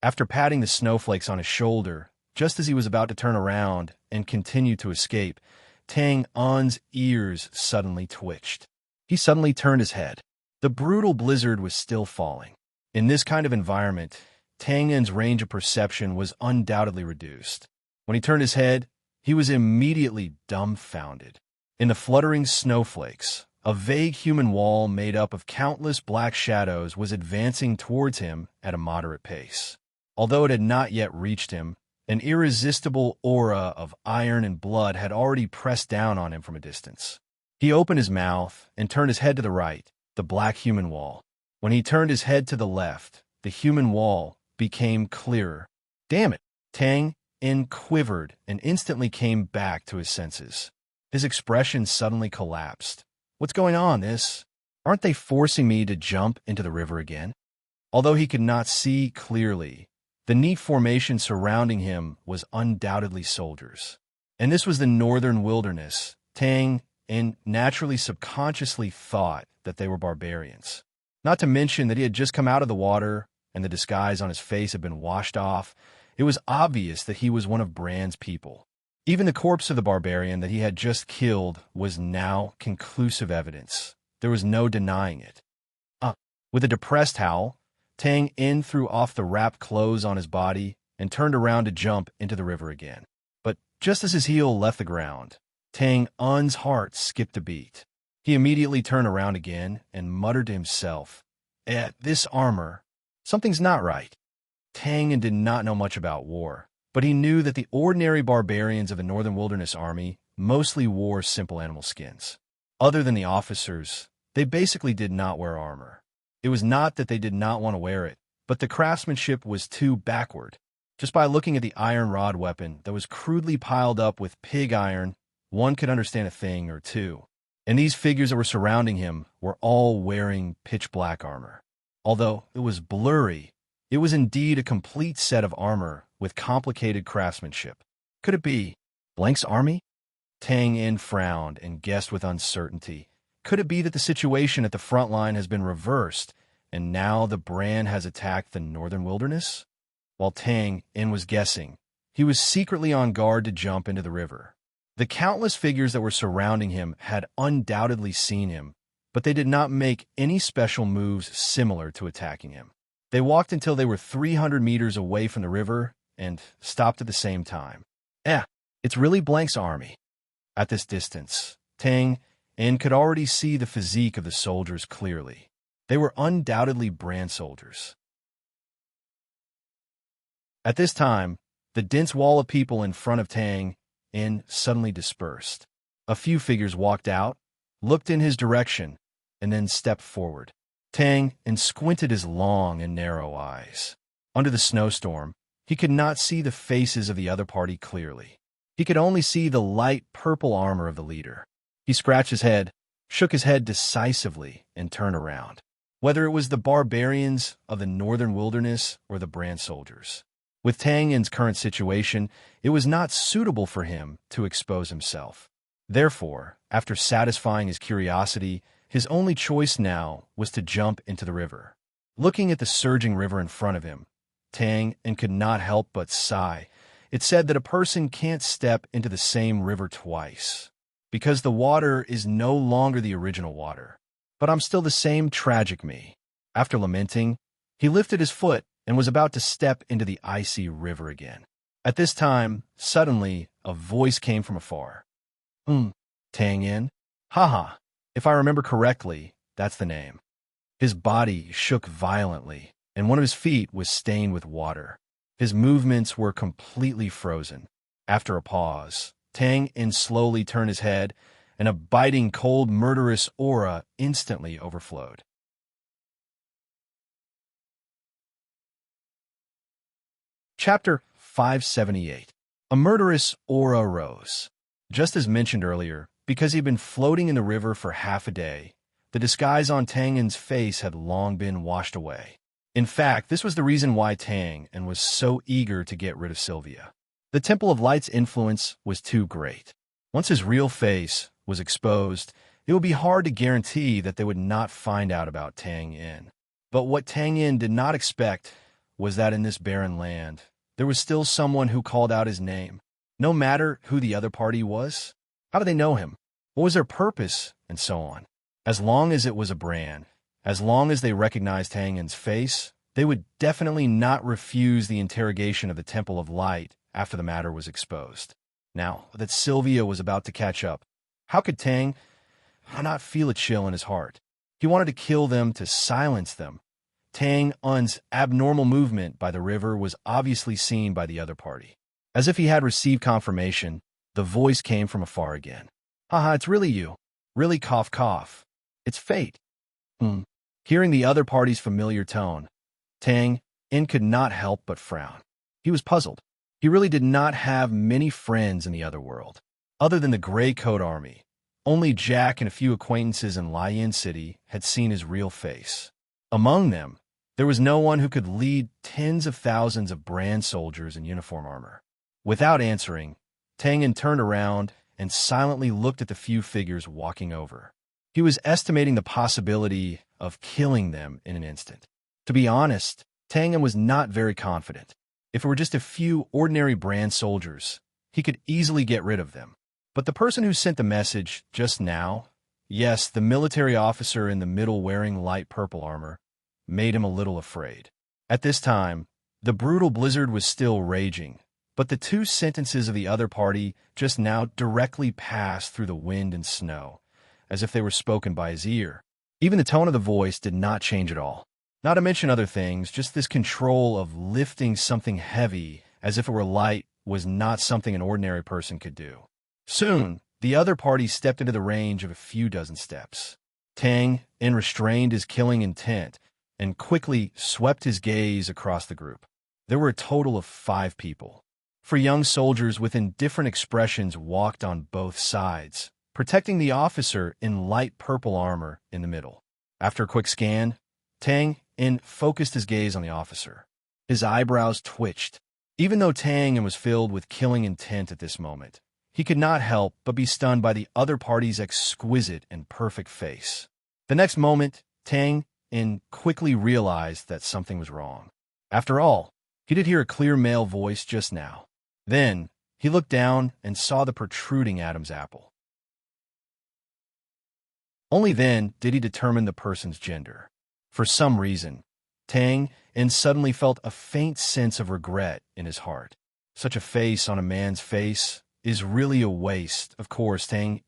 After patting the snowflakes on his shoulder, just as he was about to turn around and continue to escape, Tang In's ears suddenly twitched. He suddenly turned his head. The brutal blizzard was still falling. In this kind of environment, Tang In's range of perception was undoubtedly reduced. When he turned his head, he was immediately dumbfounded. In the fluttering snowflakes, a vague human wall made up of countless black shadows was advancing towards him at a moderate pace. Although it had not yet reached him, an irresistible aura of iron and blood had already pressed down on him from a distance. He opened his mouth and turned his head to the right, the black human wall. When he turned his head to the left, the human wall became clearer. Damn it! Tang In quivered and instantly came back to his senses. His expression suddenly collapsed. What's going on, this? Aren't they forcing me to jump into the river again? Although he could not see clearly, the neat formation surrounding him was undoubtedly soldiers. And this was the northern wilderness. Tang In naturally subconsciously thought that they were barbarians. Not to mention that he had just come out of the water and the disguise on his face had been washed off. It was obvious that he was one of Bran's people. Even the corpse of the barbarian that he had just killed was now conclusive evidence. There was no denying it. With a depressed howl, Tang In threw off the wrapped clothes on his body and turned around to jump into the river again. But just as his heel left the ground, Tang Un's heart skipped a beat. He immediately turned around again and muttered to himself, this armor, something's not right. Tang In did not know much about war, but he knew that the ordinary barbarians of the Northern Wilderness Army mostly wore simple animal skins. Other than the officers, they basically did not wear armor. It was not that they did not want to wear it, but the craftsmanship was too backward. Just by looking at the iron rod weapon that was crudely piled up with pig iron, one could understand a thing or two. And these figures that were surrounding him were all wearing pitch-black armor. Although it was blurry, it was indeed a complete set of armor with complicated craftsmanship. Could it be Blank's army? Tang In frowned and guessed with uncertainty. Could it be that the situation at the front line has been reversed, and now the brand has attacked the Northern Wilderness? While Tang In was guessing, he was secretly on guard to jump into the river. The countless figures that were surrounding him had undoubtedly seen him, but they did not make any special moves similar to attacking him. They walked until they were 300 meters away from the river and stopped at the same time. It's really Blank's army. At this distance, Tang In could already see the physique of the soldiers clearly. They were undoubtedly brand soldiers. At this time, the dense wall of people in front of Tang In suddenly dispersed. A few figures walked out, looked in his direction, and then stepped forward. Tang In squinted his long and narrow eyes. Under the snowstorm, he could not see the faces of the other party clearly. He could only see the light purple armor of the leader. He scratched his head, shook his head decisively, and turned around. Whether it was the barbarians of the Northern Wilderness or the brand soldiers. With Tang In's current situation, it was not suitable for him to expose himself. Therefore, after satisfying his curiosity, his only choice now was to jump into the river. Looking at the surging river in front of him, Tang In could not help but sigh. It said that a person can't step into the same river twice, because the water is no longer the original water. But I'm still the same tragic me. After lamenting, he lifted his foot and was about to step into the icy river again. At this time, suddenly, a voice came from afar. Tang In? Haha, if I remember correctly, that's the name. His body shook violently, and one of his feet was stained with water. His movements were completely frozen. After a pause, Tang In slowly turned his head, and a biting, cold, murderous aura instantly overflowed. Chapter 578. A murderous aura rose. Just as mentioned earlier, because he'd been floating in the river for half a day, the disguise on Tang In's face had long been washed away. In fact, this was the reason why Tang In was so eager to get rid of Sylvia. The Temple of Light's influence was too great. Once his real face was exposed, it would be hard to guarantee that they would not find out about Tang In. But what Tang In did not expect was that in this barren land, there was still someone who called out his name. No matter who the other party was, how did they know him? What was their purpose? And so on. As long as it was a brand, as long as they recognized Tang In's face, they would definitely not refuse the interrogation of the Temple of Light after the matter was exposed. Now that Sylvia was about to catch up, how could Tang not feel a chill in his heart? He wanted to kill them to silence them. Tang Un's abnormal movement by the river was obviously seen by the other party. As if he had received confirmation, the voice came from afar again. Haha, it's really you. Really cough cough. It's fate. Hearing the other party's familiar tone, Tang In could not help but frown. He was puzzled. He really did not have many friends in the other world. Other than the Gray Coat Army, only Jack and a few acquaintances in Lian City had seen his real face. Among them, there was no one who could lead tens of thousands of brand soldiers in uniform armor. Without answering, Tang In turned around and silently looked at the few figures walking over. He was estimating the possibility of killing them in an instant. To be honest, Tang In was not very confident. If it were just a few ordinary brand soldiers, he could easily get rid of them. But the person who sent the message just now, yes, the military officer in the middle wearing light purple armor, made him a little afraid. At this time, the brutal blizzard was still raging, but the two sentences of the other party just now directly passed through the wind and snow, as if they were spoken by his ear. Even the tone of the voice did not change at all. Not to mention other things, just this control of lifting something heavy as if it were light was not something an ordinary person could do. Soon, the other party stepped into the range of a few dozen steps. Tang restrained his killing intent and quickly swept his gaze across the group. There were a total of 5 people. 4 young soldiers with indifferent expressions walked on both sides, protecting the officer in light purple armor in the middle. After a quick scan, Tang focused his gaze on the officer. His eyebrows twitched. Even though Tang was filled with killing intent at this moment, he could not help but be stunned by the other party's exquisite and perfect face. The next moment, Tang quickly realized that something was wrong. After all, he did hear a clear male voice just now. Then, he looked down and saw the protruding Adam's apple. Only then did he determine the person's gender. For some reason, Tang suddenly felt a faint sense of regret in his heart. Such a face on a man's face is really a waste. Of course, Tang,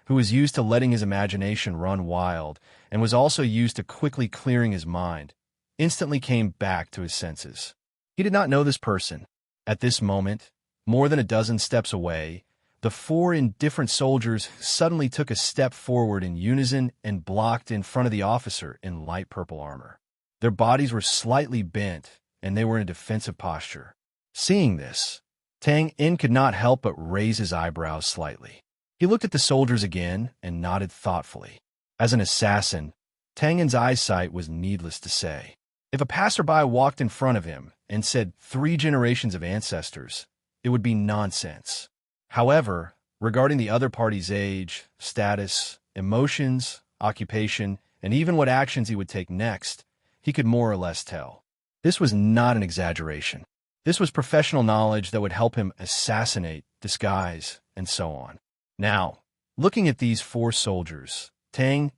who was used to letting his imagination run wild and was also used to quickly clearing his mind, instantly came back to his senses. He did not know this person. At this moment, more than a dozen steps away, the 4 indifferent soldiers suddenly took a step forward in unison and blocked in front of the officer in light purple armor. Their bodies were slightly bent, and they were in a defensive posture. Seeing this, Tang could not help but raise his eyebrows slightly. He looked at the soldiers again and nodded thoughtfully. As an assassin, Tang's eyesight was needless to say. If a passerby walked in front of him and said 3 generations of ancestors, it would be nonsense. However, regarding the other party's age, status, emotions, occupation, and even what actions he would take next, he could more or less tell. This was not an exaggeration. This was professional knowledge that would help him assassinate, disguise, and so on. Now, looking at these 4 soldiers, Tang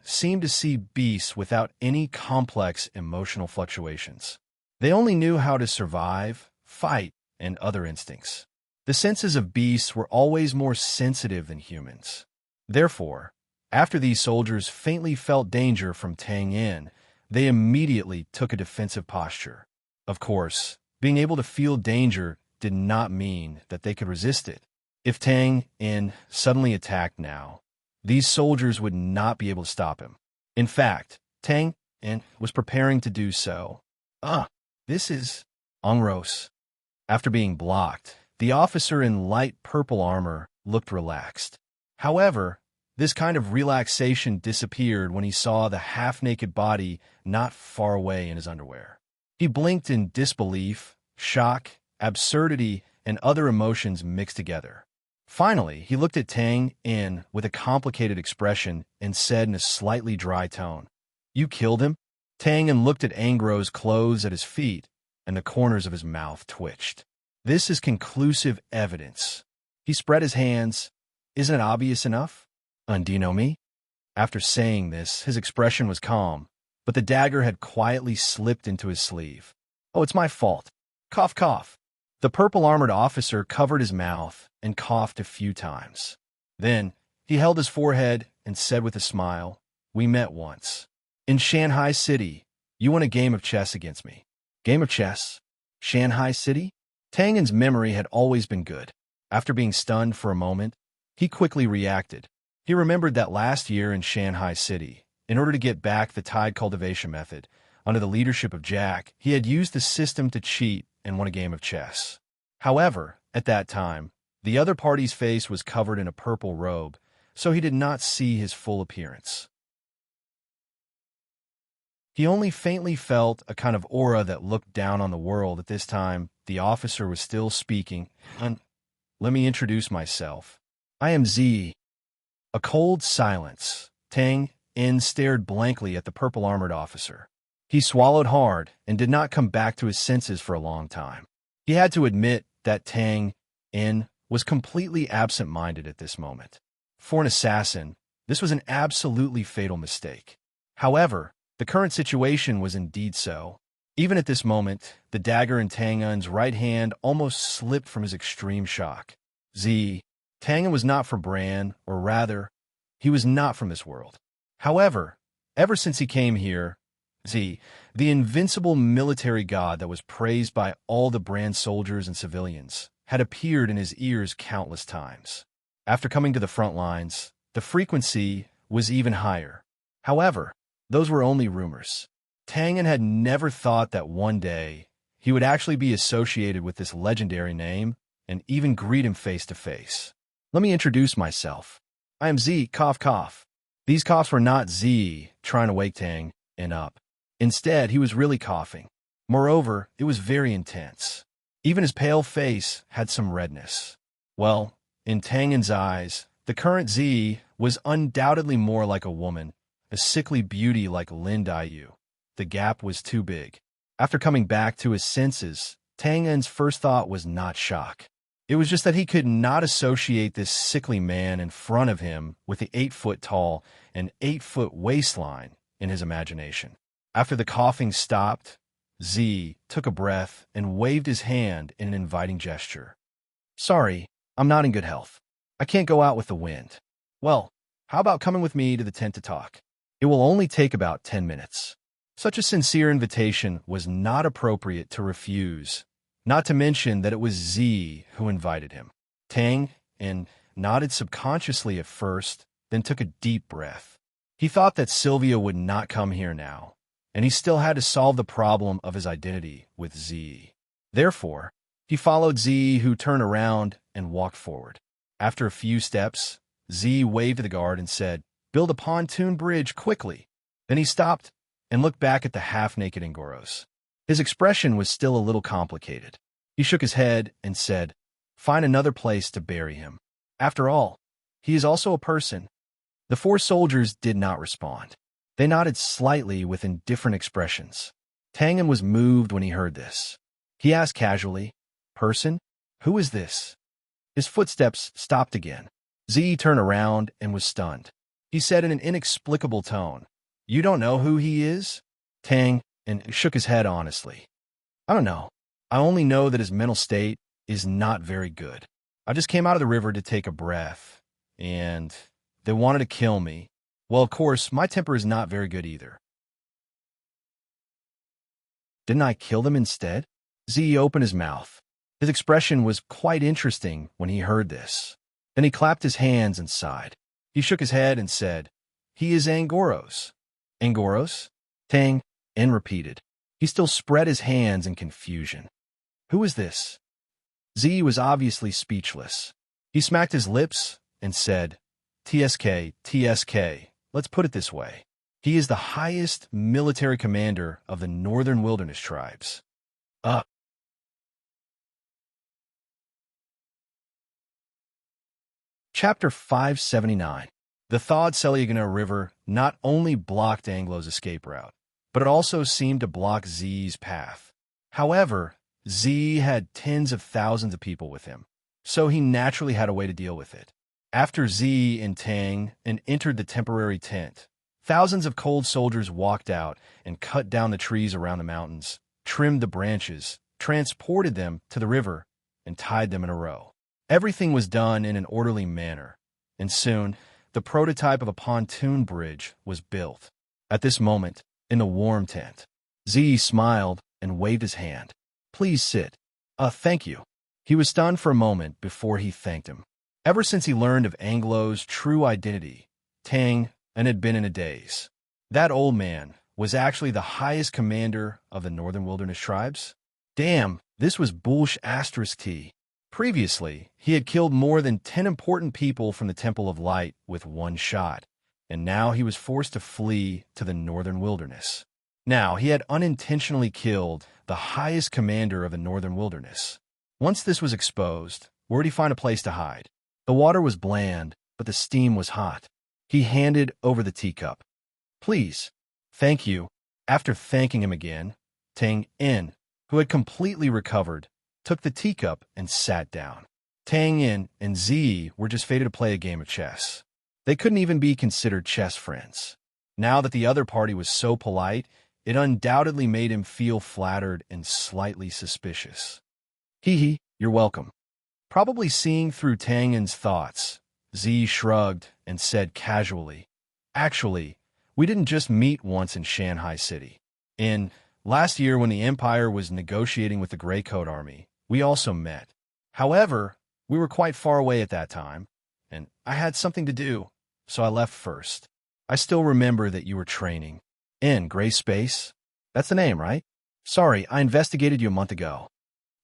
seemed to see beasts without any complex emotional fluctuations. They only knew how to survive, fight, and other instincts. The senses of beasts were always more sensitive than humans. Therefore, after these soldiers faintly felt danger from Tang, they immediately took a defensive posture. Of course, being able to feel danger did not mean that they could resist it. If Tang suddenly attacked now, these soldiers would not be able to stop him. In fact, Tang was preparing to do so. This is Ongros. After being blocked, the officer in light purple armor looked relaxed. However, this kind of relaxation disappeared when he saw the half-naked body not far away in his underwear. He blinked in disbelief, shock, absurdity, and other emotions mixed together. Finally, he looked at Tang with a complicated expression and said in a slightly dry tone, "You killed him?" Tang looked at Angro's clothes at his feet, and the corners of his mouth twitched. This is conclusive evidence. He spread his hands. Isn't it obvious enough? Do you know me? After saying this, his expression was calm, but the dagger had quietly slipped into his sleeve. Oh, it's my fault. Cough, cough. The purple-armored officer covered his mouth and coughed a few times. Then, he held his forehead and said with a smile, "We met once. In Shanghai City, you won a game of chess against me." Game of chess? Shanghai City? Tang's memory had always been good. After being stunned for a moment, he quickly reacted. He remembered that last year in Shanghai City, in order to get back the tide cultivation method, under the leadership of Jack, he had used the system to cheat and won a game of chess. However, at that time, the other party's face was covered in a purple robe, so he did not see his full appearance. He only faintly felt a kind of aura that looked down on the world. At this time, the officer was still speaking. "Let me introduce myself. I am Z." A cold silence. Tang stared blankly at the purple-armored officer. He swallowed hard and did not come back to his senses for a long time. He had to admit that Tang was completely absent-minded at this moment. For an assassin, this was an absolutely fatal mistake. However, The current situation was indeed so. Even at this moment, the dagger in Tang En's right hand almost slipped from his extreme shock. Tang En was not from Bran, or rather, he was not from this world. However, ever since he came here, the invincible military god that was praised by all the Bran soldiers and civilians, had appeared in his ears countless times. After coming to the front lines, the frequency was even higher. However, those were only rumors. Tang En had never thought that one day he would actually be associated with this legendary name and even greet him face to face. Let me introduce myself. I am Z, cough cough. These coughs were not Z trying to wake Tang En up. Instead, he was really coughing. Moreover, it was very intense. Even his pale face had some redness. Well, in Tang En's eyes, the current Z was undoubtedly more like a woman, a sickly beauty like Lin Daiyu. The gap was too big. After coming back to his senses, Tang En's first thought was not shock. It was just that he could not associate this sickly man in front of him with the 8-foot-tall and 8-foot waistline in his imagination. After the coughing stopped, Z took a breath and waved his hand in an inviting gesture. Sorry, I'm not in good health. I can't go out with the wind. Well, how about coming with me to the tent to talk? It will only take about 10 minutes. Such a sincere invitation was not appropriate to refuse, not to mention that it was Z who invited him. Tang En nodded subconsciously at first, then took a deep breath. He thought that Sylvia would not come here now, and he still had to solve the problem of his identity with Z. Therefore, he followed Z, who turned around and walked forward. After a few steps, Z waved to the guard and said, "Build a pontoon bridge quickly." Then he stopped and looked back at the half-naked Angoros. His expression was still a little complicated. He shook his head and said, "Find another place to bury him. After all, he is also a person." The 4 soldiers did not respond. They nodded slightly with indifferent expressions. Tang En was moved when he heard this. He asked casually, "Person? Who is this?" His footsteps stopped again. Z turned around and was stunned. He said in an inexplicable tone, "You don't know who he is?" Tang En shook his head honestly. "I don't know. I only know that his mental state is not very good. I just came out of the river to take a breath, and they wanted to kill me. Well, of course, my temper is not very good either." "Didn't I kill them instead?" Z opened his mouth. His expression was quite interesting when he heard this. Then he clapped his hands and sighed. He shook his head and said, "He is Angoros." "Angoros?" Tang En repeated. He still spread his hands in confusion. "Who is this?" Z was obviously speechless. He smacked his lips and said, TSK, let's put it this way. He is the highest military commander of the Northern Wilderness tribes. Chapter 579. The thawed Seliagana River not only blocked Anglo's escape route, but it also seemed to block Z's path. However, Z had tens of thousands of people with him, so he naturally had a way to deal with it. After Z and Tang entered the temporary tent, thousands of cold soldiers walked out and cut down the trees around the mountains, trimmed the branches, transported them to the river, and tied them in a row. Everything was done in an orderly manner, and soon the prototype of a pontoon bridge was built. At this moment, in the warm tent, Z smiled and waved his hand. "Please sit." Thank you." He was stunned for a moment before he thanked him. Ever since he learned of Anglo's true identity, Tang En had been in a daze. That old man was actually the highest commander of the Northern Wilderness tribes? Damn, this was *T. Previously, he had killed more than 10 important people from the Temple of Light with one shot, and now he was forced to flee to the Northern Wilderness. Now, he had unintentionally killed the highest commander of the Northern Wilderness. Once this was exposed, where would he find a place to hide? The water was bland, but the steam was hot. He handed over the teacup. "Please." "Thank you." After thanking him again, Tang En, who had completely recovered, took the teacup and sat down. Tang En and Z were just fated to play a game of chess. They couldn't even be considered chess friends. Now that the other party was so polite, it undoubtedly made him feel flattered and slightly suspicious. Hee hee, you're welcome. Probably seeing through Tangen's thoughts, Z shrugged and said casually, "Actually, we didn't just meet once in Shanghai City. Last year when the Empire was negotiating with the Grey Coat Army, we also met. However, we were quite far away at that time, and I had something to do, so I left first. I still remember that you were training. In Gray Space? That's the name, right? Sorry, I investigated you a month ago."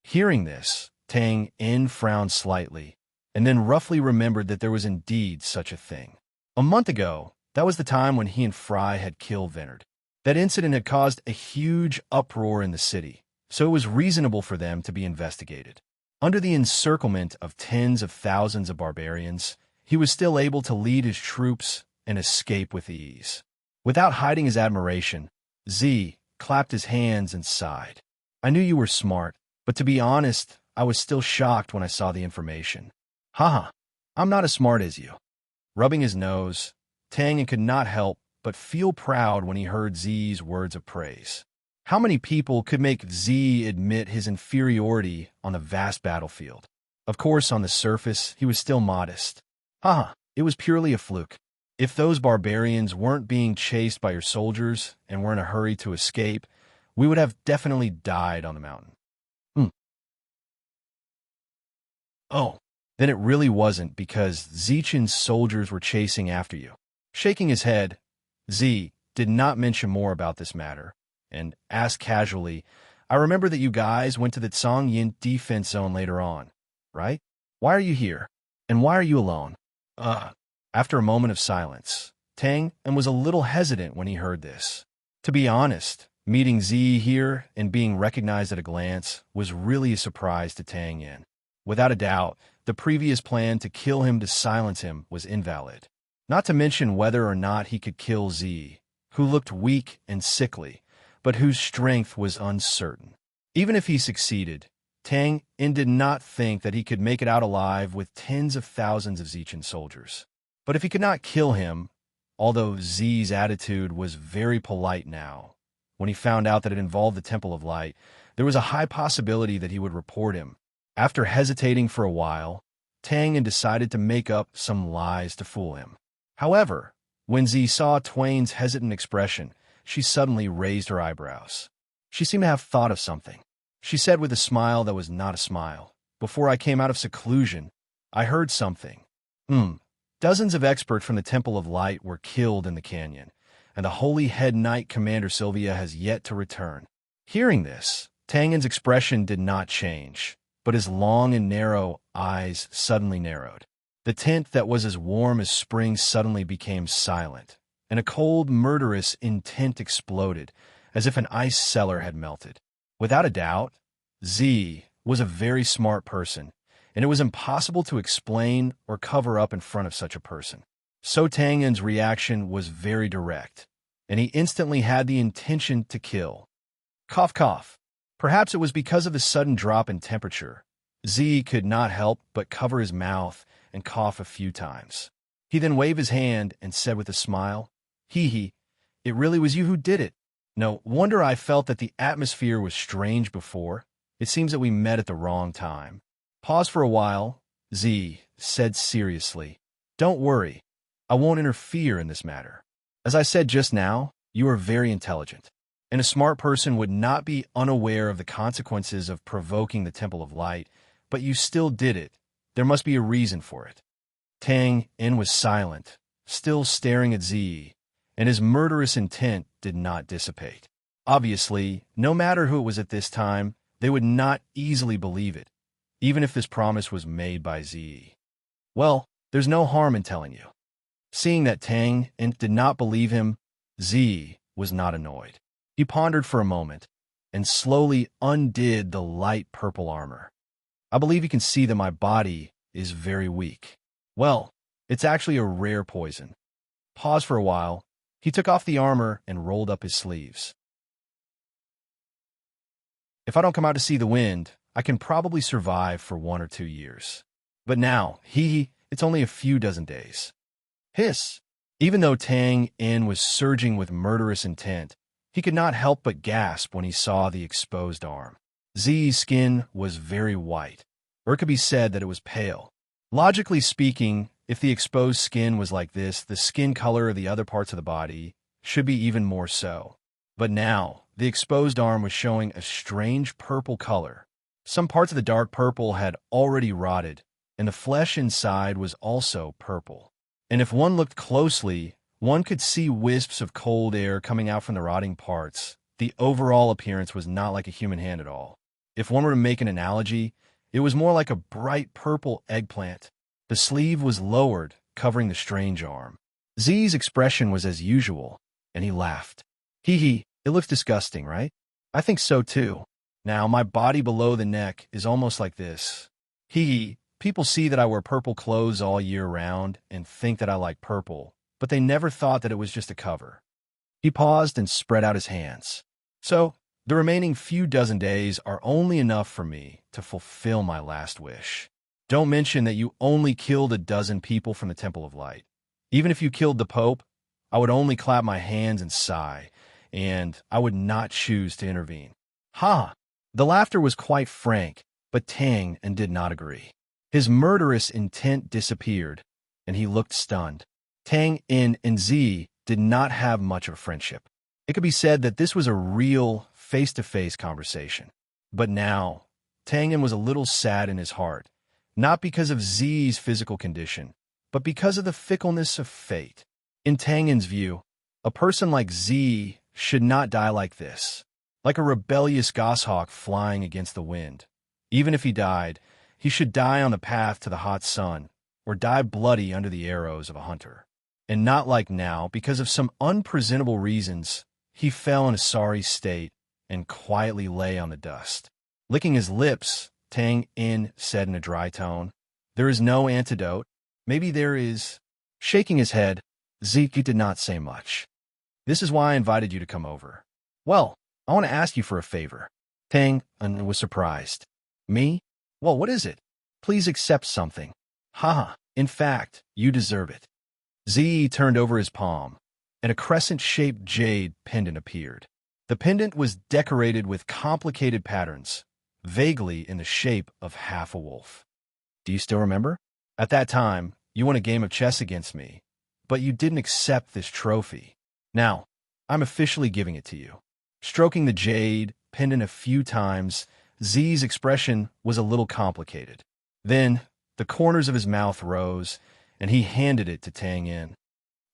Hearing this, Tang In frowned slightly, and then roughly remembered that there was indeed such a thing. A month ago, that was the time when he and Fry had killed Venard. That incident had caused a huge uproar in the city, so it was reasonable for them to be investigated. Under the encirclement of tens of thousands of barbarians, he was still able to lead his troops and escape with ease. Without hiding his admiration, Z clapped his hands and sighed. "I knew you were smart, but to be honest, I was still shocked when I saw the information. Haha, I'm not as smart as you." Rubbing his nose, Tang could not help but feel proud when he heard Z's words of praise. How many people could make Z admit his inferiority on the vast battlefield? Of course, on the surface, he was still modest. Haha, it was purely a fluke. If those barbarians weren't being chased by your soldiers and were in a hurry to escape, we would have definitely died on the mountain. Oh, then it really wasn't because Zichen's soldiers were chasing after you. Shaking his head, Z did not mention more about this matter, and asked casually, "I remember that you guys went to the Tsangyin defense zone later on, right? Why are you here? And why are you alone?" After a moment of silence, Tang was a little hesitant when he heard this. To be honest, meeting Z here and being recognized at a glance was really a surprise to Tang Yin. Without a doubt, the previous plan to kill him to silence him was invalid. Not to mention whether or not he could kill Z, who looked weak and sickly, but whose strength was uncertain. Even if he succeeded, Tang In did not think that he could make it out alive with tens of thousands of Zichen soldiers. But if he could not kill him, although Z's attitude was very polite now, when he found out that it involved the Temple of Light, there was a high possibility that he would report him. After hesitating for a while, Tang decided to make up some lies to fool him. However, when Z saw Twain's hesitant expression, she suddenly raised her eyebrows. She seemed to have thought of something. She said with a smile that was not a smile, "Before I came out of seclusion, I heard something. Dozens of experts from the Temple of Light were killed in the canyon, and the Holy Head Knight Commander Sylvia has yet to return." Hearing this, Tangen's expression did not change, but his long and narrow eyes suddenly narrowed. The tent that was as warm as spring suddenly became silent, and a cold, murderous intent exploded, as if an ice cellar had melted. Without a doubt, Z was a very smart person, and it was impossible to explain or cover up in front of such a person. So Tangen's reaction was very direct, and he instantly had the intention to kill. Cough, cough. Perhaps it was because of the sudden drop in temperature. Z could not help but cover his mouth and cough a few times. He then waved his hand and said with a smile, "Hee hee, it really was you who did it. No wonder I felt that the atmosphere was strange before. It seems that we met at the wrong time." Pause for a while. Z said seriously, "Don't worry. I won't interfere in this matter. As I said just now, you are very intelligent, and a smart person would not be unaware of the consequences of provoking the Temple of Light, but you still did it. There must be a reason for it." Tang In was silent, still staring at Z, and his murderous intent did not dissipate. Obviously, no matter who it was at this time, they would not easily believe it, even if this promise was made by Z. "Well, there's no harm in telling you." Seeing that Tang In did not believe him, Z was not annoyed. He pondered for a moment and slowly undid the light purple armor. "I believe you can see that my body is very weak. Well, it's actually a rare poison." Pause for a while. He took off the armor and rolled up his sleeves. "If I don't come out to see the wind, I can probably survive for 1 or 2 years. But now, it's only a few dozen days." Hiss! Even though Tang In was surging with murderous intent, he could not help but gasp when he saw the exposed arm. Zi's skin was very white, or it could be said that it was pale. Logically speaking, if the exposed skin was like this, the skin color of the other parts of the body should be even more so. But now, the exposed arm was showing a strange purple color. Some parts of the dark purple had already rotted, and the flesh inside was also purple. And if one looked closely, one could see wisps of cold air coming out from the rotting parts. The overall appearance was not like a human hand at all. If one were to make an analogy, it was more like a bright purple eggplant. The sleeve was lowered, covering the strange arm. Z's expression was as usual, and he laughed. Hee hee, it looks disgusting, right? I think so too. Now, my body below the neck is almost like this. Hee hee, people see that I wear purple clothes all year round and think that I like purple, but they never thought that it was just a cover. He paused and spread out his hands. So, the remaining few dozen days are only enough for me to fulfill my last wish. Don't mention that you only killed a dozen people from the Temple of Light. Even if you killed the Pope, I would only clap my hands and sigh, and I would not choose to intervene. Ha! The laughter was quite frank, but Tang In did not agree. His murderous intent disappeared, and he looked stunned. Tang In and Z did not have much of a friendship. It could be said that this was a real face-to-face conversation. But now, Tang In was a little sad in his heart, not because of Z's physical condition, but because of the fickleness of fate. In Tang In's view, a person like Z should not die like this, like a rebellious goshawk flying against the wind. Even if he died, he should die on the path to the hot sun, or die bloody under the arrows of a hunter. And not like now, because of some unpresentable reasons, he fell in a sorry state and quietly lay on the dust. Licking his lips, Tang In said in a dry tone, "There is no antidote. Maybe there is." Shaking his head, Zeke did not say much. "This is why I invited you to come over." "Well, I want to ask you for a favor." Tang In was surprised. "Me? Well, what is it? Please accept something." "Haha, in fact, you deserve it." Z turned over his palm, and a crescent-shaped jade pendant appeared. The pendant was decorated with complicated patterns, vaguely in the shape of half a wolf. "Do you still remember? At that time, you won a game of chess against me, but you didn't accept this trophy. Now, I'm officially giving it to you." Stroking the jade pendant a few times, Z's expression was a little complicated. Then, the corners of his mouth rose, and he handed it to Tang In.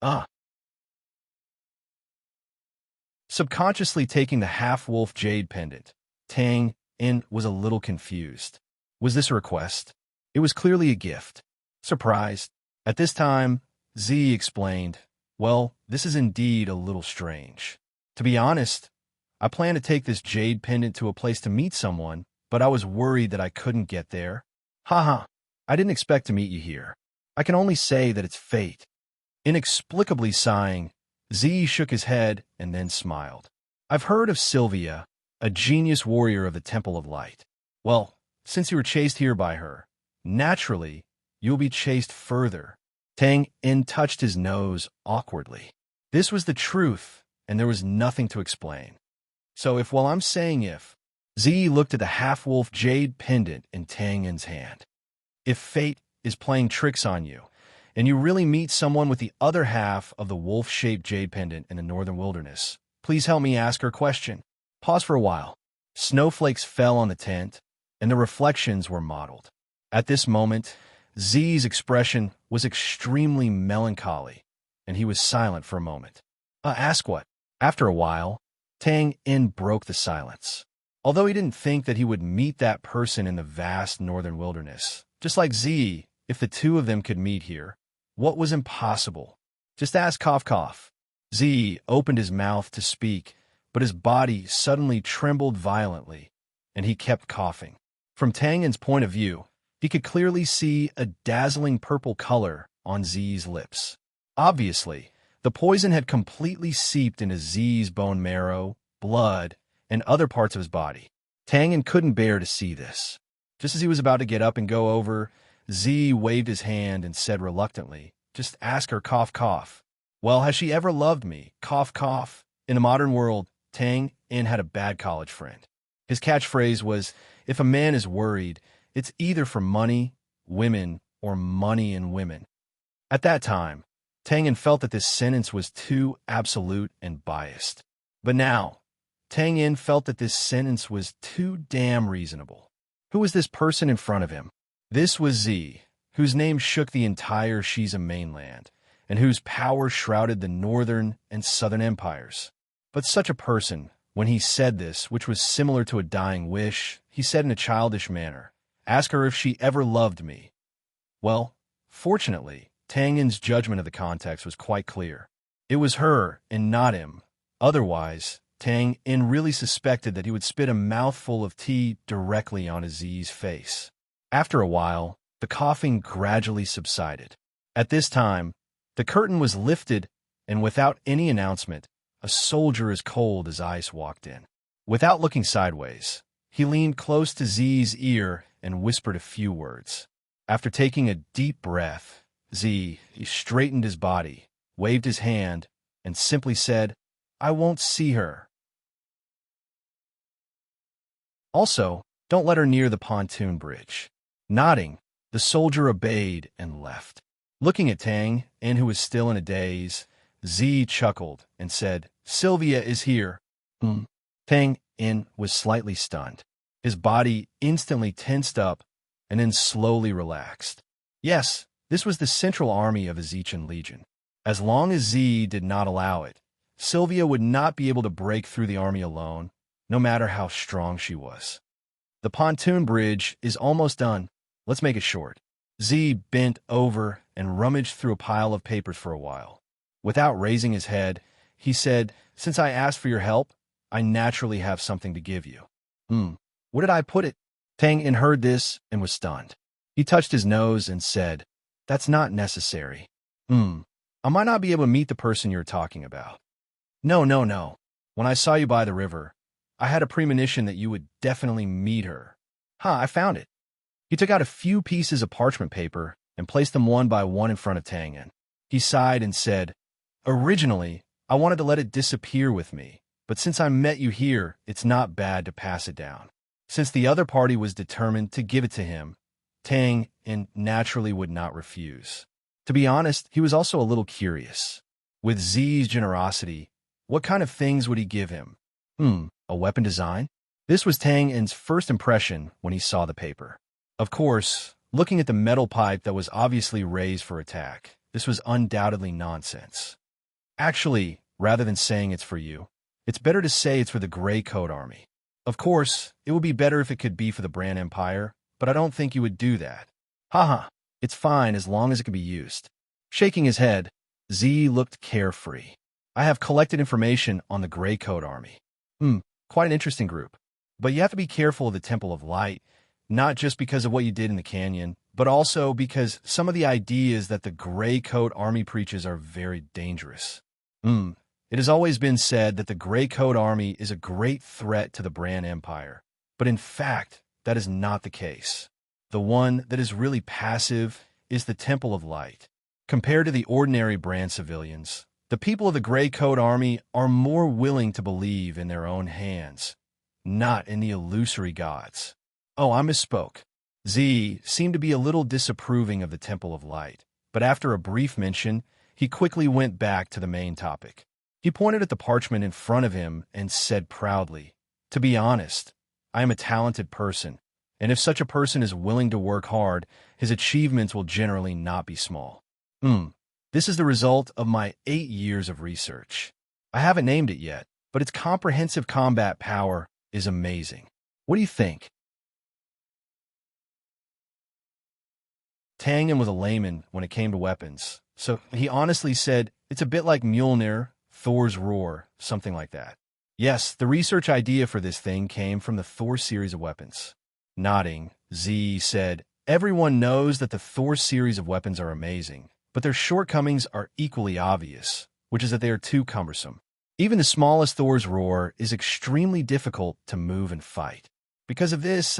"Ah." Subconsciously taking the half-wolf jade pendant, Tang In was a little confused. Was this a request? It was clearly a gift. Surprised. At this time, Z explained, "Well, this is indeed a little strange. To be honest, I plan to take this jade pendant to a place to meet someone, but I was worried that I couldn't get there. Haha, I didn't expect to meet you here. I can only say that it's fate." Inexplicably sighing, Z shook his head and then smiled. "I've heard of Sylvia, a genius warrior of the Temple of Light. Well, since you were chased here by her, naturally, you'll be chased further." Tang In touched his nose awkwardly. This was the truth, and there was nothing to explain. "So while I'm saying if," Z looked at the half-wolf jade pendant in Tang In's hand. "If fate is playing tricks on you, and you really meet someone with the other half of the wolf-shaped jade pendant in the northern wilderness, please help me ask her question." Pause for a while. Snowflakes fell on the tent, and the reflections were mottled. At this moment, Z's expression was extremely melancholy, and he was silent for a moment. Ask what?" After a while, Tang In broke the silence. Although he didn't think that he would meet that person in the vast northern wilderness, just like Z, if the two of them could meet here, what was impossible? "Just ask, cough, cough." Z opened his mouth to speak, but his body suddenly trembled violently, and he kept coughing. From Tang In's point of view, he could clearly see a dazzling purple color on Z's lips. Obviously, the poison had completely seeped into Z's bone marrow, blood, and other parts of his body. Tang In couldn't bear to see this. Just as he was about to get up and go over, Z waved his hand and said reluctantly, "Just ask her, cough, cough." Well, has she ever loved me? Cough, cough. In the modern world, Tang In had a bad college friend. His catchphrase was, if a man is worried, it's either for money, women, or money and women. At that time, Tang In felt that this sentence was too absolute and biased. But now, Tang In felt that this sentence was too damn reasonable. Who was this person in front of him? This was Z, whose name shook the entire Shiza mainland, and whose power shrouded the northern and southern empires. But such a person, when he said this, which was similar to a dying wish, he said in a childish manner, "Ask her if she ever loved me." Well, fortunately, Tang In's judgment of the context was quite clear. It was her and not him. Otherwise, Tang In really suspected that he would spit a mouthful of tea directly on Z's face. After a while, the coughing gradually subsided. At this time, the curtain was lifted, and without any announcement, a soldier as cold as ice walked in. Without looking sideways, he leaned close to Z's ear and whispered a few words. After taking a deep breath, he straightened his body, waved his hand, and simply said, "I won't see her. Also, don't let her near the pontoon bridge." Nodding, the soldier obeyed and left. Looking at Tang In, who was still in a daze, Z chuckled and said, "Sylvia is here." Tang In was slightly stunned. His body instantly tensed up and then slowly relaxed. Yes, this was the central army of the Zichan Legion. As long as Z did not allow it, Sylvia would not be able to break through the army alone, no matter how strong she was. The pontoon bridge is almost done. Let's make it short. Z bent over and rummaged through a pile of papers for a while. Without raising his head, he said, "Since I asked for your help, I naturally have something to give you." Where did I put it? Tang In heard this and was stunned. He touched his nose and said, "That's not necessary." I might not be able to meet the person you're talking about." No. When I saw you by the river, I had a premonition that you would definitely meet her." I found it." He took out a few pieces of parchment paper and placed them one by one in front of Tang In. He sighed and said, "Originally, I wanted to let it disappear with me, but since I met you here, it's not bad to pass it down." Since the other party was determined to give it to him, Tang In naturally would not refuse. To be honest, he was also a little curious. With Z's generosity, what kind of things would he give him? A weapon design? This was Tang In's first impression when he saw the paper. Of course, looking at the metal pipe that was obviously raised for attack, this was undoubtedly nonsense. Actually, rather than saying it's for you, it's better to say it's for the Grey Coat Army. Of course, it would be better if it could be for the Bran Empire, but I don't think you would do that. It's fine as long as it can be used. Shaking his head, Z looked carefree. "I have collected information on the Grey Coat Army. Quite an interesting group. But you have to be careful of the Temple of Light, not just because of what you did in the canyon, but also because some of the ideas that the Grey Coat Army preaches are very dangerous. It has always been said that the Grey Coat Army is a great threat to the Bran Empire, but in fact, that is not the case. The one that is really passive is the Temple of Light. Compared to the ordinary Bran civilians, the people of the Grey Coat Army are more willing to believe in their own hands, not in the illusory gods." I misspoke. Z seemed to be a little disapproving of the Temple of Light, but after a brief mention, he quickly went back to the main topic. He pointed at the parchment in front of him and said proudly, "To be honest, I am a talented person, and if such a person is willing to work hard, his achievements will generally not be small. This is the result of my 8 years of research. I haven't named it yet, but its comprehensive combat power is amazing. What do you think?" Tang In was a layman when it came to weapons, so he honestly said it's a bit like Mjolnir, Thor's Roar, something like that. Yes, the research idea for this thing came from the Thor series of weapons. Nodding, Z said, "Everyone knows that the Thor series of weapons are amazing, but their shortcomings are equally obvious, which is that they are too cumbersome. Even the smallest Thor's Roar is extremely difficult to move and fight. Because of this,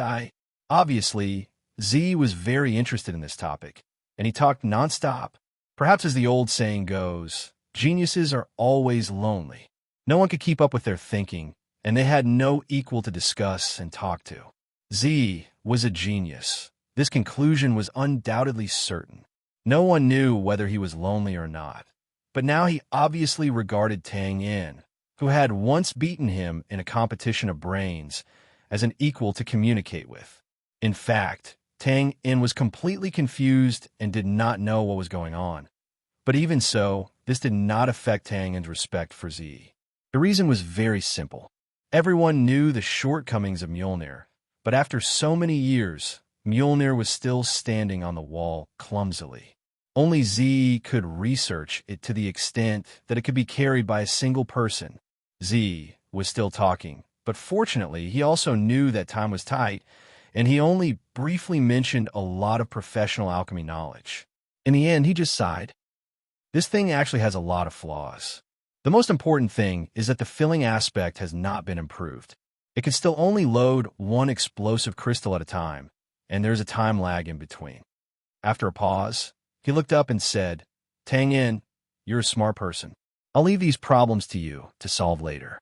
Obviously, Z was very interested in this topic, and he talked nonstop. Perhaps as the old saying goes, Geniuses are always lonely. No one could keep up with their thinking, and they had no equal to discuss and talk to. Z was a genius. This conclusion was undoubtedly certain. No one knew whether he was lonely or not. But now he obviously regarded Tang Yin, who had once beaten him in a competition of brains, as an equal to communicate with. In fact, Tang Yin was completely confused and did not know what was going on. But even so, this did not affect Tang Yin's respect for Z. The reason was very simple. Everyone knew the shortcomings of Mjolnir, but after so many years, Mjolnir was still standing on the wall clumsily. Only Z could research it to the extent that it could be carried by a single person. Z was still talking, but fortunately, he also knew that time was tight, and he only briefly mentioned a lot of professional alchemy knowledge. In the end, he just sighed. This thing actually has a lot of flaws. The most important thing is that the filling aspect has not been improved. It can still only load one explosive crystal at a time, and there's a time lag in between. After a pause, he looked up and said, Tang Yin, you're a smart person. I'll leave these problems to you to solve later.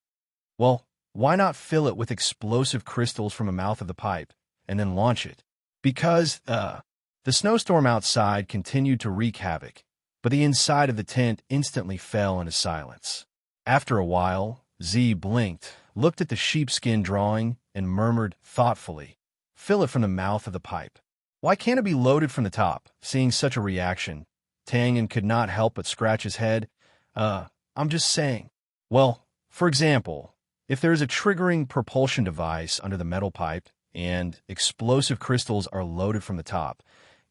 Well, why not fill it with explosive crystals from the mouth of the pipe and then launch it? Because, the snowstorm outside continued to wreak havoc, but the inside of the tent instantly fell into silence. After a while, Z blinked, looked at the sheepskin drawing, and murmured thoughtfully, fill it from the mouth of the pipe. Why can't it be loaded from the top? Seeing such a reaction, Tang Yin could not help but scratch his head. I'm just saying. Well, for example, if there is a triggering propulsion device under the metal pipe and explosive crystals are loaded from the top,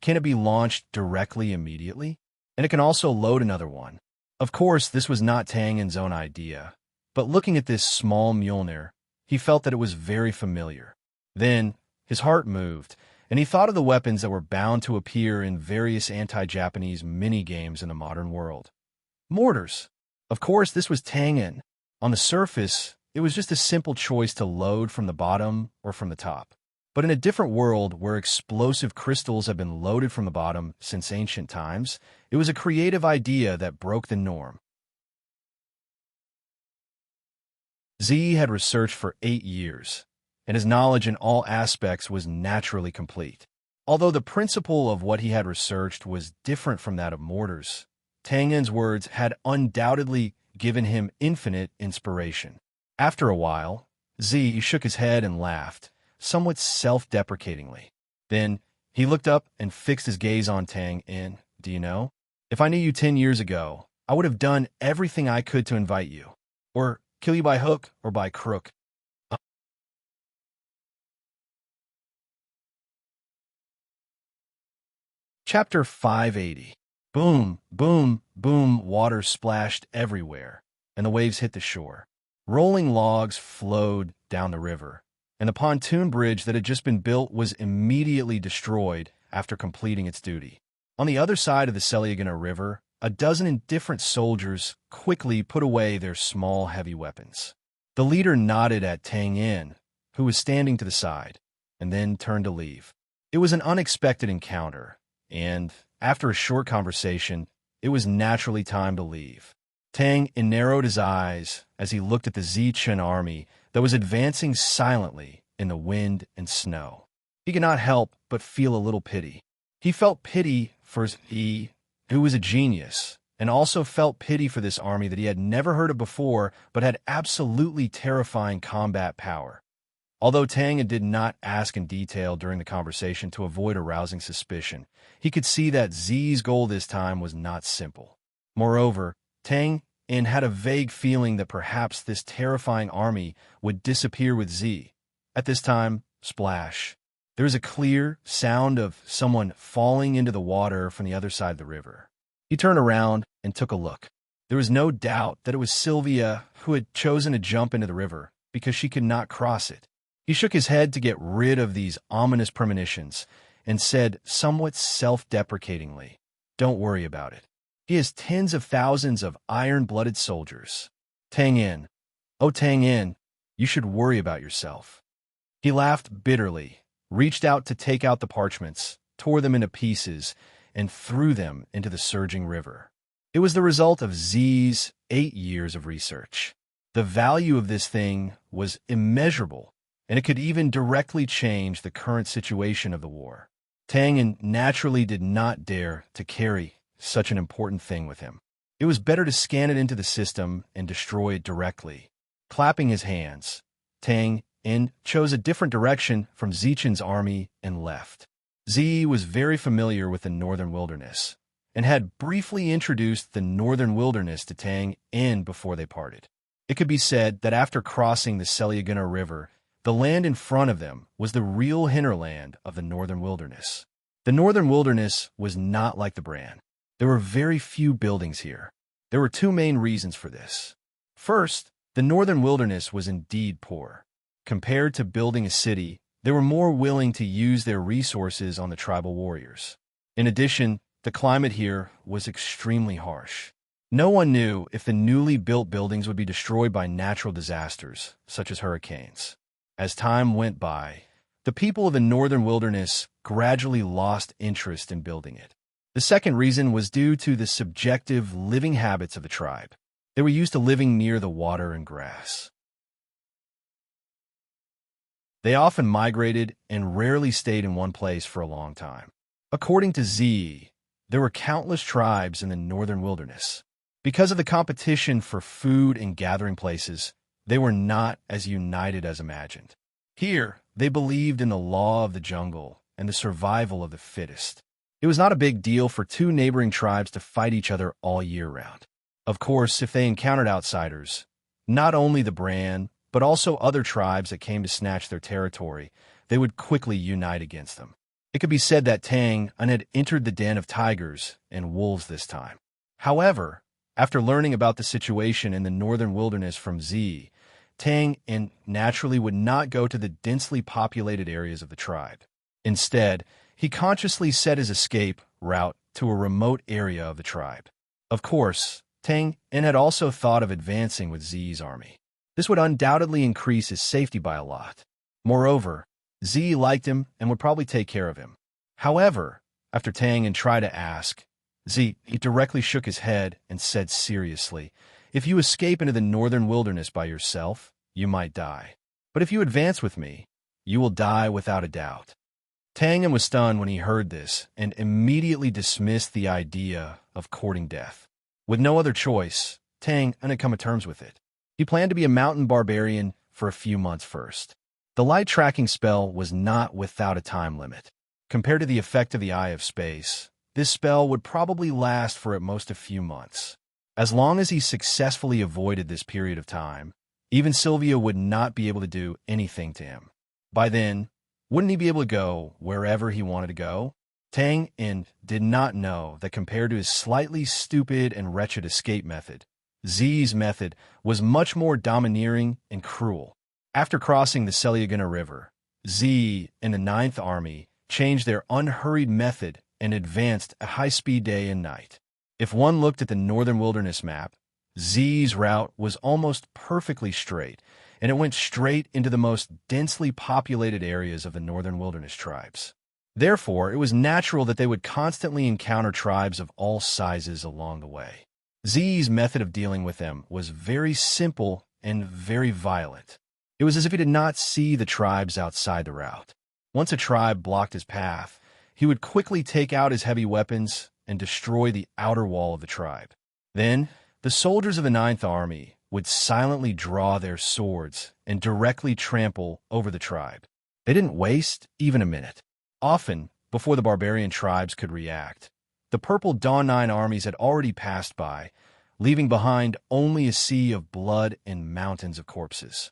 can it be launched directly immediately? And it can also load another one. Of course, this was not Tang Yin's own idea, but looking at this small Mjolnir, he felt that it was very familiar. Then, his heart moved, and he thought of the weapons that were bound to appear in various anti-Japanese mini-games in the modern world. Mortars. Of course, this was Tang Yin. On the surface, it was just a simple choice to load from the bottom or from the top. But in a different world where explosive crystals have been loaded from the bottom since ancient times, it was a creative idea that broke the norm. Z had researched for 8 years, and his knowledge in all aspects was naturally complete. Although the principle of what he had researched was different from that of mortars, Tang Yin's words had undoubtedly given him infinite inspiration. After a while, Z shook his head and laughed, somewhat self-deprecatingly. Then, he looked up and fixed his gaze on Tang Yin. Do you know? If I knew you 10 years ago, I would have done everything I could to invite you, or kill you by hook or by crook. Chapter 580. Boom, boom, boom, water splashed everywhere, and the waves hit the shore. Rolling logs flowed down the river, and the pontoon bridge that had just been built was immediately destroyed after completing its duty. On the other side of the Seliagana River, a dozen indifferent soldiers quickly put away their small, heavy weapons. The leader nodded at Tang Yin, who was standing to the side, and then turned to leave. It was an unexpected encounter, and, after a short conversation, it was naturally time to leave. Tang Yin narrowed his eyes as he looked at the Zichen army that was advancing silently in the wind and snow. He could not help but feel a little pity. He felt pity for Z, who was a genius, and also felt pity for this army that he had never heard of before but had absolutely terrifying combat power. Although Tang Yin did not ask in detail during the conversation to avoid arousing suspicion, he could see that Z's goal this time was not simple. Moreover, Tang Yin had a vague feeling that perhaps this terrifying army would disappear with Z. At this time, splash. There was a clear sound of someone falling into the water from the other side of the river. He turned around and took a look. There was no doubt that it was Sylvia who had chosen to jump into the river because she could not cross it. He shook his head to get rid of these ominous premonitions and said somewhat self-deprecatingly, "Don't worry about it. He has tens of thousands of iron-blooded soldiers. Tang Yin, oh Tang Yin, you should worry about yourself." He laughed bitterly, reached out to take out the parchments, tore them into pieces, and threw them into the surging river. It was the result of Z's 8 years of research. The value of this thing was immeasurable, and it could even directly change the current situation of the war. Tang naturally did not dare to carry such an important thing with him. It was better to scan it into the system and destroy it directly. Clapping his hands, Tang chose a different direction from Zichen's army and left. Zi was very familiar with the northern wilderness and had briefly introduced the northern wilderness to Tang before they parted. It could be said that after crossing the Selyagina River, the land in front of them was the real hinterland of the northern wilderness. The northern wilderness was not like the Bran. There were very few buildings here. There were two main reasons for this. First, the northern wilderness was indeed poor. Compared to building a city, they were more willing to use their resources on the tribal warriors. In addition, the climate here was extremely harsh. No one knew if the newly built buildings would be destroyed by natural disasters, such as hurricanes. As time went by, the people of the northern wilderness gradually lost interest in building it. The second reason was due to the subjective living habits of the tribe. They were used to living near the water and grass. They often migrated and rarely stayed in one place for a long time. According to Z, there were countless tribes in the northern wilderness. Because of the competition for food and gathering places, they were not as united as imagined. Here, they believed in the law of the jungle and the survival of the fittest. It was not a big deal for two neighboring tribes to fight each other all year round. Of course, if they encountered outsiders, not only the Bran, but also other tribes that came to snatch their territory, they would quickly unite against them. It could be said that Tang had entered the den of tigers and wolves this time. However, after learning about the situation in the northern wilderness from Z, Tang naturally would not go to the densely populated areas of the tribe. Instead, he consciously set his escape route to a remote area of the tribe. Of course, Tang had also thought of advancing with Z's army. This would undoubtedly increase his safety by a lot. Moreover, Z liked him and would probably take care of him. However, after Tang tried to ask, Z directly shook his head and said seriously, "If you escape into the northern wilderness by yourself, you might die. But if you advance with me, you will die without a doubt." Tang was stunned when he heard this and immediately dismissed the idea of courting death. With no other choice, Tang had come to terms with it. He planned to be a mountain barbarian for a few months first. The light tracking spell was not without a time limit. Compared to the effect of the Eye of Space, this spell would probably last for at most a few months. As long as he successfully avoided this period of time, even Sylvia would not be able to do anything to him. By then, wouldn't he be able to go wherever he wanted to go? Tang did not know that compared to his slightly stupid and wretched escape method, Z's method was much more domineering and cruel. After crossing the Selyagina River, Z and the Ninth Army changed their unhurried method and advanced at high speed day and night. If one looked at the northern wilderness map, Z's route was almost perfectly straight, and it went straight into the most densely populated areas of the northern wilderness tribes. Therefore, it was natural that they would constantly encounter tribes of all sizes along the way. Z's method of dealing with them was very simple and very violent. It was as if he did not see the tribes outside the route. Once a tribe blocked his path, he would quickly take out his heavy weapons and destroy the outer wall of the tribe. Then, the soldiers of the Ninth Army would silently draw their swords and directly trample over the tribe. They didn't waste even a minute. Often, before the barbarian tribes could react, the Purple Dawn Nine armies had already passed by, leaving behind only a sea of blood and mountains of corpses.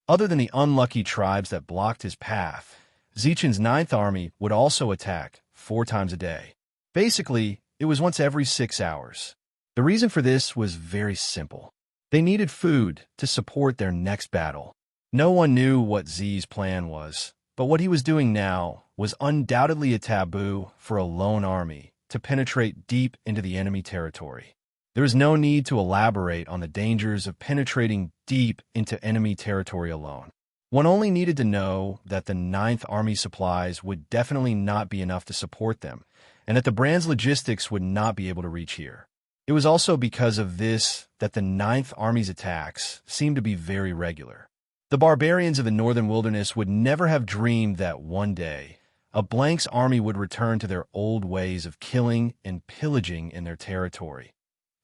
Other than the unlucky tribes that blocked his path, Zichen's Ninth Army would also attack 4 times a day. Basically, it was once every 6 hours. The reason for this was very simple. They needed food to support their next battle. No one knew what Z's plan was, but what he was doing now was undoubtedly a taboo for a lone army to penetrate deep into the enemy territory. There is no need to elaborate on the dangers of penetrating deep into enemy territory alone. One only needed to know that the Ninth Army supplies would definitely not be enough to support them, and that the brand's logistics would not be able to reach here. It was also because of this that the Ninth Army's attacks seemed to be very regular. The barbarians of the northern wilderness would never have dreamed that one day a Blank's army would return to their old ways of killing and pillaging in their territory.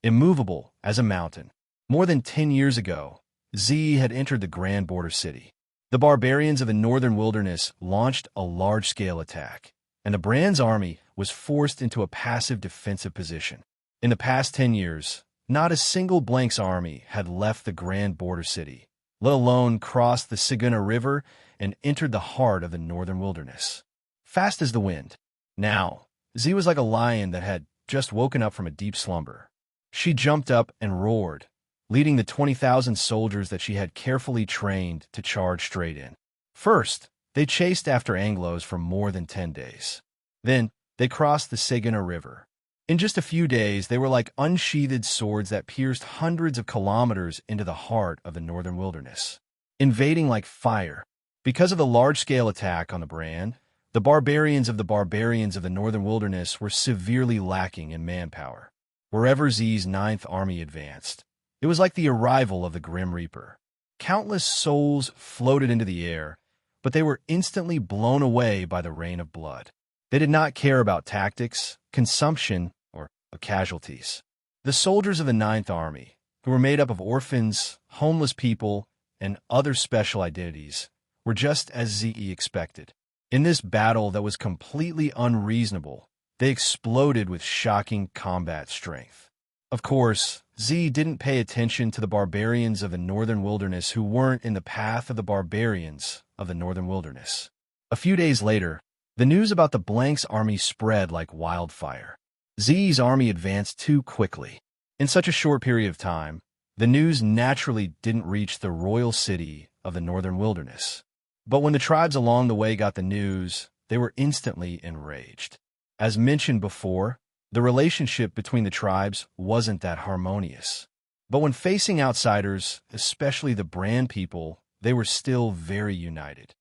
Immovable as a mountain, more than 10 years ago, Z had entered the grand border city. The barbarians of the northern wilderness launched a large-scale attack, and the Brand's army was forced into a passive defensive position. In the past 10 years, not a single Blank's army had left the grand border city, let alone crossed the Saguna River and entered the heart of the northern wilderness. Fast as the wind. Now, Z was like a lion that had just woken up from a deep slumber. She jumped up and roared, leading the 20,000 soldiers that she had carefully trained to charge straight in. First, they chased after Anglos for more than 10 days. Then, they crossed the Saguna River. In just a few days, they were like unsheathed swords that pierced hundreds of kilometers into the heart of the northern wilderness, invading like fire. Because of the large-scale attack on the Brand, the barbarians of the northern wilderness were severely lacking in manpower. Wherever Z's Ninth Army advanced, it was like the arrival of the Grim Reaper. Countless souls floated into the air, but they were instantly blown away by the rain of blood. They did not care about tactics, consumption, or casualties. The soldiers of the Ninth Army, who were made up of orphans, homeless people, and other special identities, were just as Z expected. In this battle that was completely unreasonable, they exploded with shocking combat strength. Of course, Z didn't pay attention to the barbarians of the northern wilderness who weren't in the path of the barbarians of the northern wilderness. A few days later, the news about the Blank's army spread like wildfire. Z's army advanced too quickly. In such a short period of time, the news naturally didn't reach the royal city of the northern wilderness. But when the tribes along the way got the news, they were instantly enraged. As mentioned before, the relationship between the tribes wasn't that harmonious. But when facing outsiders, especially the Brand people, they were still very united.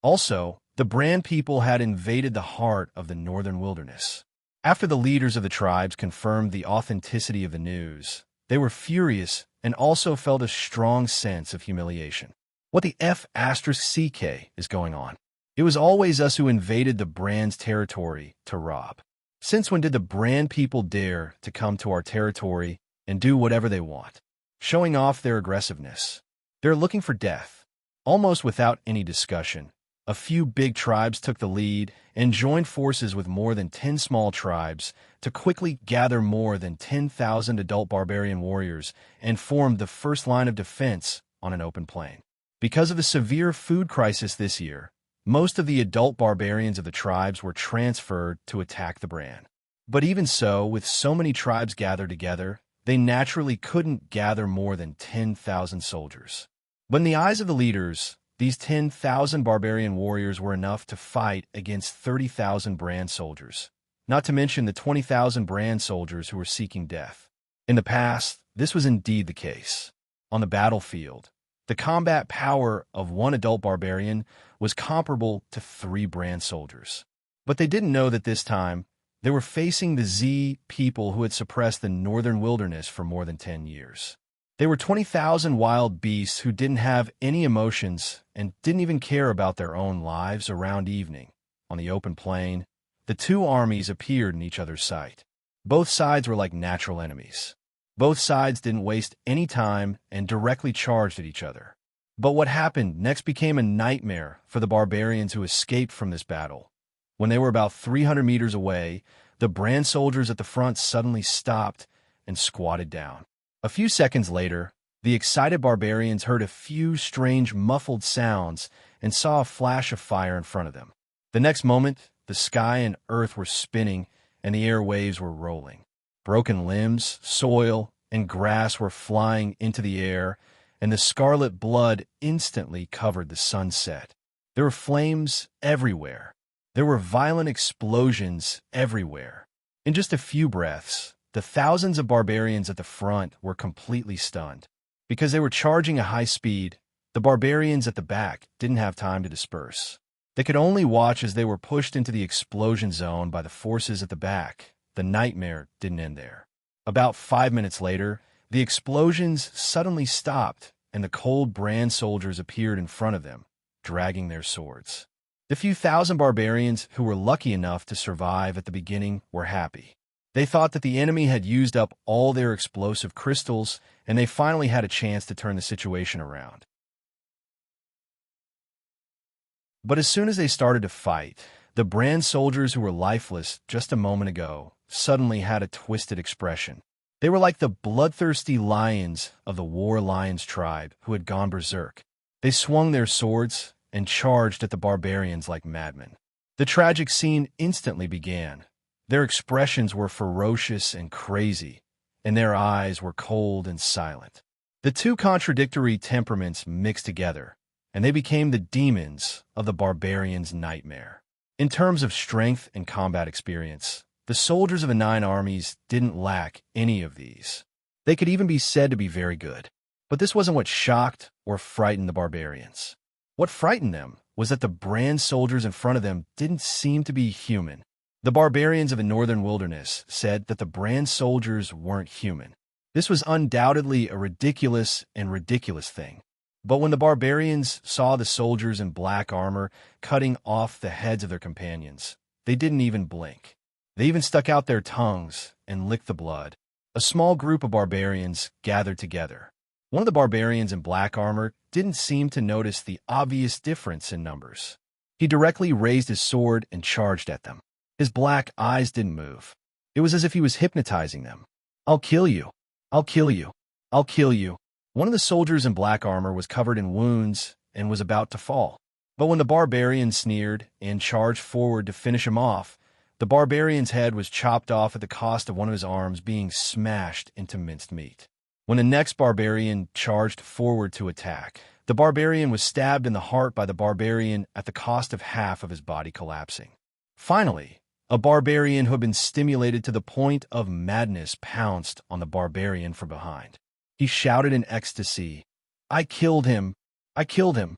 Also, the Brand people had invaded the heart of the northern wilderness. After the leaders of the tribes confirmed the authenticity of the news, they were furious and also felt a strong sense of humiliation. What the F***CK is going on? It was always us who invaded the Brand's territory to rob. Since when did the Brand people dare to come to our territory and do whatever they want, showing off their aggressiveness? They're looking for death. Almost without any discussion, a few big tribes took the lead and joined forces with more than 10 small tribes to quickly gather more than 10,000 adult barbarian warriors and form the first line of defense on an open plain. Because of the severe food crisis this year, most of the adult barbarians of the tribes were transferred to attack the Brand. But even so, with so many tribes gathered together, they naturally couldn't gather more than 10,000 soldiers. But in the eyes of the leaders, these 10,000 barbarian warriors were enough to fight against 30,000 Brand soldiers, not to mention the 20,000 Brand soldiers who were seeking death. In the past, this was indeed the case. On the battlefield, the combat power of one adult barbarian was comparable to 3 Brand soldiers. But they didn't know that this time, they were facing the Z people who had suppressed the northern wilderness for more than 10 years. They were 20,000 wild beasts who didn't have any emotions and didn't even care about their own lives. Around evening, on the open plain, the two armies appeared in each other's sight. Both sides were like natural enemies. Both sides didn't waste any time and directly charged at each other. But what happened next became a nightmare for the barbarians who escaped from this battle. When they were about 300 meters away, the Brand soldiers at the front suddenly stopped and squatted down. A few seconds later, the excited barbarians heard a few strange muffled sounds and saw a flash of fire in front of them. The next moment, the sky and earth were spinning and the air waves were rolling. Broken limbs, soil, and grass were flying into the air, and the scarlet blood instantly covered the sunset. There were flames everywhere. There were violent explosions everywhere. In just a few breaths, the thousands of barbarians at the front were completely stunned. Because they were charging at high speed, the barbarians at the back didn't have time to disperse. They could only watch as they were pushed into the explosion zone by the forces at the back. The nightmare didn't end there. About 5 minutes later, the explosions suddenly stopped, and the cold brand soldiers appeared in front of them, dragging their swords. The few thousand barbarians who were lucky enough to survive at the beginning were happy. They thought that the enemy had used up all their explosive crystals, and they finally had a chance to turn the situation around. But as soon as they started to fight, the brand soldiers who were lifeless just a moment ago suddenly had a twisted expression. They were like the bloodthirsty lions of the war lions tribe who had gone berserk. They swung their swords and charged at the barbarians like madmen. The tragic scene instantly began. Their expressions were ferocious and crazy, and their eyes were cold and silent. The two contradictory temperaments mixed together, and they became the demons of the barbarian's nightmare. In terms of strength and combat experience, the soldiers of the 9 armies didn't lack any of these. They could even be said to be very good. But this wasn't what shocked or frightened the barbarians. What frightened them was that the brand soldiers in front of them didn't seem to be human. The barbarians of the northern wilderness said that the brand soldiers weren't human. This was undoubtedly a ridiculous thing. But when the barbarians saw the soldiers in black armor cutting off the heads of their companions, they didn't even blink. They even stuck out their tongues and licked the blood. A small group of barbarians gathered together. One of the barbarians in black armor didn't seem to notice the obvious difference in numbers. He directly raised his sword and charged at them. His black eyes didn't move. It was as if he was hypnotizing them. "I'll kill you. I'll kill you. I'll kill you." One of the soldiers in black armor was covered in wounds and was about to fall. But when the barbarian sneered and charged forward to finish him off, the barbarian's head was chopped off at the cost of one of his arms being smashed into minced meat. When the next barbarian charged forward to attack, the barbarian was stabbed in the heart by the barbarian at the cost of half of his body collapsing. Finally, a barbarian who had been stimulated to the point of madness pounced on the barbarian from behind. He shouted in ecstasy, "I killed him! I killed him!"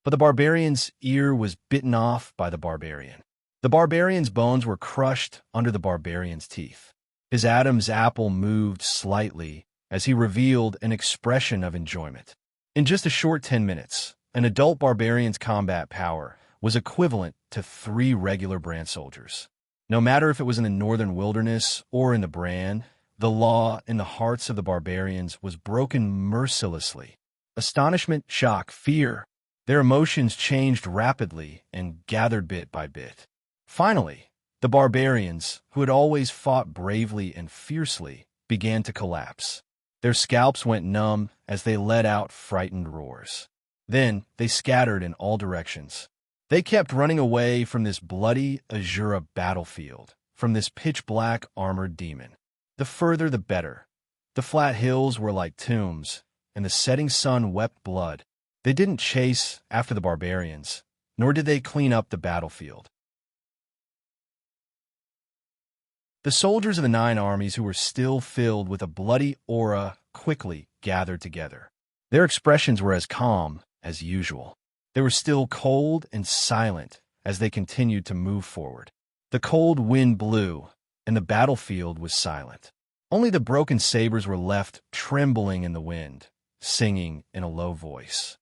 But the barbarian's ear was bitten off by the barbarian. The barbarian's bones were crushed under the barbarian's teeth. His Adam's apple moved slightly as he revealed an expression of enjoyment. In just a short 10 minutes, an adult barbarian's combat power was equivalent to 3 regular brand soldiers. No matter if it was in the northern wilderness or in the brand, the law in the hearts of the barbarians was broken mercilessly. Astonishment, shock, fear. Their emotions changed rapidly and gathered bit by bit. Finally, the barbarians, who had always fought bravely and fiercely, began to collapse. Their scalps went numb as they let out frightened roars. Then they scattered in all directions. They kept running away from this bloody Azura battlefield, from this pitch-black armored demon. The further, the better. The flat hills were like tombs, and the setting sun wept blood. They didn't chase after the barbarians, nor did they clean up the battlefield. The soldiers of the 9 armies who were still filled with a bloody aura quickly gathered together. Their expressions were as calm as usual. They were still cold and silent as they continued to move forward. The cold wind blew, and the battlefield was silent. Only the broken sabers were left trembling in the wind, singing in a low voice.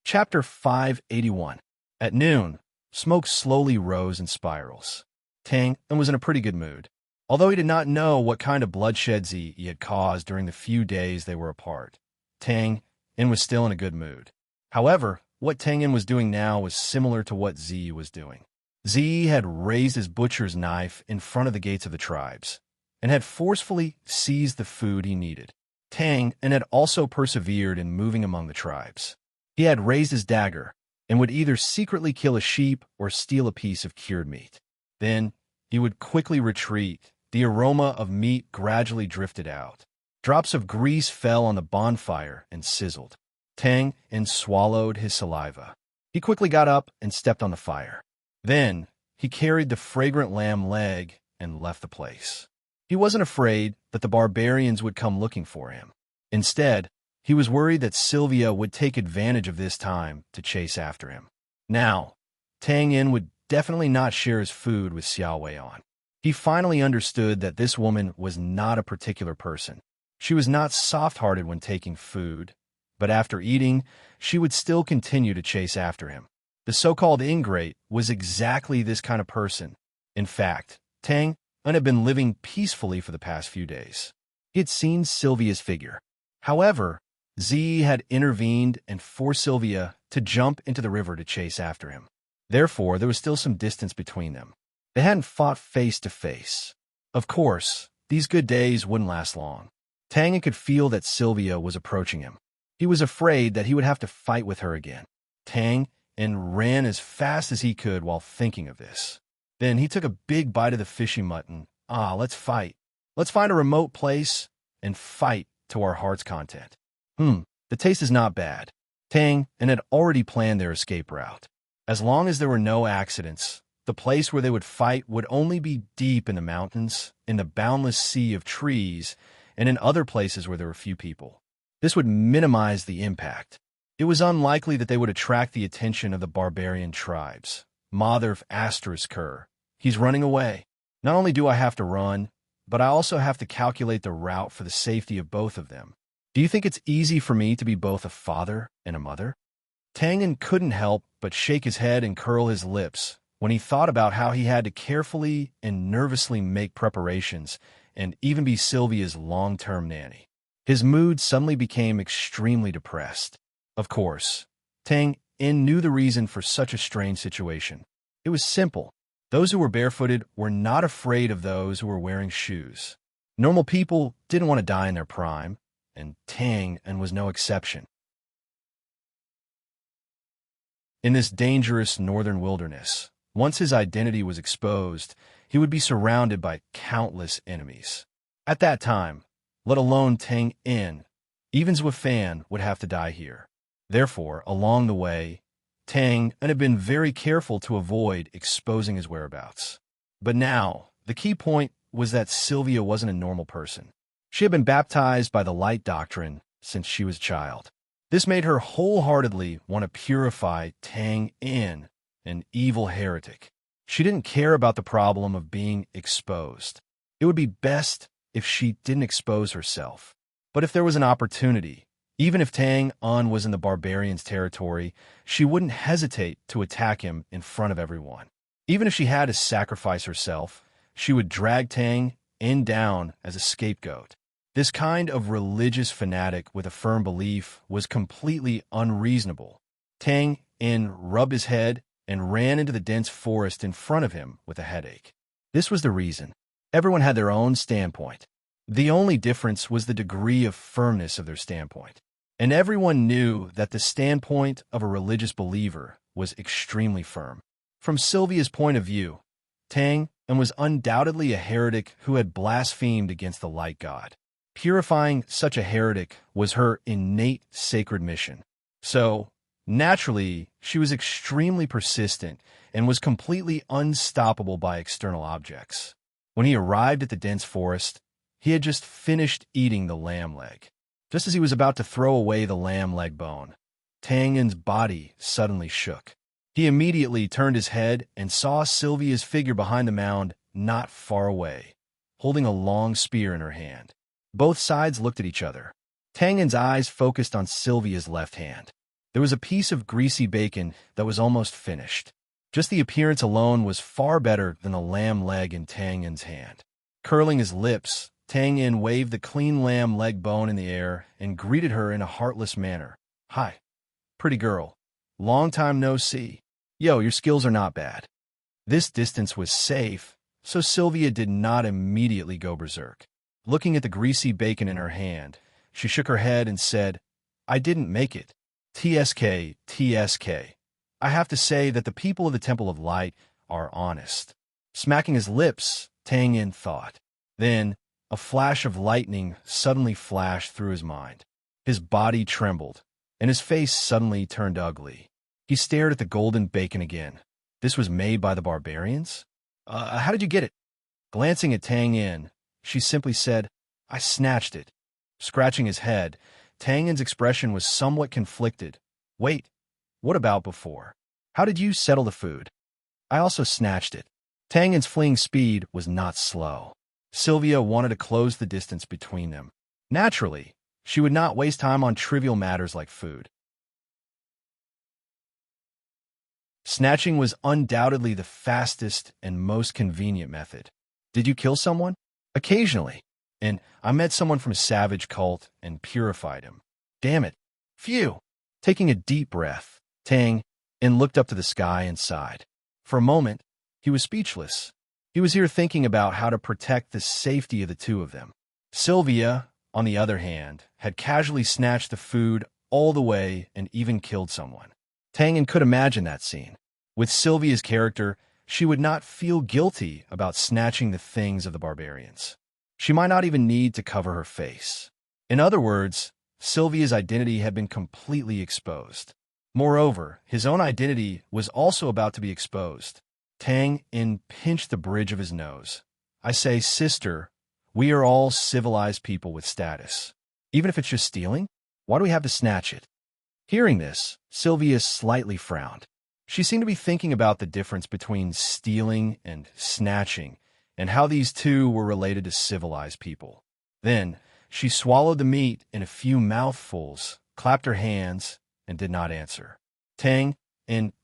Chapter 581. At noon, smoke slowly rose in spirals. Tang was in a pretty good mood. Although he did not know what kind of bloodshed he had caused during the few days they were apart, Tang was still in a good mood. However, what Tang was doing now was similar to what Z was doing. Z had raised his butcher's knife in front of the gates of the tribes and had forcefully seized the food he needed. Tang had also persevered in moving among the tribes. He had raised his dagger and would either secretly kill a sheep or steal a piece of cured meat. Then he would quickly retreat. The aroma of meat gradually drifted out. Drops of grease fell on the bonfire and sizzled. Tang swallowed his saliva. He quickly got up and stepped on the fire. Then he carried the fragrant lamb leg and left the place. He wasn't afraid that the barbarians would come looking for him. Instead, He was worried that Sylvia would take advantage of this time to chase after him. Now, Tang Yin would definitely not share his food with Xiao Weian. He finally understood that this woman was not a particular person. She was not soft-hearted when taking food, but after eating, she would still continue to chase after him. The so-called ingrate was exactly this kind of person. In fact, Tang Yin had been living peacefully for the past few days. He had seen Sylvia's figure. However, Zi had intervened and forced Sylvia to jump into the river to chase after him. Therefore, there was still some distance between them. They hadn't fought face to face. Of course, these good days wouldn't last long. Tang Yin could feel that Sylvia was approaching him. He was afraid that he would have to fight with her again. Tang Yin ran as fast as he could while thinking of this. Then he took a big bite of the fishy mutton. Let's fight. Let's find a remote place and fight to our heart's content. The taste is not bad. Tang Yin had already planned their escape route. As long as there were no accidents, the place where they would fight would only be deep in the mountains, in the boundless sea of trees, and in other places where there were few people. This would minimize the impact. It was unlikely that they would attract the attention of the barbarian tribes. Mother Asterisker. He's running away. Not only do I have to run, but I also have to calculate the route for the safety of both of them. Do you think it's easy for me to be both a father and a mother? Tang Yin couldn't help but shake his head and curl his lips when he thought about how he had to carefully and nervously make preparations and even be Sylvia's long-term nanny. His mood suddenly became extremely depressed. Of course, Tang Yin knew the reason for such a strange situation. It was simple. Those who were barefooted were not afraid of those who were wearing shoes. Normal people didn't want to die in their prime, and Tang Yin was no exception. In this dangerous northern wilderness, once his identity was exposed, he would be surrounded by countless enemies. At that time, let alone Tang Yin, even Zhuo Fan would have to die here. Therefore, along the way, Tang Yin had been very careful to avoid exposing his whereabouts. But now, the key point was that Sylvia wasn't a normal person. She had been baptized by the light doctrine since she was a child. This made her wholeheartedly want to purify Tang Yin, an evil heretic. She didn't care about the problem of being exposed. It would be best if she didn't expose herself. But if there was an opportunity, even if Tang Yin was in the barbarian's territory, she wouldn't hesitate to attack him in front of everyone. Even if she had to sacrifice herself, she would drag Tang Yin down as a scapegoat. This kind of religious fanatic with a firm belief was completely unreasonable. Tang Yin rubbed his head and ran into the dense forest in front of him with a headache. This was the reason. Everyone had their own standpoint. The only difference was the degree of firmness of their standpoint. And everyone knew that the standpoint of a religious believer was extremely firm. From Sylvia's point of view, Tang Yin was undoubtedly a heretic who had blasphemed against the light god. Purifying such a heretic was her innate sacred mission. So, naturally, she was extremely persistent and was completely unstoppable by external objects. When he arrived at the dense forest, he had just finished eating the lamb leg. Just as he was about to throw away the lamb leg bone, Tang Yin's body suddenly shook. He immediately turned his head and saw Sylvia's figure behind the mound not far away, holding a long spear in her hand. Both sides looked at each other. Tang Yin's eyes focused on Sylvia's left hand. There was a piece of greasy bacon that was almost finished. Just the appearance alone was far better than the lamb leg in Tang Yin's hand. Curling his lips, Tang Yin waved the clean lamb leg bone in the air and greeted her in a heartless manner. "Hi, pretty girl. Long time no see. Yo, your skills are not bad." This distance was safe, so Sylvia did not immediately go berserk. Looking at the greasy bacon in her hand, she shook her head and said, "I didn't make it. TSK, TSK. I have to say that the people of the Temple of Light are honest." Smacking his lips, Tang Yin thought. Then, a flash of lightning suddenly flashed through his mind. His body trembled, and his face suddenly turned ugly. He stared at the golden bacon again. This was made by the barbarians? How did you get it? Glancing at Tang Yin, she simply said, "I snatched it." Scratching his head, Tangen's expression was somewhat conflicted. Wait, what about before? How did you settle the food? I also snatched it. Tangen's fleeing speed was not slow. Sylvia wanted to close the distance between them. Naturally, she would not waste time on trivial matters like food. Snatching was undoubtedly the fastest and most convenient method. Did you kill someone? Occasionally. And I met someone from a savage cult and purified him. Damn it. Phew. Taking a deep breath, Tang looked up to the sky and sighed. For a moment, he was speechless. He was here thinking about how to protect the safety of the two of them. Sylvia, on the other hand, had casually snatched the food all the way and even killed someone. Tangen could imagine that scene. With Sylvia's character, she would not feel guilty about snatching the things of the barbarians. She might not even need to cover her face. In other words, Sylvia's identity had been completely exposed. Moreover, his own identity was also about to be exposed. Tang pinched the bridge of his nose. I say, sister, we are all civilized people with status. Even if it's just stealing, why do we have to snatch it? Hearing this, Sylvia slightly frowned. She seemed to be thinking about the difference between stealing and snatching, and how these two were related to civilized people. Then, she swallowed the meat in a few mouthfuls, clapped her hands, and did not answer. Tang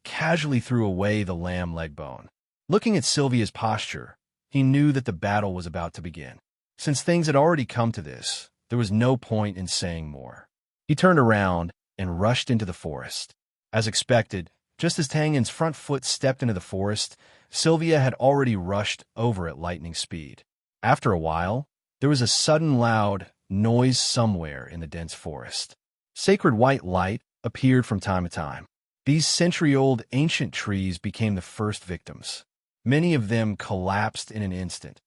casually threw away the lamb leg bone. Looking at Sylvia's posture, he knew that the battle was about to begin. Since things had already come to this, there was no point in saying more. He turned around and rushed into the forest. As expected, just as Tangen's front foot stepped into the forest, Sylvia had already rushed over at lightning speed. After a while, there was a sudden loud noise somewhere in the dense forest. Sacred white light appeared from time to time. These century-old ancient trees became the first victims. Many of them collapsed in an instant.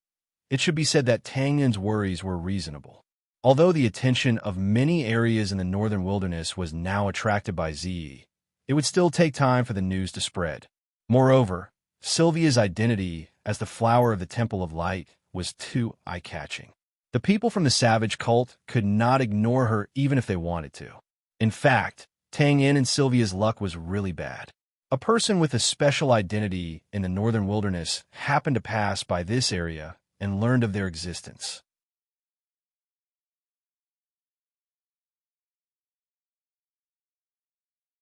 It should be said that Tangen's worries were reasonable. Although the attention of many areas in the northern wilderness was now attracted by Zi, it would still take time for the news to spread. Moreover, Sylvia's identity as the flower of the Temple of Light was too eye-catching. The people from the savage cult could not ignore her even if they wanted to. In fact, Tang and Sylvia's luck was really bad. A person with a special identity in the northern wilderness happened to pass by this area and learned of their existence.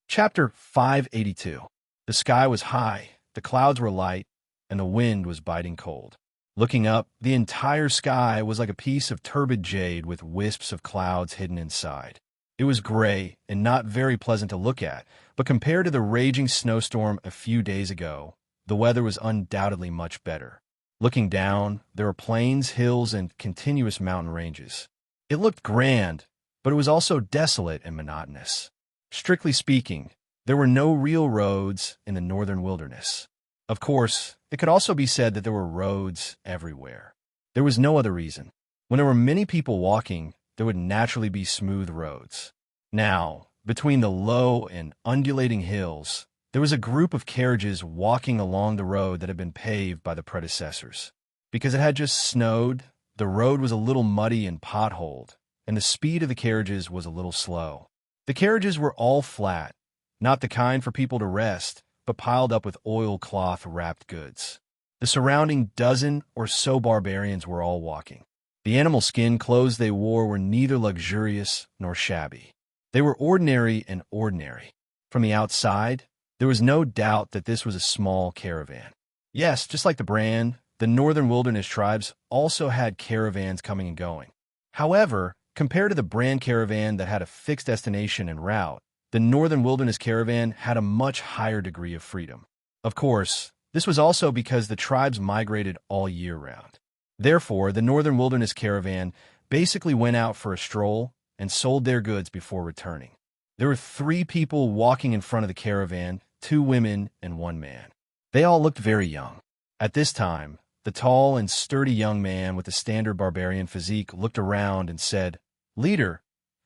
Chapter 582. The sky was high, the clouds were light, and the wind was biting cold. Looking up, the entire sky was like a piece of turbid jade with wisps of clouds hidden inside. It was gray and not very pleasant to look at, but compared to the raging snowstorm a few days ago, the weather was undoubtedly much better. Looking down, there were plains, hills, and continuous mountain ranges. It looked grand, but it was also desolate and monotonous. Strictly speaking, there were no real roads in the northern wilderness. Of course, it could also be said that there were roads everywhere. There was no other reason. When there were many people walking, there would naturally be smooth roads. Now, between the low and undulating hills, there was a group of carriages walking along the road that had been paved by the predecessors. Because it had just snowed, the road was a little muddy and potholed, and the speed of the carriages was a little slow. The carriages were all flat, not the kind for people to rest, but piled up with oilcloth-wrapped goods. The surrounding dozen or so barbarians were all walking. The animal skin clothes they wore were neither luxurious nor shabby. They were ordinary and ordinary. From the outside, there was no doubt that this was a small caravan. Yes, just like the brand, the northern wilderness tribes also had caravans coming and going. However, compared to the brand caravan that had a fixed destination and route, the northern wilderness caravan had a much higher degree of freedom. Of course, this was also because the tribes migrated all year round. Therefore, the northern wilderness caravan basically went out for a stroll and sold their goods before returning. There were 3 people walking in front of the caravan, 2 women and 1 man. They all looked very young. At this time, the tall and sturdy young man with the standard barbarian physique looked around and said, "Leader,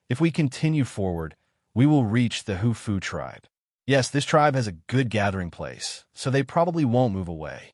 if we continue forward, we will reach the Hufu tribe. Yes, this tribe has a good gathering place, so they probably won't move away."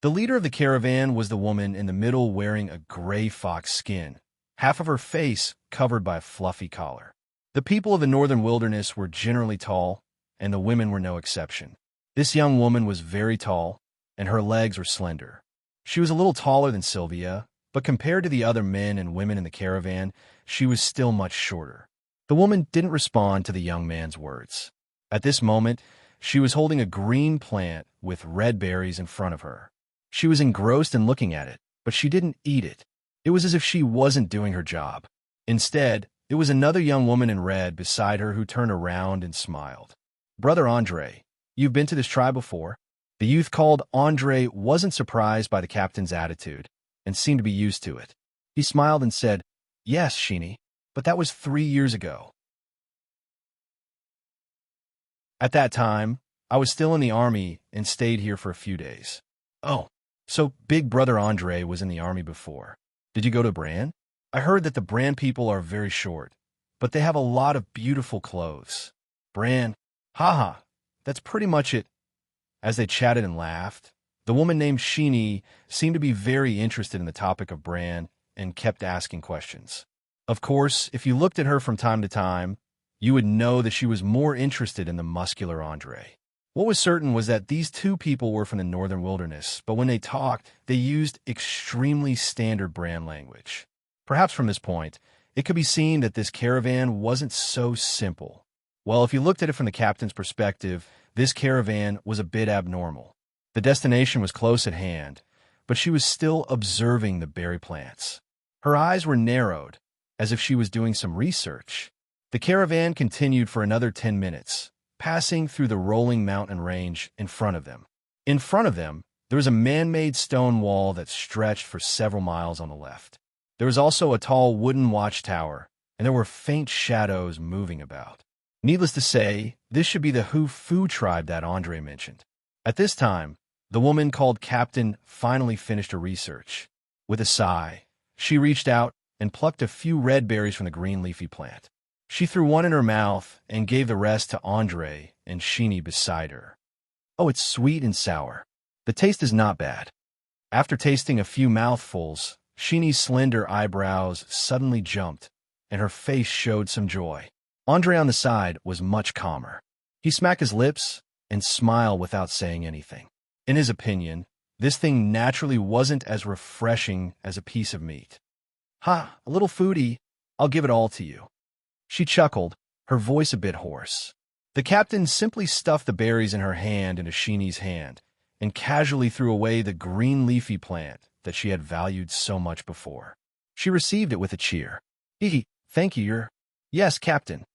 The leader of the caravan was the woman in the middle wearing a gray fox skin, half of her face covered by a fluffy collar. The people of the northern wilderness were generally tall, and the women were no exception. This young woman was very tall, and her legs were slender. She was a little taller than Sylvia, but compared to the other men and women in the caravan, she was still much shorter. The woman didn't respond to the young man's words. At this moment, she was holding a green plant with red berries in front of her. She was engrossed in looking at it, but she didn't eat it. It was as if she wasn't doing her job. Instead, it was another young woman in red beside her who turned around and smiled. "Brother Andre, you've been to this tribe before?" The youth called Andre wasn't surprised by the captain's attitude and seemed to be used to it. He smiled and said, "Yes, Sheeny, but that was 3 years ago. At that time, I was still in the army and stayed here for a few days." "Oh, so Big Brother Andre was in the army before. Did you go to Bran? I heard that the Bran people are very short, but they have a lot of beautiful clothes." "Bran, haha, that's pretty much it." As they chatted and laughed, the woman named Sheeny seemed to be very interested in the topic of Bran and kept asking questions. Of course, if you looked at her from time to time, you would know that she was more interested in the muscular Andre. What was certain was that these two people were from the northern wilderness, but when they talked, they used extremely standard Bran language. Perhaps from this point, it could be seen that this caravan wasn't so simple. Well, if you looked at it from the captain's perspective, this caravan was a bit abnormal. The destination was close at hand, but she was still observing the berry plants. Her eyes were narrowed, as if she was doing some research. The caravan continued for another 10 minutes, passing through the rolling mountain range in front of them. In front of them, there was a man-made stone wall that stretched for several miles on the left. There was also a tall wooden watchtower, and there were faint shadows moving about. Needless to say, this should be the Hu-Fu tribe that Andre mentioned. At this time, the woman called Captain finally finished her research. With a sigh, she reached out and plucked a few red berries from the green leafy plant. She threw one in her mouth and gave the rest to Andre and Sheeny beside her. "Oh, it's sweet and sour. The taste is not bad." After tasting a few mouthfuls, Sheeny's slender eyebrows suddenly jumped, and her face showed some joy. Andre on the side was much calmer. He smacked his lips and smiled without saying anything. In his opinion, this thing naturally wasn't as refreshing as a piece of meat. "Ha, a little foodie. I'll give it all to you." She chuckled, her voice a bit hoarse. The captain simply stuffed the berries in her hand into Sheeny's hand and casually threw away the green leafy plant that she had valued so much before. She received it with a cheer. "Thank you, Yes, Captain."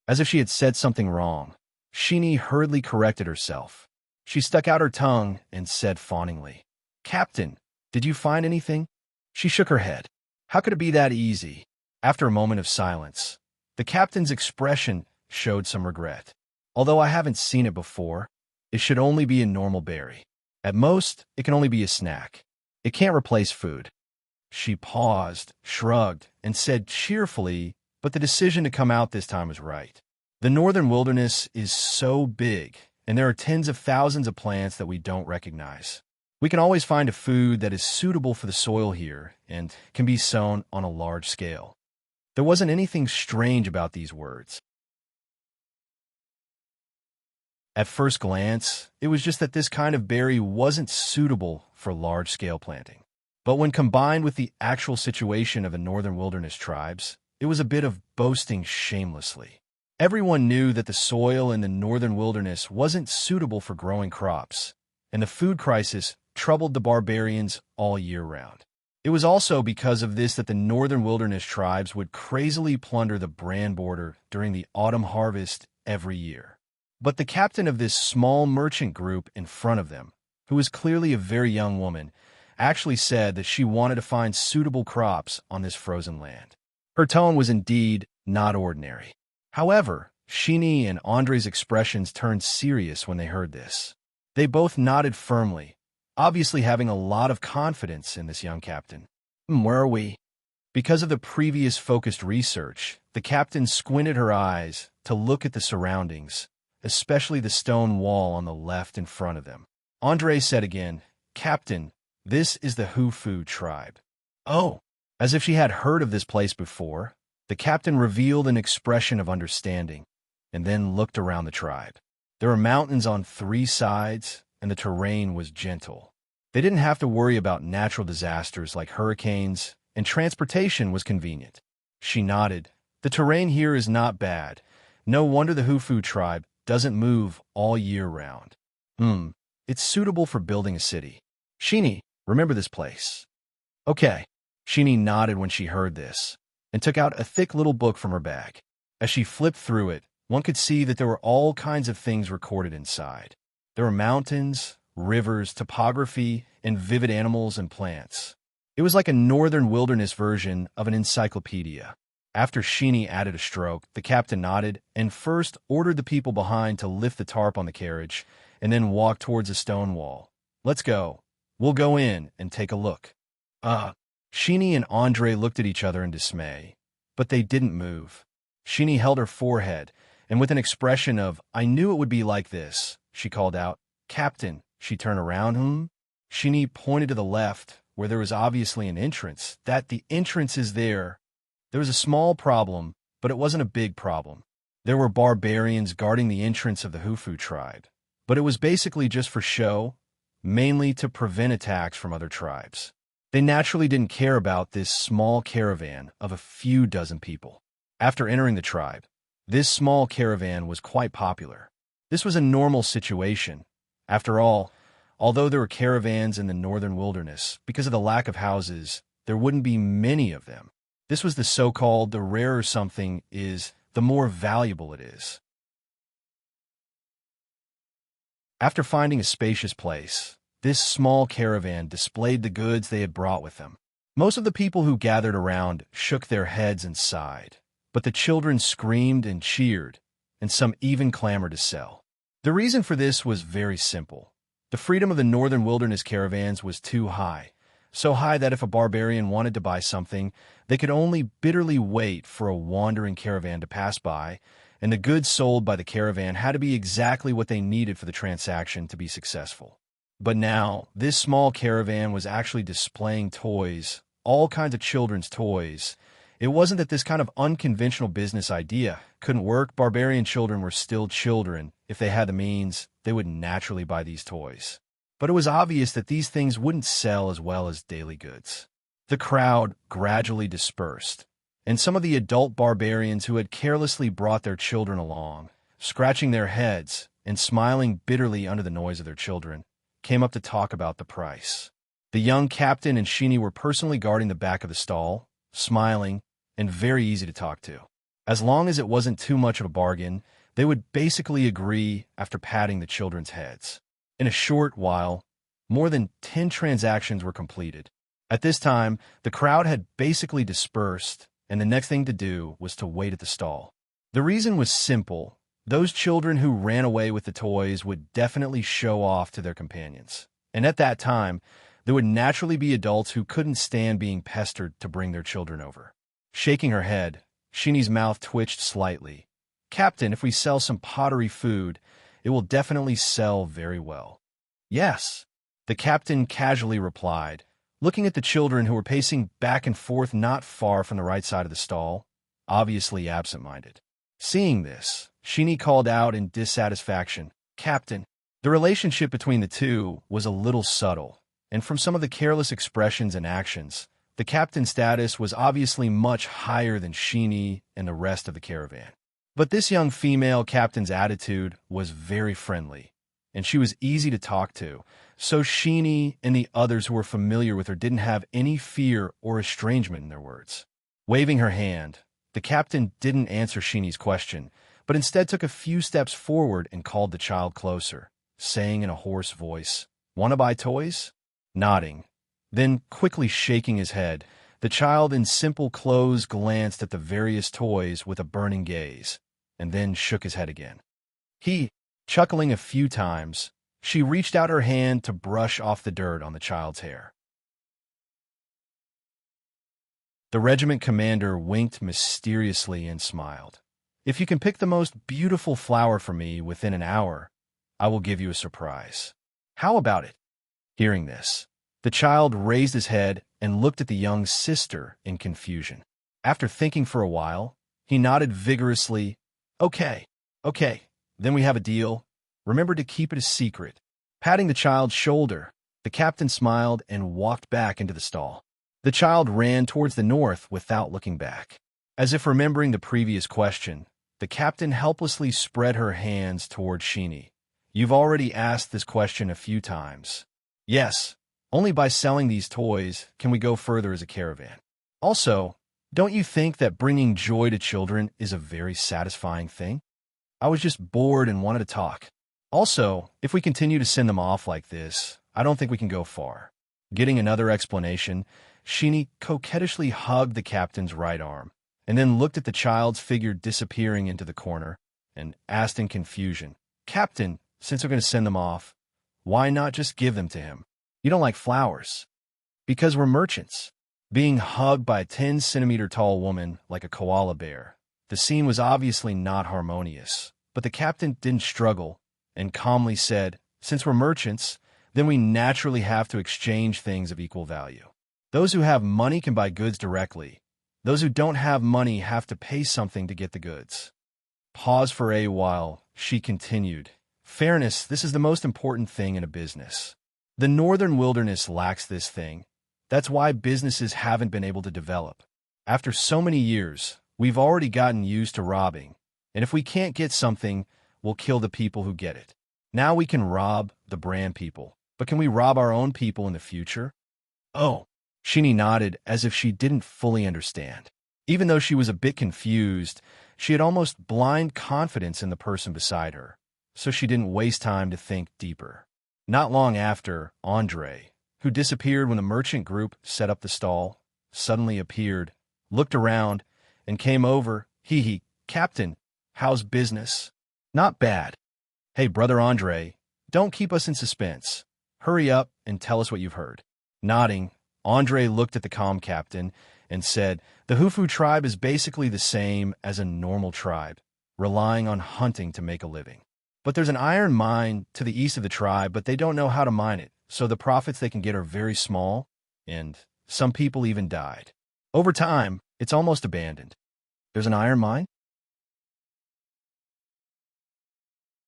As if she had said something wrong, Sheeny hurriedly corrected herself. She stuck out her tongue and said fawningly, "Captain, did you find anything?" She shook her head. How could it be that easy? After a moment of silence, the captain's expression showed some regret. "Although I haven't seen it before, it should only be a normal berry. At most, it can only be a snack. It can't replace food." She paused, shrugged, and said cheerfully, but the decision to come out this time was right. The northern wilderness is so big, and there are tens of thousands of plants that we don't recognize. We can always find a food that is suitable for the soil here and can be sown on a large scale. There wasn't anything strange about these words. At first glance, it was just that this kind of berry wasn't suitable for large-scale planting. But when combined with the actual situation of the northern wilderness tribes, it was a bit of boasting shamelessly. Everyone knew that the soil in the northern wilderness wasn't suitable for growing crops, and the food crisis troubled the barbarians all year round. It was also because of this that the northern wilderness tribes would crazily plunder the Bran border during the autumn harvest every year. But the captain of this small merchant group in front of them, who was clearly a very young woman, actually said that she wanted to find suitable crops on this frozen land. Her tone was indeed not ordinary. However, Sheeny and Andre's expressions turned serious when they heard this. They both nodded firmly, obviously having a lot of confidence in this young captain. Where are we?" Because of the previous focused research, the captain squinted her eyes to look at the surroundings, especially the stone wall on the left in front of them. Andre said again, "Captain, this is the Hu-Fu tribe." "Oh," as if she had heard of this place before, The captain revealed an expression of understanding, and then looked around the tribe. There were mountains on 3 sides, and the terrain was gentle. They didn't have to worry about natural disasters like hurricanes, and transportation was convenient. She nodded. The terrain here is not bad. No wonder the Hufu tribe doesn't move all year round. It's suitable for building a city. Sheenie, remember this place. Okay. Sheenie nodded when she heard this, and took out a thick little book from her bag. As she flipped through it, one could see that there were all kinds of things recorded inside. There were mountains, rivers, topography, and vivid animals and plants. It was like a northern wilderness version of an encyclopedia. After Sheenie added a stroke, the captain nodded and first ordered the people behind to lift the tarp on the carriage and then walk towards a stone wall. Let's go. We'll go in and take a look. Sheenie and Andre looked at each other in dismay, but they didn't move. Sheenie held her forehead, and with an expression of, I knew it would be like this, she called out, Captain. She turned around. Sheenie pointed to the left, where there was obviously an entrance. The entrance is there. There was a small problem, but it wasn't a big problem. There were barbarians guarding the entrance of the Hufu tribe, but it was basically just for show, mainly to prevent attacks from other tribes. They naturally didn't care about this small caravan of a few dozen people. After entering the tribe, this small caravan was quite popular. This was a normal situation. After all, although there were caravans in the northern wilderness, because of the lack of houses, there wouldn't be many of them. This was the rarer something is, the more valuable it is. After finding a spacious place, this small caravan displayed the goods they had brought with them. Most of the people who gathered around shook their heads and sighed, but the children screamed and cheered, and some even clamored to sell. The reason for this was very simple. The freedom of the northern wilderness caravans was too high, so high that if a barbarian wanted to buy something, they could only bitterly wait for a wandering caravan to pass by, and the goods sold by the caravan had to be exactly what they needed for the transaction to be successful. But now, this small caravan was actually displaying toys, all kinds of children's toys. It wasn't that this kind of unconventional business idea couldn't work. Barbarian children were still children. If they had the means, they would naturally buy these toys. But it was obvious that these things wouldn't sell as well as daily goods. The crowd gradually dispersed, and some of the adult barbarians who had carelessly brought their children along, scratching their heads and smiling bitterly under the noise of their children, came up to talk about the price. The young captain and Sheenie were personally guarding the back of the stall, smiling, and very easy to talk to. As long as it wasn't too much of a bargain, they would basically agree after patting the children's heads. In a short while, more than 10 transactions were completed. At this time, the crowd had basically dispersed, and the next thing to do was to wait at the stall. The reason was simple. Those children who ran away with the toys would definitely show off to their companions. And at that time, there would naturally be adults who couldn't stand being pestered to bring their children over. Shaking her head, Sheenie's mouth twitched slightly. Captain, if we sell some pottery food, it will definitely sell very well. Yes, the captain casually replied, looking at the children who were pacing back and forth not far from the right side of the stall, obviously absent-minded. Seeing this, Sheenie called out in dissatisfaction, Captain, the relationship between the two was a little subtle, and from some of the careless expressions and actions, the captain's status was obviously much higher than Sheenie and the rest of the caravan. But this young female captain's attitude was very friendly, and she was easy to talk to, so Sheenie and the others who were familiar with her didn't have any fear or estrangement in their words. Waving her hand, the captain didn't answer Sheenie's question, but instead took a few steps forward and called the child closer, saying in a hoarse voice, "Want to buy toys?" Nodding, then quickly shaking his head, the child in simple clothes glanced at the various toys with a burning gaze, and then shook his head again. Chuckling a few times, she reached out her hand to brush off the dirt on the child's hair. The regiment commander winked mysteriously and smiled. If you can pick the most beautiful flower for me within an hour, I will give you a surprise. How about it? Hearing this, the child raised his head and looked at the young sister in confusion. After thinking for a while, he nodded vigorously. Okay, okay, then we have a deal. Remember to keep it a secret. Patting the child's shoulder, the captain smiled and walked back into the stall. The child ran towards the north without looking back. As if remembering the previous question, the captain helplessly spread her hands toward Sheeny. You've already asked this question a few times. Yes, only by selling these toys can we go further as a caravan. Also, don't you think that bringing joy to children is a very satisfying thing? I was just bored and wanted to talk. Also, if we continue to send them off like this, I don't think we can go far. Getting another explanation, Sheeny coquettishly hugged the captain's right arm, and then looked at the child's figure disappearing into the corner, and asked in confusion, Captain, since we're going to send them off, why not just give them to him? You don't like flowers. Because we're merchants. Being hugged by a 10-centimeter tall woman like a koala bear, the scene was obviously not harmonious, but the captain didn't struggle and calmly said, since we're merchants, then we naturally have to exchange things of equal value. Those who have money can buy goods directly. Those who don't have money have to pay something to get the goods. Pause for a while, she continued. Fairness, this is the most important thing in a business. The northern wilderness lacks this thing. That's why businesses haven't been able to develop. After so many years, we've already gotten used to robbing, and if we can't get something, we'll kill the people who get it. Now we can rob the brand people, but can we rob our own people in the future? Oh, Sheeny nodded as if she didn't fully understand. Even though she was a bit confused, she had almost blind confidence in the person beside her, so she didn't waste time to think deeper. Not long after, Andre, who disappeared when the merchant group set up the stall, suddenly appeared, looked around, and came over. Hee, Captain, how's business? Not bad. Hey, brother Andre, don't keep us in suspense. Hurry up and tell us what you've heard. Nodding, Andre looked at the calm captain and said, the Hufu tribe is basically the same as a normal tribe, relying on hunting to make a living. But there's an iron mine to the east of the tribe, but they don't know how to mine it, so the profits they can get are very small, and some people even died. Over time, it's almost abandoned. There's an iron mine?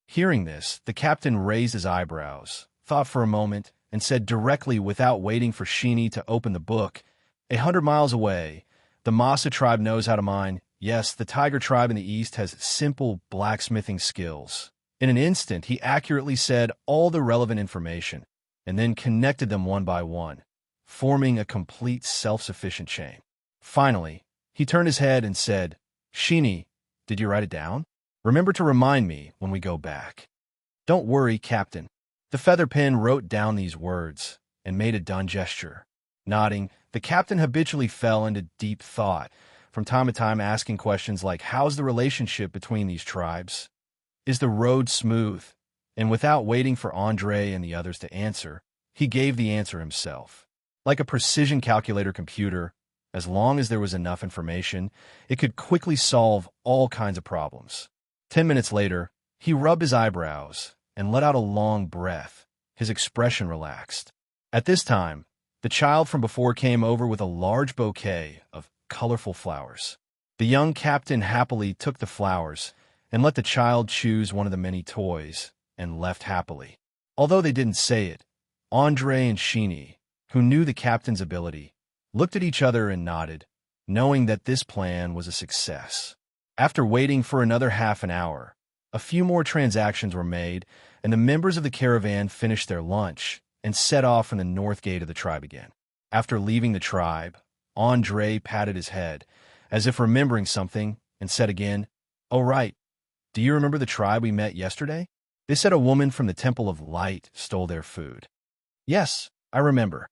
Hearing this, the captain raised his eyebrows, thought for a moment, and said directly without waiting for Sheeny to open the book, 100 miles away, the Masa tribe knows how to mine. Yes, the Tiger tribe in the east has simple blacksmithing skills. In an instant, he accurately said all the relevant information, and then connected them one by one, forming a complete self-sufficient chain. Finally, he turned his head and said, Sheeny, did you write it down? Remember to remind me when we go back. Don't worry, Captain. The feather pen wrote down these words and made a done gesture. Nodding, the captain habitually fell into deep thought, from time to time asking questions like, how's the relationship between these tribes? Is the road smooth? And without waiting for Andre and the others to answer, he gave the answer himself. Like a precision calculator computer, as long as there was enough information, it could quickly solve all kinds of problems. 10 minutes later, he rubbed his eyebrows and let out a long breath. His expression relaxed. At this time, the child from before came over with a large bouquet of colorful flowers. The young captain happily took the flowers and let the child choose one of the many toys and left happily. Although they didn't say it, Andre and Sheeny, who knew the captain's ability, looked at each other and nodded, knowing that this plan was a success. After waiting for another half an hour, a few more transactions were made, and the members of the caravan finished their lunch and set off from the north gate of the tribe again. After leaving the tribe, Andre patted his head, as if remembering something, and said again, "Oh, right. Do you remember the tribe we met yesterday? They said a woman from the Temple of Light stole their food." "Yes, I remember."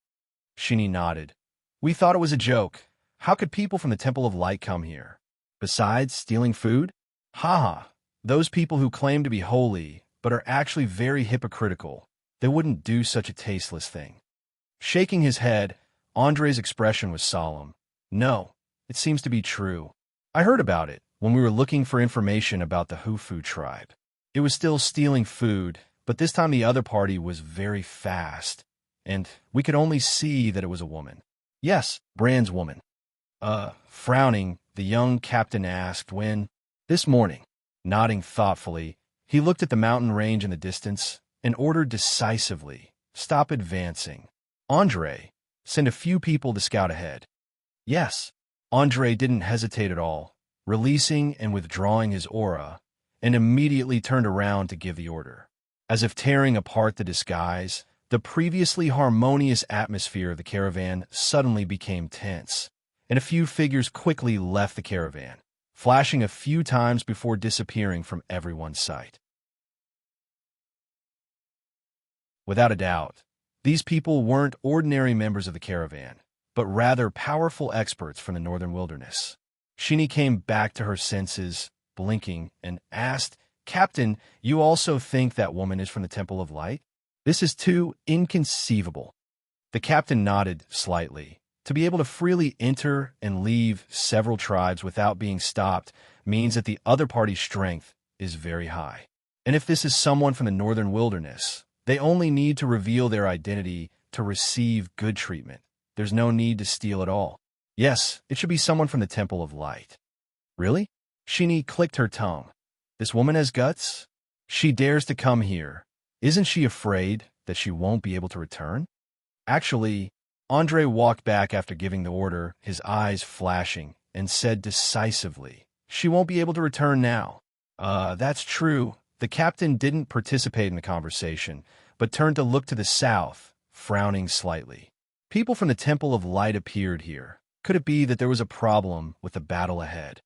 Sheeny nodded. "We thought it was a joke. How could people from the Temple of Light come here? Besides stealing food? Ha! Those people who claim to be holy, but are actually very hypocritical. They wouldn't do such a tasteless thing." Shaking his head, Andre's expression was solemn. "No, it seems to be true. I heard about it when we were looking for information about the Hufu tribe. It was still stealing food, but this time the other party was very fast, and we could only see that it was a woman. Yes, Brand's woman. Frowning, the young captain asked when, this morning. Nodding thoughtfully, he looked at the mountain range in the distance and ordered decisively, stop advancing. Andre, send a few people to scout ahead. Yes. Andre didn't hesitate at all, releasing and withdrawing his aura, and immediately turned around to give the order. As if tearing apart the disguise, the previously harmonious atmosphere of the caravan suddenly became tense, and a few figures quickly left the caravan, flashing a few times before disappearing from everyone's sight. Without a doubt, these people weren't ordinary members of the caravan, but rather powerful experts from the northern wilderness. Shini came back to her senses, blinking, and asked, Captain, you also think that woman is from the Temple of Light? This is too inconceivable. The captain nodded slightly. To be able to freely enter and leave several tribes without being stopped means that the other party's strength is very high. And if this is someone from the northern wilderness, they only need to reveal their identity to receive good treatment. There's no need to steal at all. Yes, it should be someone from the Temple of Light. Really? Shini clicked her tongue. This woman has guts? She dares to come here. Isn't she afraid that she won't be able to return? Actually, Andre walked back after giving the order, his eyes flashing, and said decisively, she won't be able to return now. That's true. The captain didn't participate in the conversation, but turned to look to the south, frowning slightly. People from the Temple of Light appeared here. Could it be that there was a problem with the battle ahead?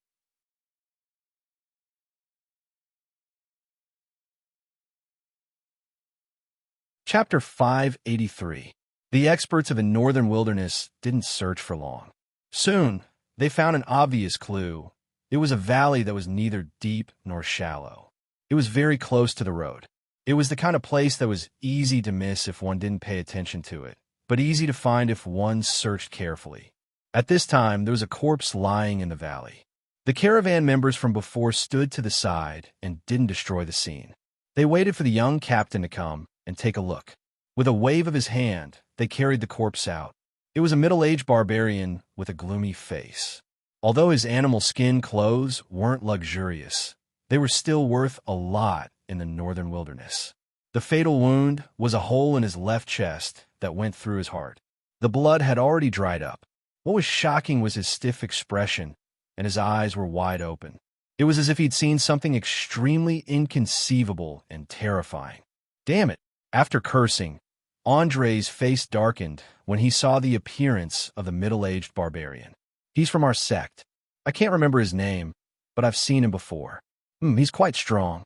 Chapter 583. The experts of the northern wilderness didn't search for long. Soon, they found an obvious clue. It was a valley that was neither deep nor shallow. It was very close to the road. It was the kind of place that was easy to miss if one didn't pay attention to it, but easy to find if one searched carefully. At this time, there was a corpse lying in the valley. The caravan members from before stood to the side and didn't destroy the scene. They waited for the young captain to come and take a look. With a wave of his hand, they carried the corpse out. It was a middle-aged barbarian with a gloomy face. Although his animal skin clothes weren't luxurious, they were still worth a lot in the northern wilderness. The fatal wound was a hole in his left chest that went through his heart. The blood had already dried up. What was shocking was his stiff expression, and his eyes were wide open. It was as if he'd seen something extremely inconceivable and terrifying. Damn it! After cursing, Andre's face darkened when he saw the appearance of the middle-aged barbarian. He's from our sect. I can't remember his name, but I've seen him before. He's quite strong.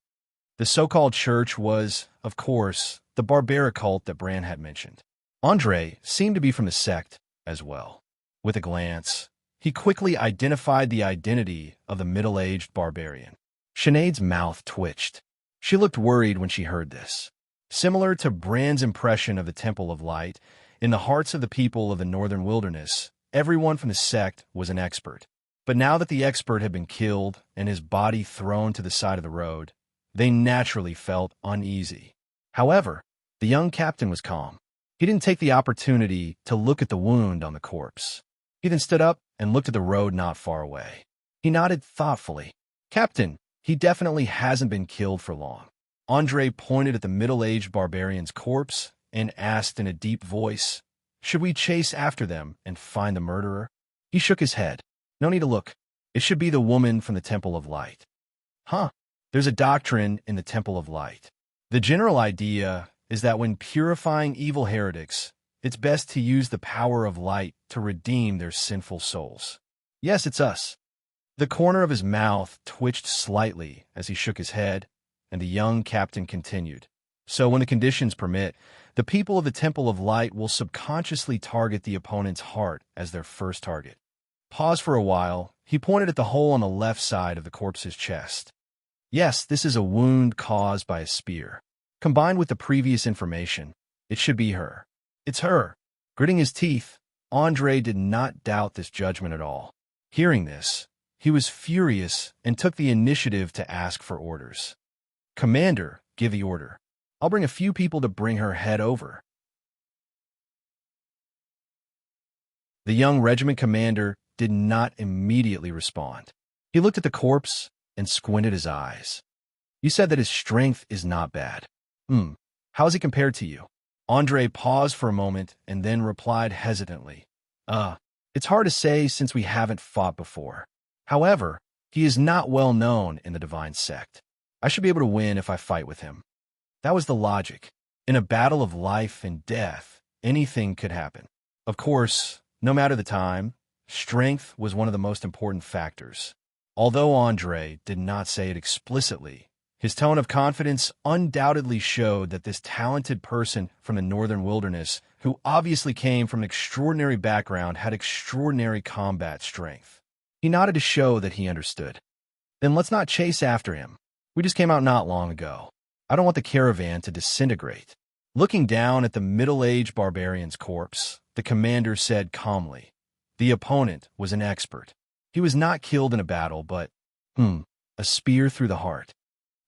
The so-called church was, of course, the barbaric cult that Bran had mentioned. Andre seemed to be from the sect as well. With a glance, he quickly identified the identity of the middle-aged barbarian. Sinead's mouth twitched. She looked worried when she heard this. Similar to Bran's impression of the Temple of Light, in the hearts of the people of the northern wilderness, everyone from the sect was an expert. But now that the expert had been killed and his body thrown to the side of the road, they naturally felt uneasy. However, the young captain was calm. He didn't take the opportunity to look at the wound on the corpse. He then stood up and looked at the road not far away. He nodded thoughtfully. Captain, he definitely hasn't been killed for long. Andre pointed at the middle-aged barbarian's corpse and asked in a deep voice, should we chase after them and find the murderer? He shook his head. No need to look. It should be the woman from the Temple of Light. Huh. There's a doctrine in the Temple of Light. The general idea is that when purifying evil heretics, it's best to use the power of light to redeem their sinful souls. Yes, it's us. The corner of his mouth twitched slightly as he shook his head, and the young captain continued. So when the conditions permit, the people of the Temple of Light will subconsciously target the opponent's heart as their first target. Pause for a while. He pointed at the hole on the left side of the corpse's chest. Yes, this is a wound caused by a spear. Combined with the previous information, it should be her. It's her. Gritting his teeth, Andre did not doubt this judgment at all. Hearing this, he was furious and took the initiative to ask for orders. Commander, give the order. I'll bring a few people to bring her head over. The young regiment commander did not immediately respond. He looked at the corpse and squinted his eyes. You said that his strength is not bad. How is he compared to you? Andre paused for a moment and then replied hesitantly. It's hard to say since we haven't fought before. However, he is not well known in the divine sect. I should be able to win if I fight with him. That was the logic. In a battle of life and death, anything could happen. Of course, no matter the time, strength was one of the most important factors. Although Andre did not say it explicitly, his tone of confidence undoubtedly showed that this talented person from the northern wilderness, who obviously came from an extraordinary background, had extraordinary combat strength. He nodded to show that he understood. Then let's not chase after him. We just came out not long ago. I don't want the caravan to disintegrate. Looking down at the middle-aged barbarian's corpse, the commander said calmly, the opponent was an expert. He was not killed in a battle, but, a spear through the heart.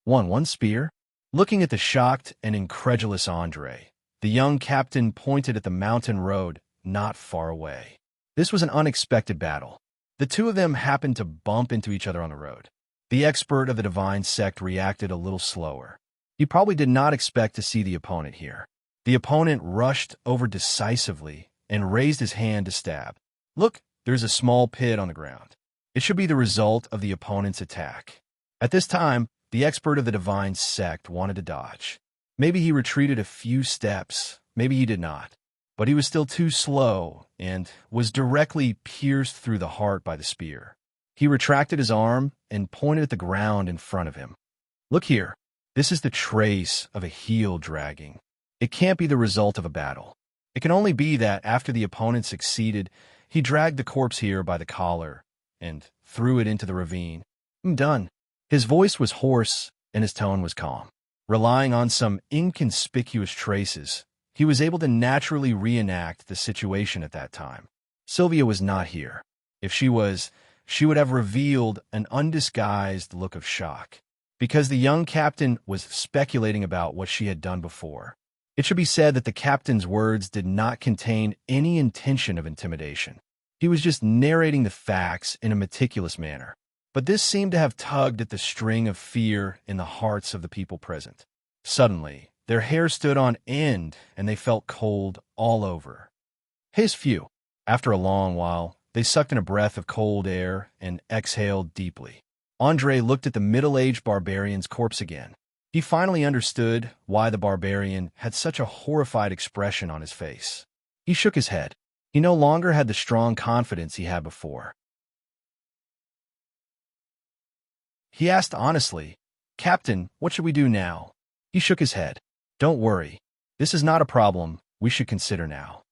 One spear? Looking at the shocked and incredulous Andre, the young captain pointed at the mountain road not far away. This was an unexpected battle. The two of them happened to bump into each other on the road. The expert of the divine sect reacted a little slower. He probably did not expect to see the opponent here. The opponent rushed over decisively and raised his hand to stab. Look, there's a small pit on the ground. It should be the result of the opponent's attack. At this time, the expert of the divine sect wanted to dodge. Maybe he retreated a few steps, maybe he did not. But he was still too slow and was directly pierced through the heart by the spear. He retracted his arm and pointed at the ground in front of him. Look here. This is the trace of a heel dragging. It can't be the result of a battle. It can only be that after the opponent succeeded, he dragged the corpse here by the collar and threw it into the ravine. I'm done. His voice was hoarse and his tone was calm. Relying on some inconspicuous traces, he was able to naturally reenact the situation at that time. Sylvia was not here. If she was, she would have revealed an undisguised look of shock, because the young captain was speculating about what she had done before. It should be said that the captain's words did not contain any intention of intimidation. He was just narrating the facts in a meticulous manner. But this seemed to have tugged at the string of fear in the hearts of the people present. Suddenly, their hair stood on end and they felt cold all over. His phew. After a long while, they sucked in a breath of cold air and exhaled deeply. Andre looked at the middle-aged barbarian's corpse again. He finally understood why the barbarian had such a horrified expression on his face. He shook his head. He no longer had the strong confidence he had before. He asked honestly, Captain, what should we do now? He shook his head. Don't worry. This is not a problem we should consider now.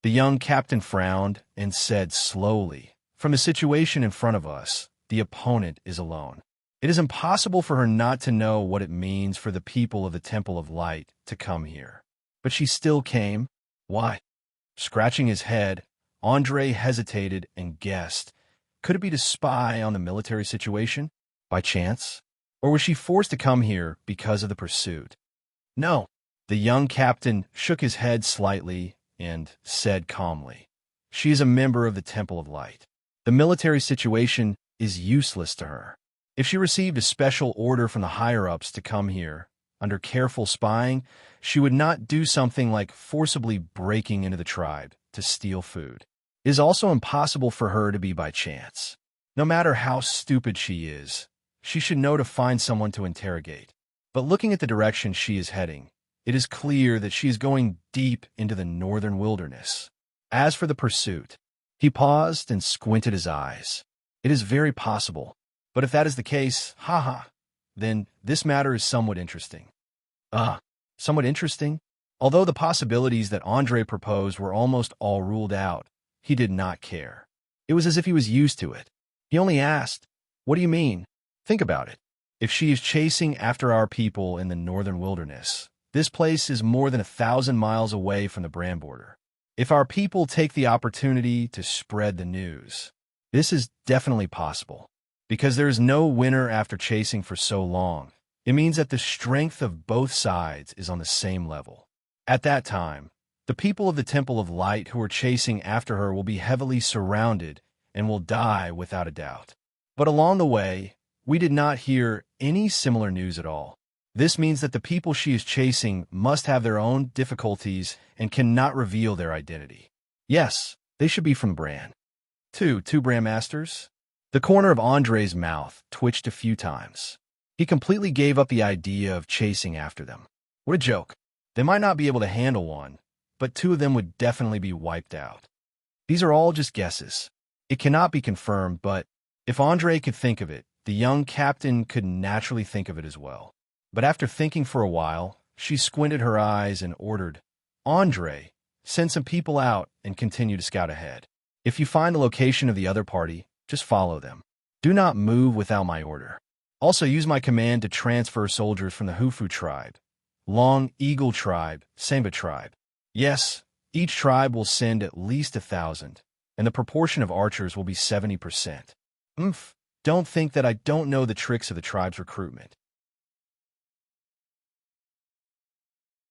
The young captain frowned and said slowly, from the situation in front of us, the opponent is alone. It is impossible for her not to know what it means for the people of the Temple of Light to come here. But she still came. Why? Scratching his head, Andre hesitated and guessed. Could it be to spy on the military situation? By chance? Or was she forced to come here because of the pursuit? No. The young captain shook his head slightly and said calmly, she is a member of the Temple of Light. The military situation is useless to her. If she received a special order from the higher-ups to come here, under careful spying, she would not do something like forcibly breaking into the tribe to steal food. It is also impossible for her to be by chance. No matter how stupid she is, she should know to find someone to interrogate. But looking at the direction she is heading, it is clear that she is going deep into the northern wilderness. As for the pursuit, he paused and squinted his eyes. It is very possible. But if that is the case, then this matter is somewhat interesting. Somewhat interesting? Although the possibilities that Andre proposed were almost all ruled out, he did not care. It was as if he was used to it. He only asked, what do you mean? Think about it. If she is chasing after our people in the northern wilderness, this place is more than 1,000 miles away from the Brand border. If our people take the opportunity to spread the news, this is definitely possible. Because there is no winner after chasing for so long, it means that the strength of both sides is on the same level. At that time, the people of the Temple of Light who are chasing after her will be heavily surrounded and will die without a doubt. But along the way, we did not hear any similar news at all. This means that the people she is chasing must have their own difficulties and cannot reveal their identity. Yes, they should be from Bran. Two Bran Masters? The corner of Andre's mouth twitched a few times. He completely gave up the idea of chasing after them. What a joke. They might not be able to handle one, but two of them would definitely be wiped out. These are all just guesses. It cannot be confirmed, but if Andre could think of it, the young captain could naturally think of it as well. But after thinking for a while, she squinted her eyes and ordered, "Andre, send some people out and continue to scout ahead. If you find the location of the other party, just follow them. Do not move without my order. Also use my command to transfer soldiers from the Hufu tribe, Long Eagle tribe, Samba tribe. Yes, each tribe will send at least 1,000, and the proportion of archers will be 70%. Don't think that I don't know the tricks of the tribe's recruitment.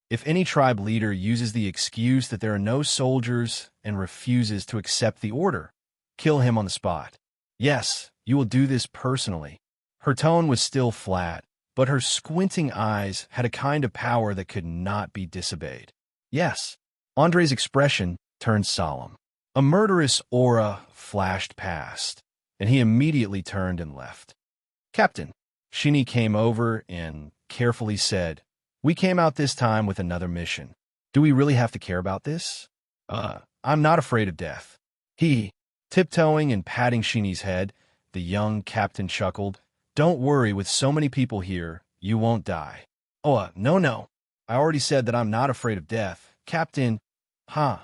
If any tribe leader uses the excuse that there are no soldiers and refuses to accept the order, kill him on the spot. Yes, you will do this personally." Her tone was still flat, but her squinting eyes had a kind of power that could not be disobeyed. Yes, Andre's expression turned solemn. A murderous aura flashed past, and he immediately turned and left. "Captain," Shini came over and carefully said, "We came out this time with another mission. Do we really have to care about this?" I'm not afraid of death." He, tiptoeing and patting Shini's head, the young captain chuckled. "Don't worry, with so many people here, you won't die." No. I already said that I'm not afraid of death, Captain. All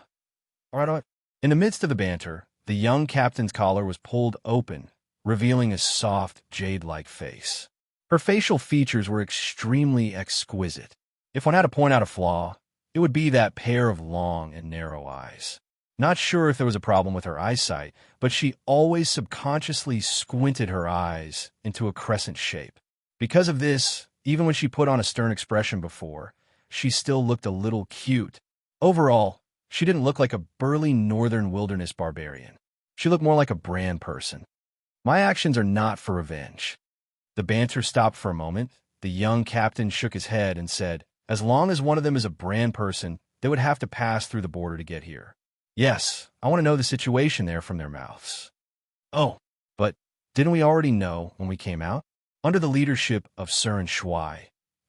right. In the midst of the banter, the young captain's collar was pulled open, revealing a soft, jade-like face. Her facial features were extremely exquisite. If one had to point out a flaw, it would be that pair of long and narrow eyes. Not sure if there was a problem with her eyesight, but she always subconsciously squinted her eyes into a crescent shape. Because of this, even when she put on a stern expression before, she still looked a little cute. Overall, she didn't look like a burly northern wilderness barbarian. She looked more like a Bran person. My actions are not for revenge. The banter stopped for a moment. The young captain shook his head and said, "As long as one of them is a Bran person, they would have to pass through the border to get here. Yes, I want to know the situation there from their mouths." But didn't we already know when we came out? Under the leadership of Serene,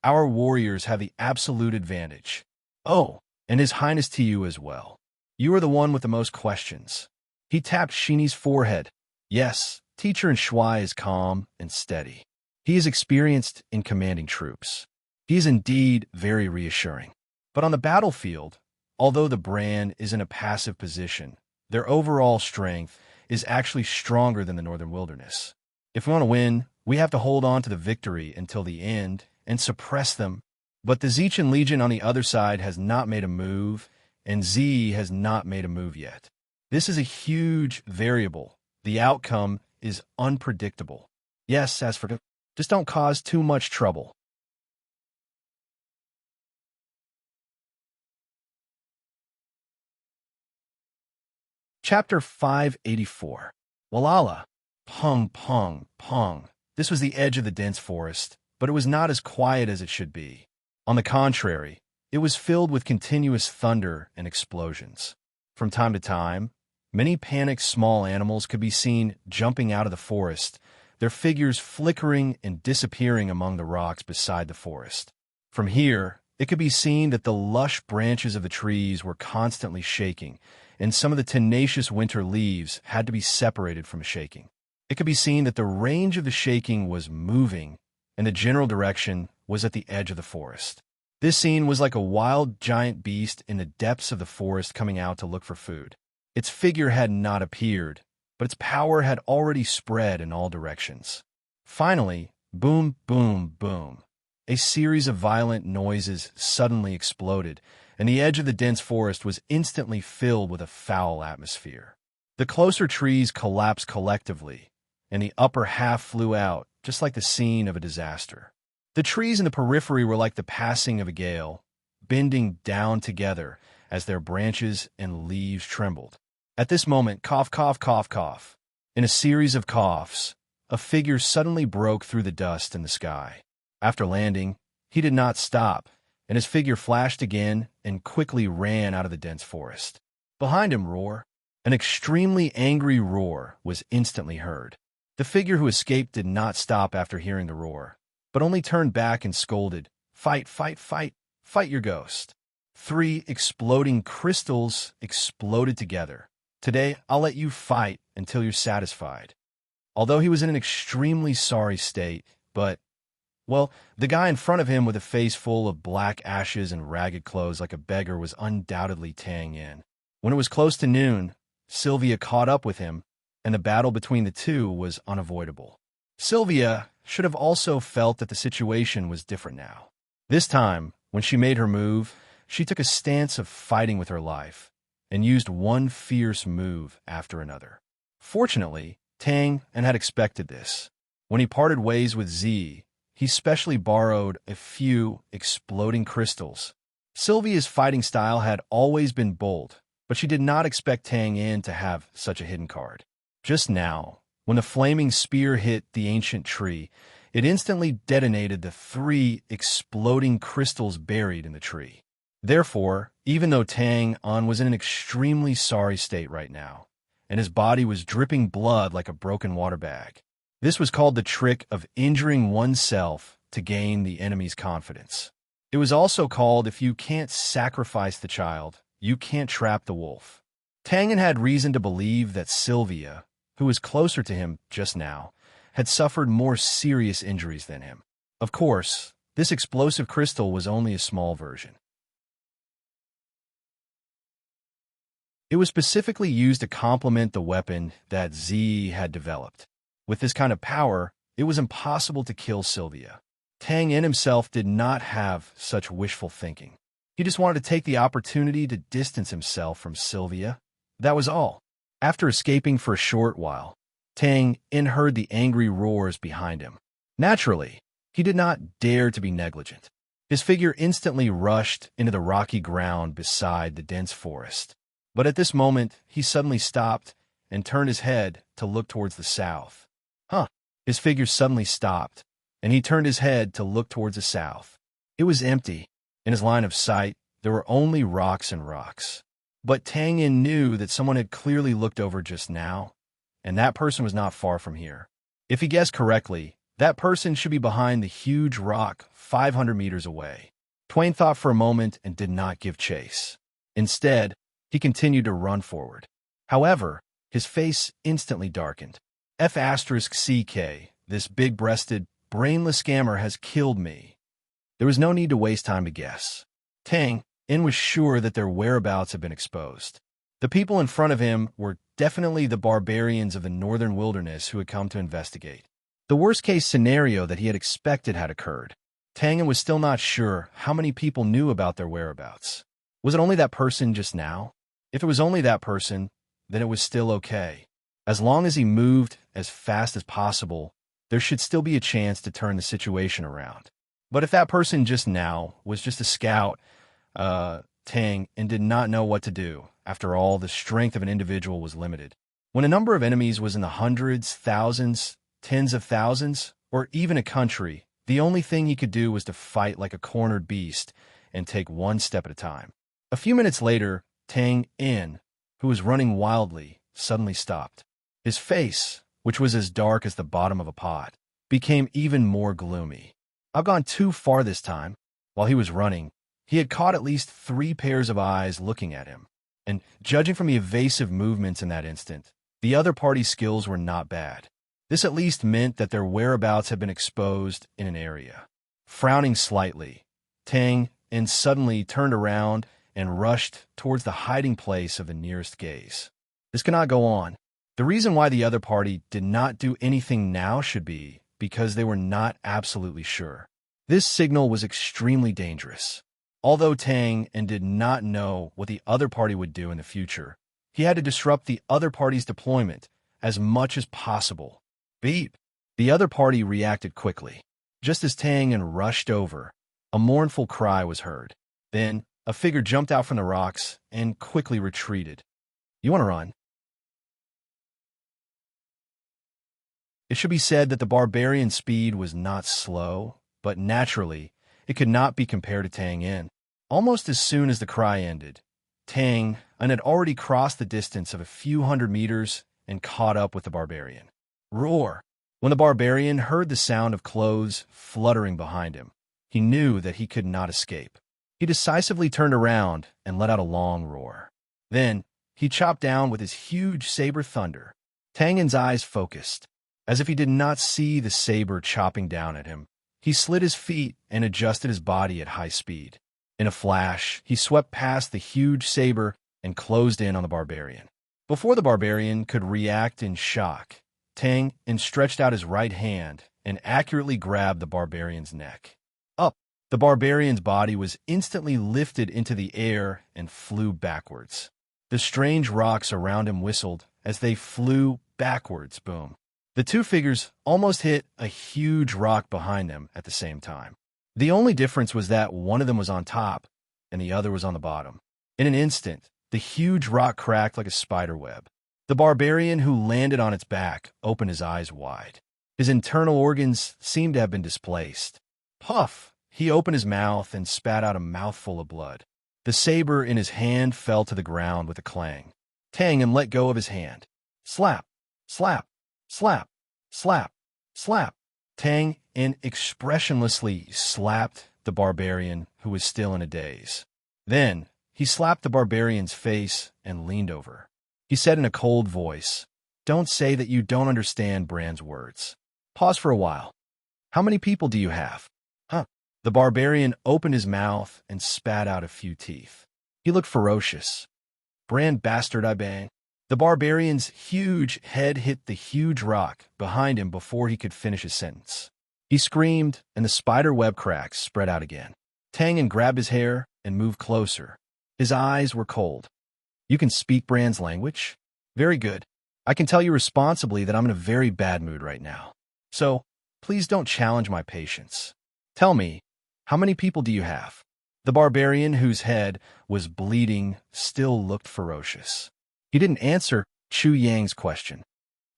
our warriors have the absolute advantage. And His Highness to you as well. You are the one with the most questions. He tapped Shini's forehead. Yes, Teacher in Shui is calm and steady. He is experienced in commanding troops. He is indeed very reassuring. But on the battlefield, although the Bran is in a passive position, their overall strength is actually stronger than the Northern Wilderness. If we want to win, we have to hold on to the victory until the end and suppress them. But the Zechen Legion on the other side has not made a move, and Z has not made a move yet. This is a huge variable. The outcome is unpredictable. Yes, as for just don't cause too much trouble. Chapter 584. Walala. Pong, pong, pong. This was the edge of the dense forest, but it was not as quiet as it should be. On the contrary, it was filled with continuous thunder and explosions. From time to time, many panicked small animals could be seen jumping out of the forest, their figures flickering and disappearing among the rocks beside the forest. From here, it could be seen that the lush branches of the trees were constantly shaking, and some of the tenacious winter leaves had to be separated from shaking. It could be seen that the range of the shaking was moving, and the general direction was at the edge of the forest. This scene was like a wild giant beast in the depths of the forest coming out to look for food. Its figure had not appeared, but its power had already spread in all directions. Finally, boom, boom, boom. A series of violent noises suddenly exploded, and the edge of the dense forest was instantly filled with a foul atmosphere. The closer trees collapsed collectively, and the upper half flew out, just like the scene of a disaster. The trees in the periphery were like the passing of a gale, bending down together as their branches and leaves trembled. At this moment, cough, cough, cough, cough. In a series of coughs, a figure suddenly broke through the dust in the sky. After landing, he did not stop, and his figure flashed again and quickly ran out of the dense forest. Behind him, an extremely angry roar was instantly heard. The figure who escaped did not stop after hearing the roar, but only turned back and scolded, "Fight, fight, fight, fight your ghost." 3 exploding crystals exploded together. "Today, I'll let you fight until you're satisfied." Although he was in an extremely sorry state, well, the guy in front of him with a face full of black ashes and ragged clothes like a beggar was undoubtedly Tang In. When it was close to noon, Sylvia caught up with him, and the battle between the two was unavoidable. Sylvia should have also felt that the situation was different now. This time, when she made her move, she took a stance of fighting with her life, and used one fierce move after another. Fortunately, Tang In had expected this. When he parted ways with Z, he specially borrowed a few exploding crystals. Sylvia's fighting style had always been bold, but she did not expect Tang In to have such a hidden card. Just now, when the flaming spear hit the ancient tree, it instantly detonated the 3 exploding crystals buried in the tree. Therefore, even though Tang In was in an extremely sorry state right now, and his body was dripping blood like a broken water bag, this was called the trick of injuring oneself to gain the enemy's confidence. It was also called, if you can't sacrifice the child, you can't trap the wolf. Tang In had reason to believe that Sylvia, who was closer to him just now, had suffered more serious injuries than him. Of course, this explosive crystal was only a small version. It was specifically used to complement the weapon that Z had developed. With this kind of power, it was impossible to kill Sylvia. Tang In himself did not have such wishful thinking. He just wanted to take the opportunity to distance himself from Sylvia. That was all. After escaping for a short while, Tang In heard the angry roars behind him. Naturally, he did not dare to be negligent. His figure instantly rushed into the rocky ground beside the dense forest. But at this moment, he suddenly stopped and turned his head to look towards the south. His figure suddenly stopped, and he turned his head to look towards the south. It was empty. In his line of sight, there were only rocks and rocks. But Tang In knew that someone had clearly looked over just now, and that person was not far from here. If he guessed correctly, that person should be behind the huge rock 500 meters away. Twain thought for a moment and did not give chase. Instead, he continued to run forward. However, his face instantly darkened. F*CK, this big-breasted, brainless scammer has killed me. There was no need to waste time to guess. Tang In was sure that their whereabouts had been exposed. The people in front of him were definitely the barbarians of the northern wilderness who had come to investigate. The worst-case scenario that he had expected had occurred. Tang In was still not sure how many people knew about their whereabouts. Was it only that person just now? If it was only that person, then it was still okay. As long as he moved as fast as possible, there should still be a chance to turn the situation around. But if that person just now was just a scout, Tang In did not know what to do. After all, the strength of an individual was limited. When a number of enemies was in the hundreds, thousands, tens of thousands, or even a country, the only thing he could do was to fight like a cornered beast and take one step at a time. A few minutes later, Tang In, who was running wildly, suddenly stopped. His face, which was as dark as the bottom of a pot, became even more gloomy. I've gone too far this time. While he was running, he had caught at least 3 pairs of eyes looking at him, and judging from the evasive movements in that instant, the other party's skills were not bad. This at least meant that their whereabouts had been exposed in an area. Frowning slightly, Tang In suddenly turned around and rushed towards the hiding place of the nearest gaze. This cannot go on. The reason why the other party did not do anything now should be because they were not absolutely sure. This signal was extremely dangerous. Although Tang In did not know what the other party would do in the future, he had to disrupt the other party's deployment as much as possible. Beep! The other party reacted quickly. Just as Tang In rushed over, a mournful cry was heard. Then, a figure jumped out from the rocks and quickly retreated. "You want to run?" It should be said that the barbarian's speed was not slow, but naturally, it could not be compared to Tang In. Almost as soon as the cry ended, Tang In had already crossed the distance of a few hundred meters and caught up with the barbarian. Roar! When the barbarian heard the sound of clothes fluttering behind him, he knew that he could not escape. He decisively turned around and let out a long roar. Then, he chopped down with his huge saber thunder. Tang In's eyes focused. As if he did not see the saber chopping down at him, he slid his feet and adjusted his body at high speed. In a flash, he swept past the huge saber and closed in on the barbarian. Before the barbarian could react in shock, Tang In stretched out his right hand and accurately grabbed the barbarian's neck. Up! The barbarian's body was instantly lifted into the air and flew backwards. The strange rocks around him whistled as they flew backwards. Boom! The two figures almost hit a huge rock behind them at the same time. The only difference was that one of them was on top and the other was on the bottom. In an instant, the huge rock cracked like a spider web. The barbarian who landed on its back opened his eyes wide. His internal organs seemed to have been displaced. Puff! He opened his mouth and spat out a mouthful of blood. The saber in his hand fell to the ground with a clang. Tang In let go of his hand. Slap! Slap! Slap! Slap! Slap! Tang In expressionlessly slapped the barbarian, who was still in a daze. Then, he slapped the barbarian's face and leaned over. He said in a cold voice, "Don't say that you don't understand Bran's words. Pause for a while. How many people do you have?" Huh? The barbarian opened his mouth and spat out a few teeth. He looked ferocious. "Bran bastard, I bang." The barbarian's huge head hit the huge rock behind him before he could finish his sentence. He screamed, and the spider web cracks spread out again. Tang In grabbed his hair and moved closer. His eyes were cold. "You can speak Bran's language? Very good. I can tell you responsibly that I'm in a very bad mood right now. So, please don't challenge my patience. Tell me, how many people do you have?" The barbarian, whose head was bleeding, still looked ferocious. He didn't answer Chu Yang's question.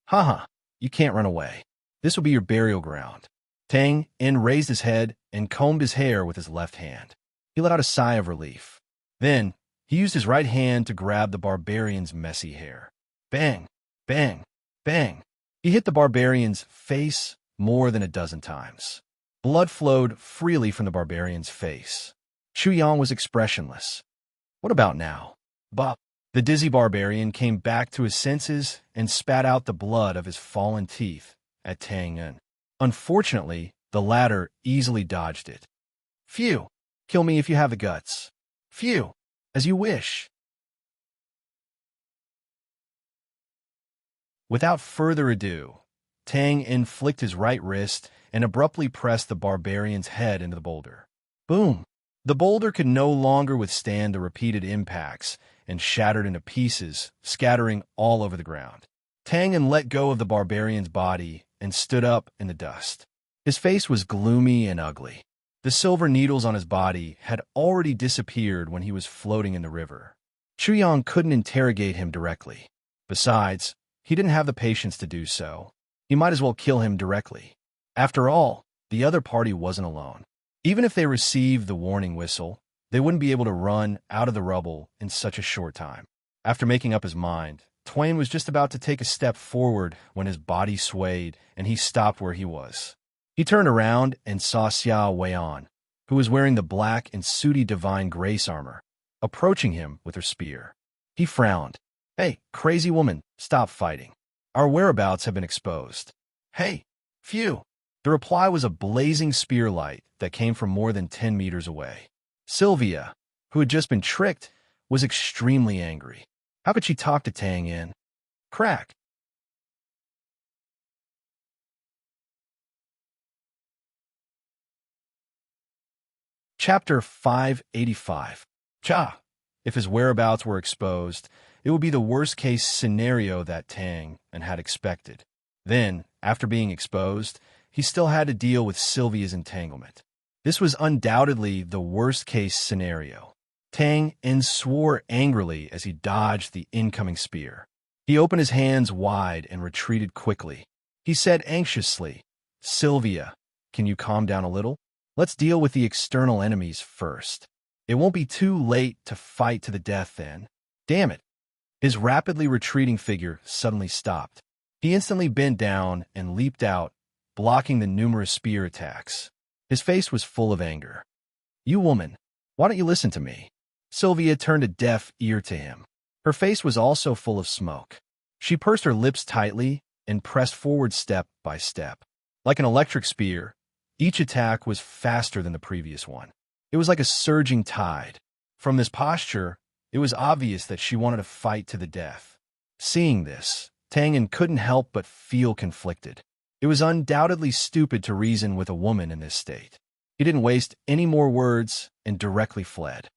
"Haha, you can't run away. This will be your burial ground." Tang In raised his head and combed his hair with his left hand. He let out a sigh of relief. Then, he used his right hand to grab the barbarian's messy hair. Bang! Bang! Bang! He hit the barbarian's face more than a dozen times. Blood flowed freely from the barbarian's face. Chu Yang was expressionless. "What about now?" "Bah!" The dizzy barbarian came back to his senses and spat out the blood of his fallen teeth at Tang In. Unfortunately, the latter easily dodged it. "Phew! Kill me if you have the guts." "Phew! As you wish." Without further ado, Tang In flicked his right wrist and abruptly pressed the barbarian's head into the boulder. Boom! The boulder could no longer withstand the repeated impacts and shattered into pieces, scattering all over the ground. Tang In let go of the barbarian's body and stood up in the dust. His face was gloomy and ugly. The silver needles on his body had already disappeared when he was floating in the river. Chu Yang couldn't interrogate him directly. Besides, he didn't have the patience to do so. He might as well kill him directly. After all, the other party wasn't alone. Even if they received the warning whistle, they wouldn't be able to run out of the rubble in such a short time. After making up his mind, Twain was just about to take a step forward when his body swayed and he stopped where he was. He turned around and saw Xiao Weian, who was wearing the black and sooty divine grace armor, approaching him with her spear. He frowned. "Hey, crazy woman, stop fighting. Our whereabouts have been exposed." "Hey, phew." The reply was a blazing spear light that came from more than 10 meters away. Sylvia, who had just been tricked, was extremely angry. How could she talk to Tang In? Crack! Chapter 585. Cha! If his whereabouts were exposed, it would be the worst-case scenario that Tang In had expected. Then, after being exposed, he still had to deal with Sylvia's entanglement. This was undoubtedly the worst-case scenario. Tang In swore angrily as he dodged the incoming spear. He opened his hands wide and retreated quickly. He said anxiously, "Sylvia, can you calm down a little? Let's deal with the external enemies first. It won't be too late to fight to the death then." Damn it. His rapidly retreating figure suddenly stopped. He instantly bent down and leaped out, blocking the numerous spear attacks. His face was full of anger. "You woman, why don't you listen to me?" Sylvia turned a deaf ear to him. Her face was also full of smoke. She pursed her lips tightly and pressed forward step by step. Like an electric spear, each attack was faster than the previous one. It was like a surging tide. From this posture, it was obvious that she wanted to fight to the death. Seeing this, Tangen couldn't help but feel conflicted. It was undoubtedly stupid to reason with a woman in this state. He didn't waste any more words and directly fled.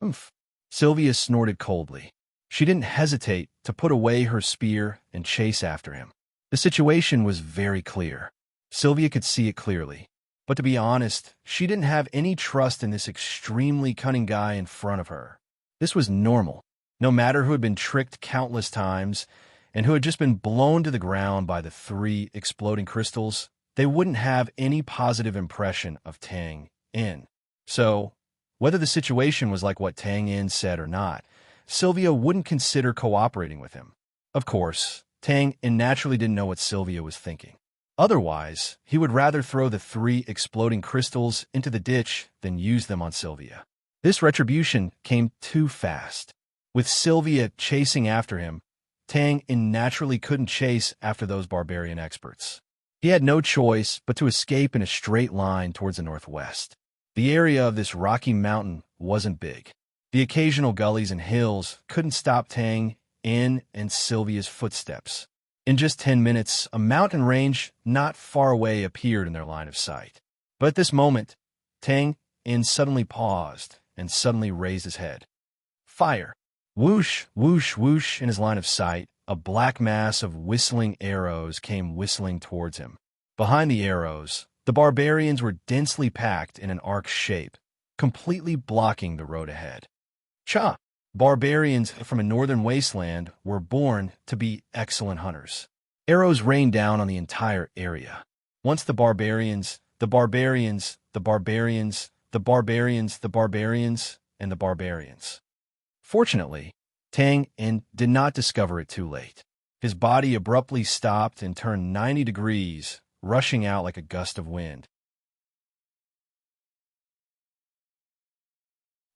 "Oomph," Sylvia snorted coldly. She didn't hesitate to put away her spear and chase after him. The situation was very clear. Sylvia could see it clearly. But to be honest, she didn't have any trust in this extremely cunning guy in front of her. This was normal. No matter who had been tricked countless times and who had just been blown to the ground by the 3 exploding crystals, they wouldn't have any positive impression of Tang In. So, whether the situation was like what Tang In said or not, Sylvia wouldn't consider cooperating with him. Of course, Tang In naturally didn't know what Sylvia was thinking. Otherwise, he would rather throw the 3 exploding crystals into the ditch than use them on Sylvia. This retribution came too fast. With Sylvia chasing after him, Tang In naturally couldn't chase after those barbarian experts. He had no choice but to escape in a straight line towards the northwest. The area of this rocky mountain wasn't big. The occasional gullies and hills couldn't stop Tang In and Sylvia's footsteps. In just 10 minutes, a mountain range not far away appeared in their line of sight. But at this moment, Tang In suddenly paused and suddenly raised his head. Fire! Whoosh, whoosh, whoosh in his line of sight, a black mass of whistling arrows came whistling towards him. Behind the arrows, the barbarians were densely packed in an arc shape, completely blocking the road ahead. Cha! Barbarians from a northern wasteland were born to be excellent hunters. Arrows rained down on the entire area. Once the barbarians, and the barbarians. Fortunately, Tang In did not discover it too late. His body abruptly stopped and turned 90 degrees, rushing out like a gust of wind.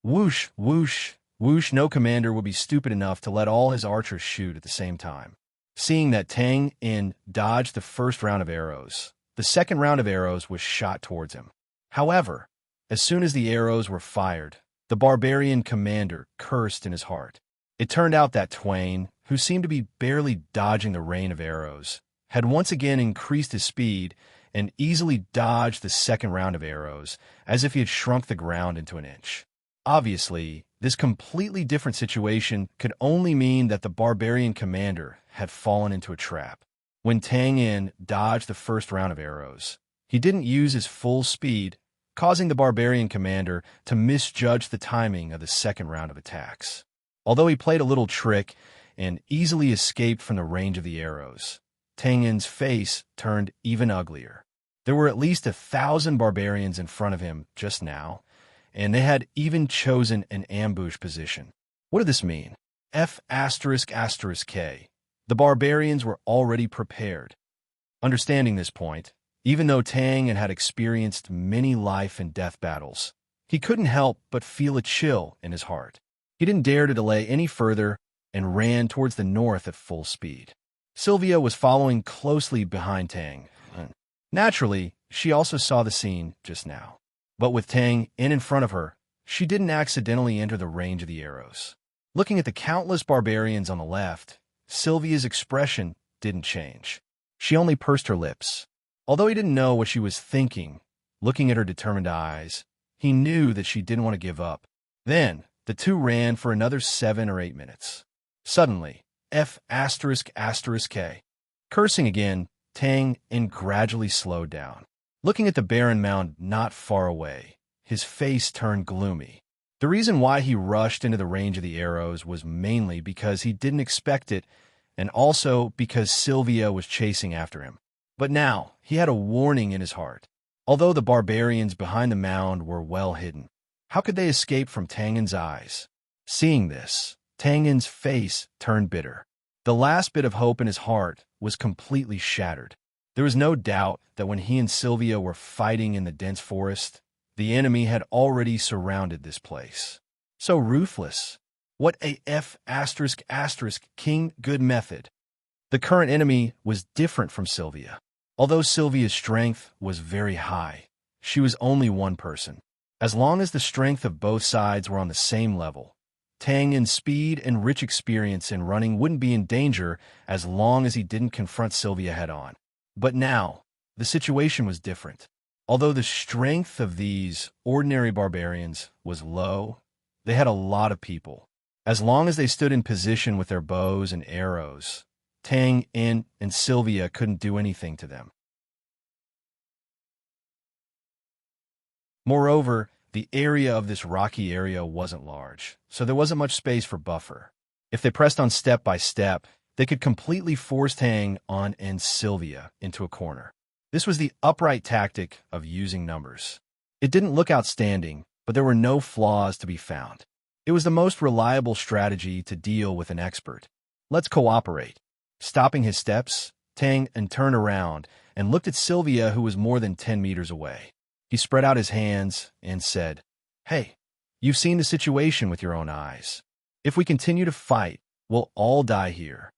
Whoosh, whoosh, whoosh. No commander would be stupid enough to let all his archers shoot at the same time. Seeing that Tang In dodged the first round of arrows, the second round of arrows was shot towards him. However, as soon as the arrows were fired, the barbarian commander cursed in his heart. It turned out that Twain, who seemed to be barely dodging the rain of arrows, had once again increased his speed and easily dodged the second round of arrows, as if he had shrunk the ground into an inch. Obviously, this completely different situation could only mean that the barbarian commander had fallen into a trap. When Tang In dodged the first round of arrows, he didn't use his full speed, causing the barbarian commander to misjudge the timing of the second round of attacks. Although he played a little trick and easily escaped from the range of the arrows, Tang In's face turned even uglier. There were at least 1,000 barbarians in front of him just now, and they had even chosen an ambush position. What did this mean? F***K. The barbarians were already prepared. Understanding this point, even though Tang had experienced many life and death battles, he couldn't help but feel a chill in his heart. He didn't dare to delay any further and ran towards the north at full speed. Sylvia was following closely behind Tang. Naturally, she also saw the scene just now. But with Tang in front of her, she didn't accidentally enter the range of the arrows. Looking at the countless barbarians on the left, Sylvia's expression didn't change. She only pursed her lips. Although he didn't know what she was thinking, looking at her determined eyes, he knew that she didn't want to give up. Then, the two ran for another 7 or 8 minutes. Suddenly, F***K. Cursing again, Tang In gradually slowed down. Looking at the barren mound not far away, his face turned gloomy. The reason why he rushed into the range of the arrows was mainly because he didn't expect it, and also because Sylvia was chasing after him. But now he had a warning in his heart. Although the barbarians behind the mound were well hidden, how could they escape from Tangen's eyes? Seeing this, Tangen's face turned bitter. The last bit of hope in his heart was completely shattered. There was no doubt that when he and Sylvia were fighting in the dense forest, the enemy had already surrounded this place. So ruthless. What a King good method. The current enemy was different from Sylvia. Although Sylvia's strength was very high, she was only one person. As long as the strength of both sides were on the same level, Tangen's speed and rich experience in running wouldn't be in danger as long as he didn't confront Sylvia head-on. But now, the situation was different. Although the strength of these ordinary barbarians was low, they had a lot of people. As long as they stood in position with their bows and arrows, Tangen and Sylvia couldn't do anything to them. Moreover, the area of this rocky area wasn't large, so there wasn't much space for buffer. If they pressed on step by step, they could completely force Tangen and Sylvia into a corner. This was the upright tactic of using numbers. It didn't look outstanding, but there were no flaws to be found. It was the most reliable strategy to deal with an expert. Let's cooperate. Stopping his steps, Tangen turned around and looked at Sylvia, who was more than 10 meters away. He spread out his hands and said, "Hey, you've seen the situation with your own eyes. If we continue to fight, we'll all die here."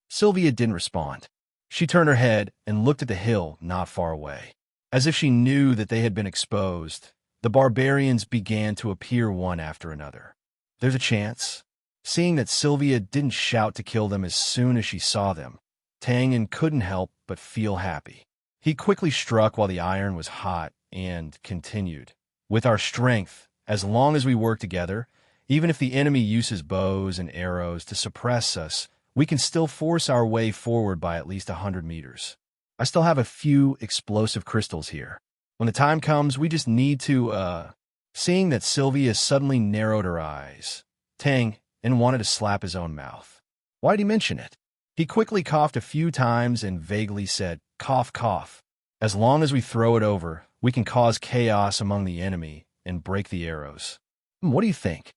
Sylvia didn't respond. She turned her head and looked at the hill not far away. As if she knew that they had been exposed, the barbarians began to appear one after another. There's a chance. Seeing that Sylvia didn't shout to kill them as soon as she saw them, Tangen couldn't help but feel happy. He quickly struck while the iron was hot and continued. "With our strength, as long as we work together, even if the enemy uses bows and arrows to suppress us, we can still force our way forward by at least 100 meters. I still have a few explosive crystals here. When the time comes, we just need to, Seeing that Sylvia suddenly narrowed her eyes, Tangen wanted to slap his own mouth. Why'd he mention it? He quickly coughed a few times and vaguely said, "Cough, cough. As long as we throw it over, we can cause chaos among the enemy and break the arrows. What do you think?"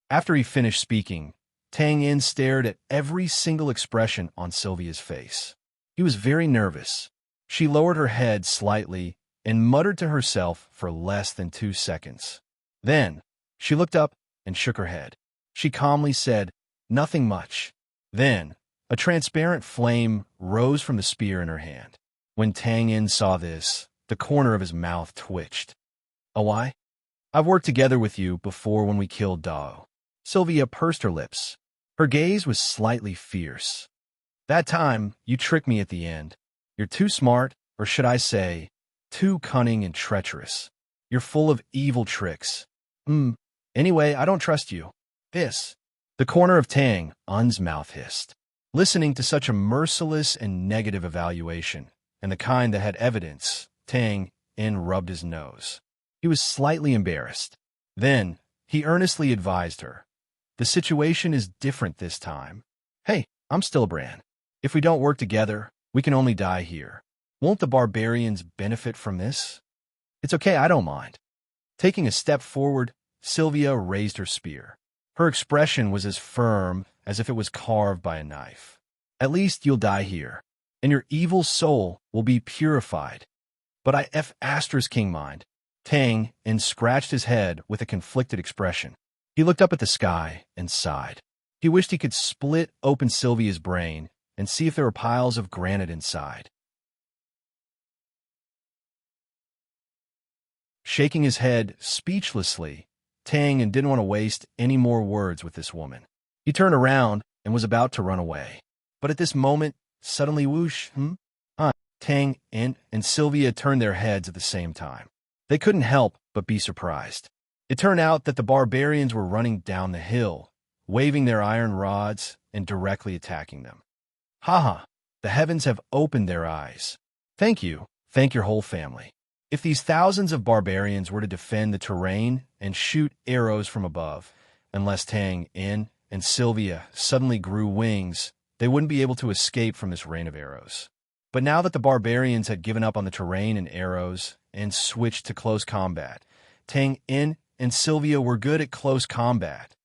After he finished speaking, Tangen stared at every single expression on Sylvia's face. He was very nervous. She lowered her head slightly and muttered to herself for less than 2 seconds. Then, she looked up and shook her head. She calmly said, "Nothing much." Then, a transparent flame rose from the spear in her hand. When Tangen saw this, the corner of his mouth twitched. "Oh, why? I've worked together with you before when we killed Dao." Sylvia pursed her lips. Her gaze was slightly fierce. "That time, you tricked me at the end. You're too smart, or should I say, too cunning and treacherous. You're full of evil tricks. Anyway, I don't trust you." The corner of Tangen's mouth hissed. Listening to such a merciless and negative evaluation, and the kind that had evidence, Tangen rubbed his nose. He was slightly embarrassed. Then, he earnestly advised her, "The situation is different this time. Hey, I'm still a brand. If we don't work together, we can only die here. Won't the barbarians benefit from this?" "It's okay, I don't mind." Taking a step forward, Sylvia raised her spear. Her expression was as firm as if it was carved by a knife. "At least you'll die here, and your evil soul will be purified." "But King mind." Tangen scratched his head with a conflicted expression. He looked up at the sky and sighed. He wished he could split open Sylvia's brain and see if there were piles of granite inside. Shaking his head speechlessly, Tangen didn't want to waste any more words with this woman. He turned around and was about to run away. But at this moment, suddenly whoosh, Tangen and Sylvia turned their heads at the same time. They couldn't help but be surprised. It turned out that the barbarians were running down the hill, waving their iron rods and directly attacking them. "Ha! The heavens have opened their eyes. Thank you. Thank your whole family." If these thousands of barbarians were to defend the terrain and shoot arrows from above, unless Tangen and Sylvia suddenly grew wings, they wouldn't be able to escape from this rain of arrows. But now that the barbarians had given up on the terrain and arrows and switched to close combat, Tang In and Sylvia were good at close combat.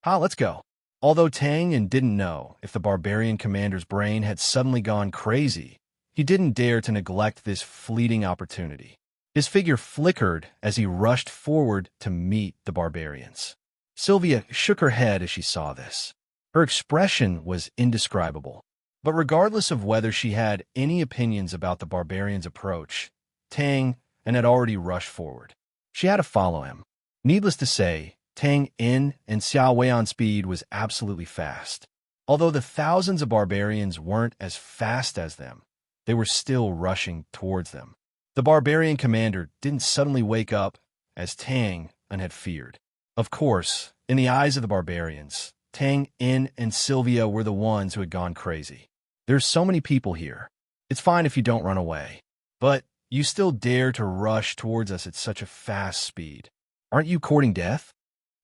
Let's go. Although Tang In didn't know if the barbarian commander's brain had suddenly gone crazy, he didn't dare to neglect this fleeting opportunity. His figure flickered as he rushed forward to meet the barbarians. Sylvia shook her head as she saw this. Her expression was indescribable. But regardless of whether she had any opinions about the barbarian's approach, Tang In had already rushed forward. She had to follow him. Needless to say, Tang In and Xiao Wei's speed was absolutely fast. Although the thousands of barbarians weren't as fast as them, they were still rushing towards them. The barbarian commander didn't suddenly wake up as Tang In had feared. Of course, in the eyes of the barbarians, Tang In and Sylvia were the ones who had gone crazy. There's so many people here. It's fine if you don't run away. But you still dare to rush towards us at such a fast speed. Aren't you courting death?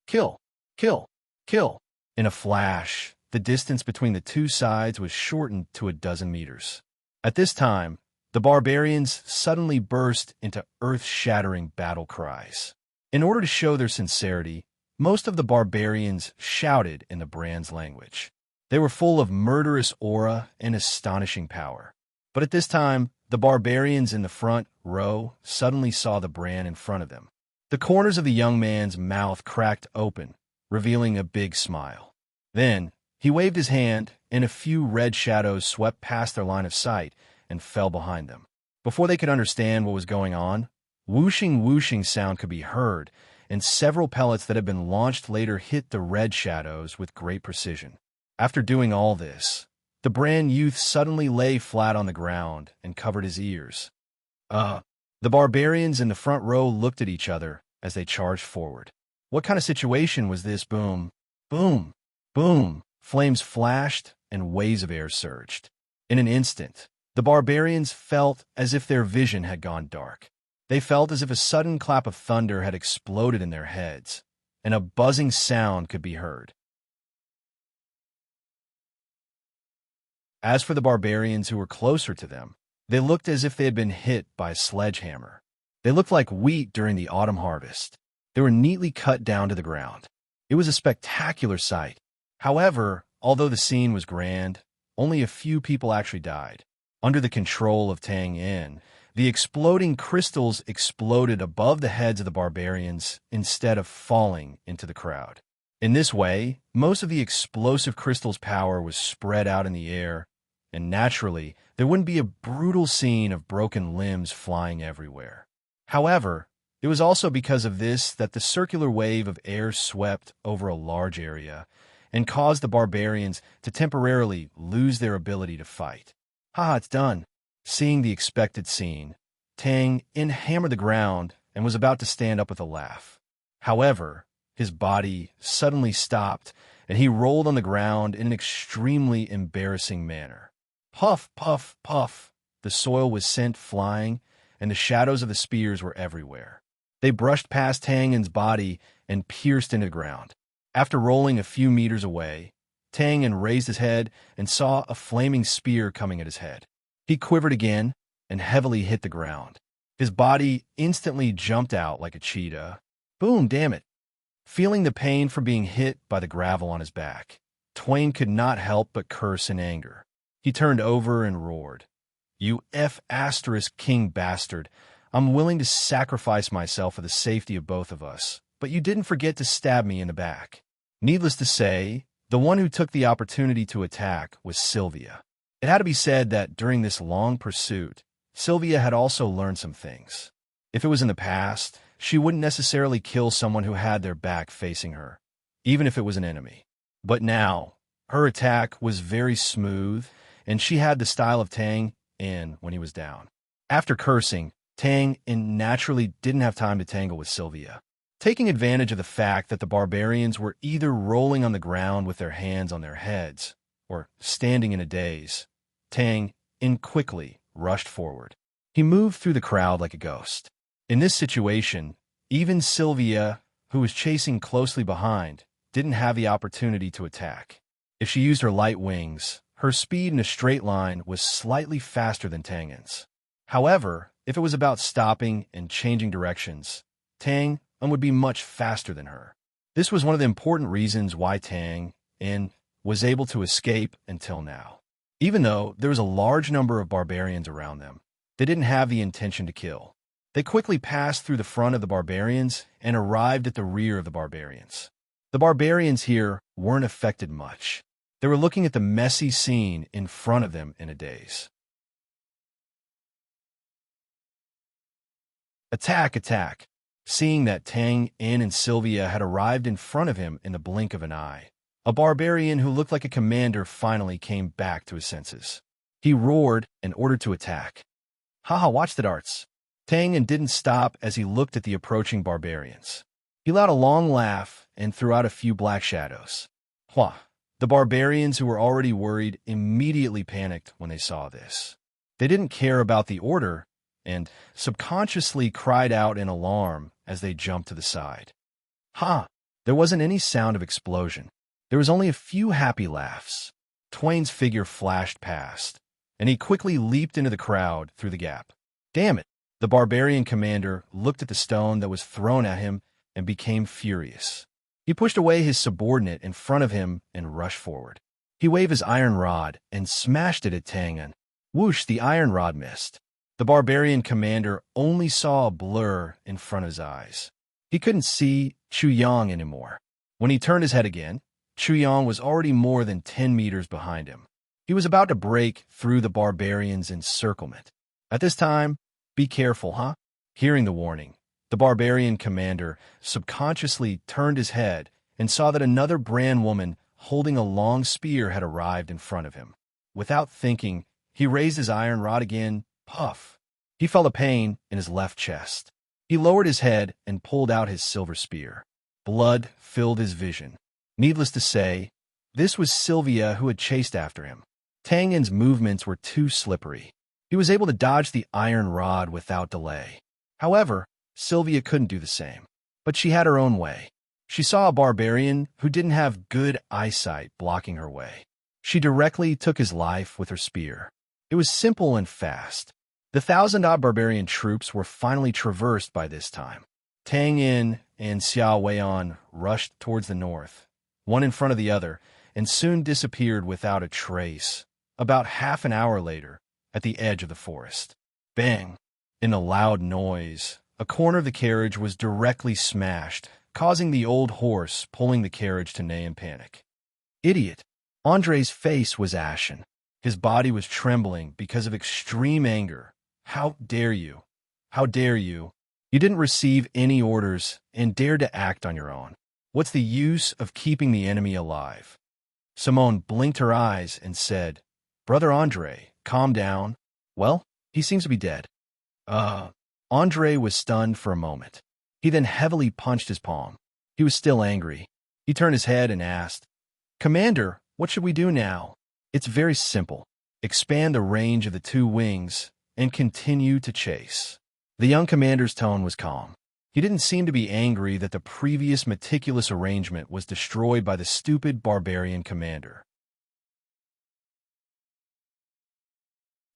Kill, kill, kill. In a flash, the distance between the two sides was shortened to a dozen meters. At this time, the barbarians suddenly burst into earth-shattering battle cries. In order to show their sincerity, most of the barbarians shouted in the brand's language. They were full of murderous aura and astonishing power. But at this time, the barbarians in the front row suddenly saw the brand in front of them. The corners of the young man's mouth cracked open, revealing a big smile. Then, he waved his hand, and a few red shadows swept past their line of sight and fell behind them. Before they could understand what was going on, whooshing sound could be heard, and several pellets that had been launched later hit the red shadows with great precision. After doing all this, the brand youth suddenly lay flat on the ground and covered his ears. The barbarians in the front row looked at each other as they charged forward. What kind of situation was this? Boom, boom, boom. Flames flashed and waves of air surged. In an instant, the barbarians felt as if their vision had gone dark. They felt as if a sudden clap of thunder had exploded in their heads, and a buzzing sound could be heard. As for the barbarians who were closer to them, they looked as if they had been hit by a sledgehammer. They looked like wheat during the autumn harvest. They were neatly cut down to the ground. It was a spectacular sight. However, although the scene was grand, only a few people actually died. Under the control of Tang In, the exploding crystals exploded above the heads of the barbarians instead of falling into the crowd. In this way, most of the explosive crystal's power was spread out in the air, and naturally, there wouldn't be a brutal scene of broken limbs flying everywhere. However, it was also because of this that the circular wave of air swept over a large area and caused the barbarians to temporarily lose their ability to fight. It's done. Seeing the expected scene, Tang In hammered the ground and was about to stand up with a laugh. However, his body suddenly stopped, and he rolled on the ground in an extremely embarrassing manner. Puff, puff, puff. The soil was sent flying, and the shadows of the spears were everywhere. They brushed past Tang In's body and pierced into the ground. After rolling a few meters away, Tang In raised his head and saw a flaming spear coming at his head. He quivered again and heavily hit the ground. His body instantly jumped out like a cheetah. Boom, damn it. Feeling the pain from being hit by the gravel on his back, Twain could not help but curse in anger. He turned over and roared, "You F***king bastard. I'm willing to sacrifice myself for the safety of both of us, but you didn't forget to stab me in the back." Needless to say, the one who took the opportunity to attack was Sylvia. It had to be said that during this long pursuit, Sylvia had also learned some things. If it was in the past, she wouldn't necessarily kill someone who had their back facing her, even if it was an enemy. But now, her attack was very smooth, and she had the style of Tang In when he was down. After cursing, Tang In naturally didn't have time to tangle with Sylvia. Taking advantage of the fact that the barbarians were either rolling on the ground with their hands on their heads or standing in a daze, Tang In quickly rushed forward. He moved through the crowd like a ghost. In this situation, even Sylvia, who was chasing closely behind, didn't have the opportunity to attack. If she used her light wings, Her speed in a straight line was slightly faster than Tang's. However, if it was about stopping and changing directions, Tang would be much faster than her. This was one of the important reasons why Tang was able to escape until now. Even though there was a large number of barbarians around them, they didn't have the intention to kill. They quickly passed through the front of the barbarians and arrived at the rear of the barbarians. The barbarians here weren't affected much. They were looking at the messy scene in front of them in a daze. Attack, attack! Seeing that Tang, and Sylvia had arrived in front of him in the blink of an eye, a barbarian who looked like a commander finally came back to his senses. He roared and ordered to attack. Haha, watch the darts! Tang didn't stop as he looked at the approaching barbarians. He let out a long laugh and threw out a few black shadows. Hwah! The barbarians who were already worried immediately panicked when they saw this. They didn't care about the order and subconsciously cried out in alarm as they jumped to the side. Ha! There wasn't any sound of explosion. There was only a few happy laughs. Twain's figure flashed past, and he quickly leaped into the crowd through the gap. Damn it! The barbarian commander looked at the stone that was thrown at him and became furious. He pushed away his subordinate in front of him and rushed forward. He waved his iron rod and smashed it at Tang. Whoosh, the iron rod missed. The barbarian commander only saw a blur in front of his eyes. He couldn't see Chu Yang anymore. When he turned his head again, Chu Yang was already more than 10 meters behind him. He was about to break through the barbarian's encirclement. At this time, be careful, huh? Hearing the warning, the barbarian commander subconsciously turned his head and saw that another brand woman holding a long spear had arrived in front of him. Without thinking, he raised his iron rod again. Puff! He felt a pain in his left chest. He lowered his head and pulled out his silver spear. Blood filled his vision. Needless to say, this was Sylvia who had chased after him. Tangen's movements were too slippery. He was able to dodge the iron rod without delay. However, Sylvia couldn't do the same. But she had her own way. She saw a barbarian who didn't have good eyesight blocking her way. She directly took his life with her spear. It was simple and fast. The 1,000-odd barbarian troops were finally traversed by this time. Tang and Xiao Weian rushed towards the north, one in front of the other, and soon disappeared without a trace. About half an hour later, at the edge of the forest. Bang! In a loud noise, a corner of the carriage was directly smashed, causing the old horse pulling the carriage to neigh in panic. Idiot! Andre's face was ashen. His body was trembling because of extreme anger. How dare you? How dare you? You didn't receive any orders and dared to act on your own. What's the use of keeping the enemy alive? Simone blinked her eyes and said, Brother Andre, calm down. Well, he seems to be dead. Andre was stunned for a moment. He then heavily punched his palm. He was still angry. He turned his head and asked, Commander, what should we do now? It's very simple. Expand the range of the two wings and continue to chase. The young commander's tone was calm. He didn't seem to be angry that the previous meticulous arrangement was destroyed by the stupid barbarian commander.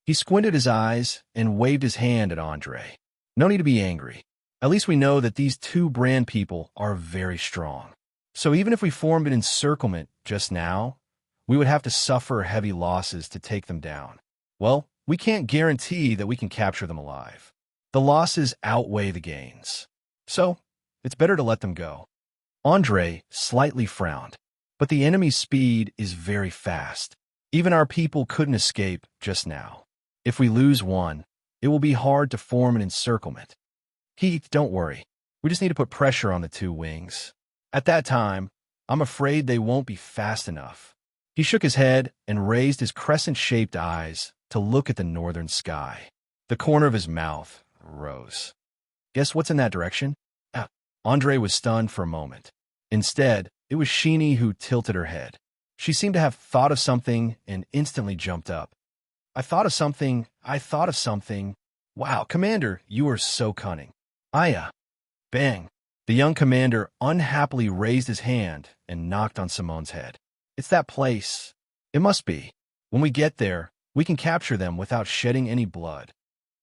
He squinted his eyes and waved his hand at Andre. No need to be angry. At least we know that these two brand people are very strong. So even if we formed an encirclement just now, we would have to suffer heavy losses to take them down. Well, we can't guarantee that we can capture them alive. The losses outweigh the gains. So, it's better to let them go. Andre slightly frowned. But the enemy's speed is very fast. Even our people couldn't escape just now. If we lose one, it will be hard to form an encirclement. Heath, don't worry. We just need to put pressure on the two wings. At that time, I'm afraid they won't be fast enough. He shook his head and raised his crescent-shaped eyes to look at the northern sky. The corner of his mouth rose. Guess what's in that direction? Andre was stunned for a moment. Instead, it was Sheeny who tilted her head. She seemed to have thought of something and instantly jumped up. I thought of something. Wow, Commander, you are so cunning. Bang. The young commander unhappily raised his hand and knocked on Simone's head. It's that place. It must be. When we get there, we can capture them without shedding any blood.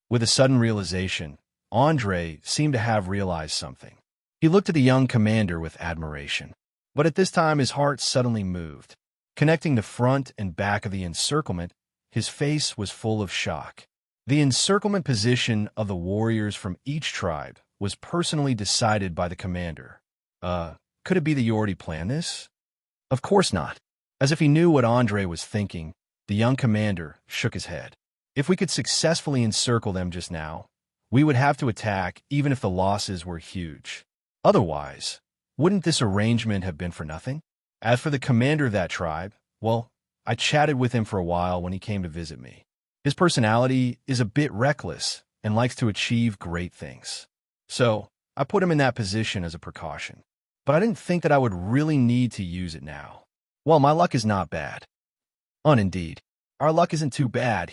With a sudden realization, Andre seemed to have realized something. He looked at the young commander with admiration. But at this time his heart suddenly moved. Connecting the front and back of the encirclement, his face was full of shock. The encirclement position of the warriors from each tribe was personally decided by the commander. Could it be that you already planned this? Of course not. As if he knew what Andre was thinking, the young commander shook his head. If we could successfully encircle them just now, we would have to attack even if the losses were huge. Otherwise, wouldn't this arrangement have been for nothing? As for the commander of that tribe, well, I chatted with him for a while when he came to visit me. His personality is a bit reckless and likes to achieve great things. So, I put him in that position as a precaution. But I didn't think that I would really need to use it now. Well, my luck is not bad. Indeed. Our luck isn't too bad.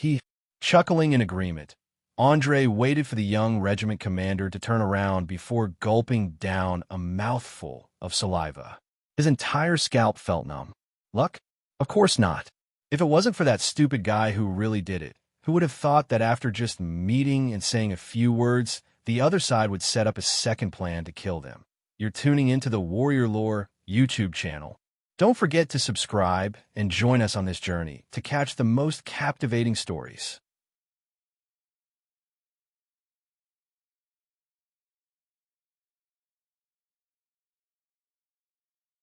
Chuckling in agreement, Andre waited for the young regiment commander to turn around before gulping down a mouthful of saliva. His entire scalp felt numb. Luck? Of course not. If it wasn't for that stupid guy who really did it, who would have thought that after just meeting and saying a few words, the other side would set up a second plan to kill them? You're tuning into the Warrior Lore YouTube channel. Don't forget to subscribe and join us on this journey to catch the most captivating stories.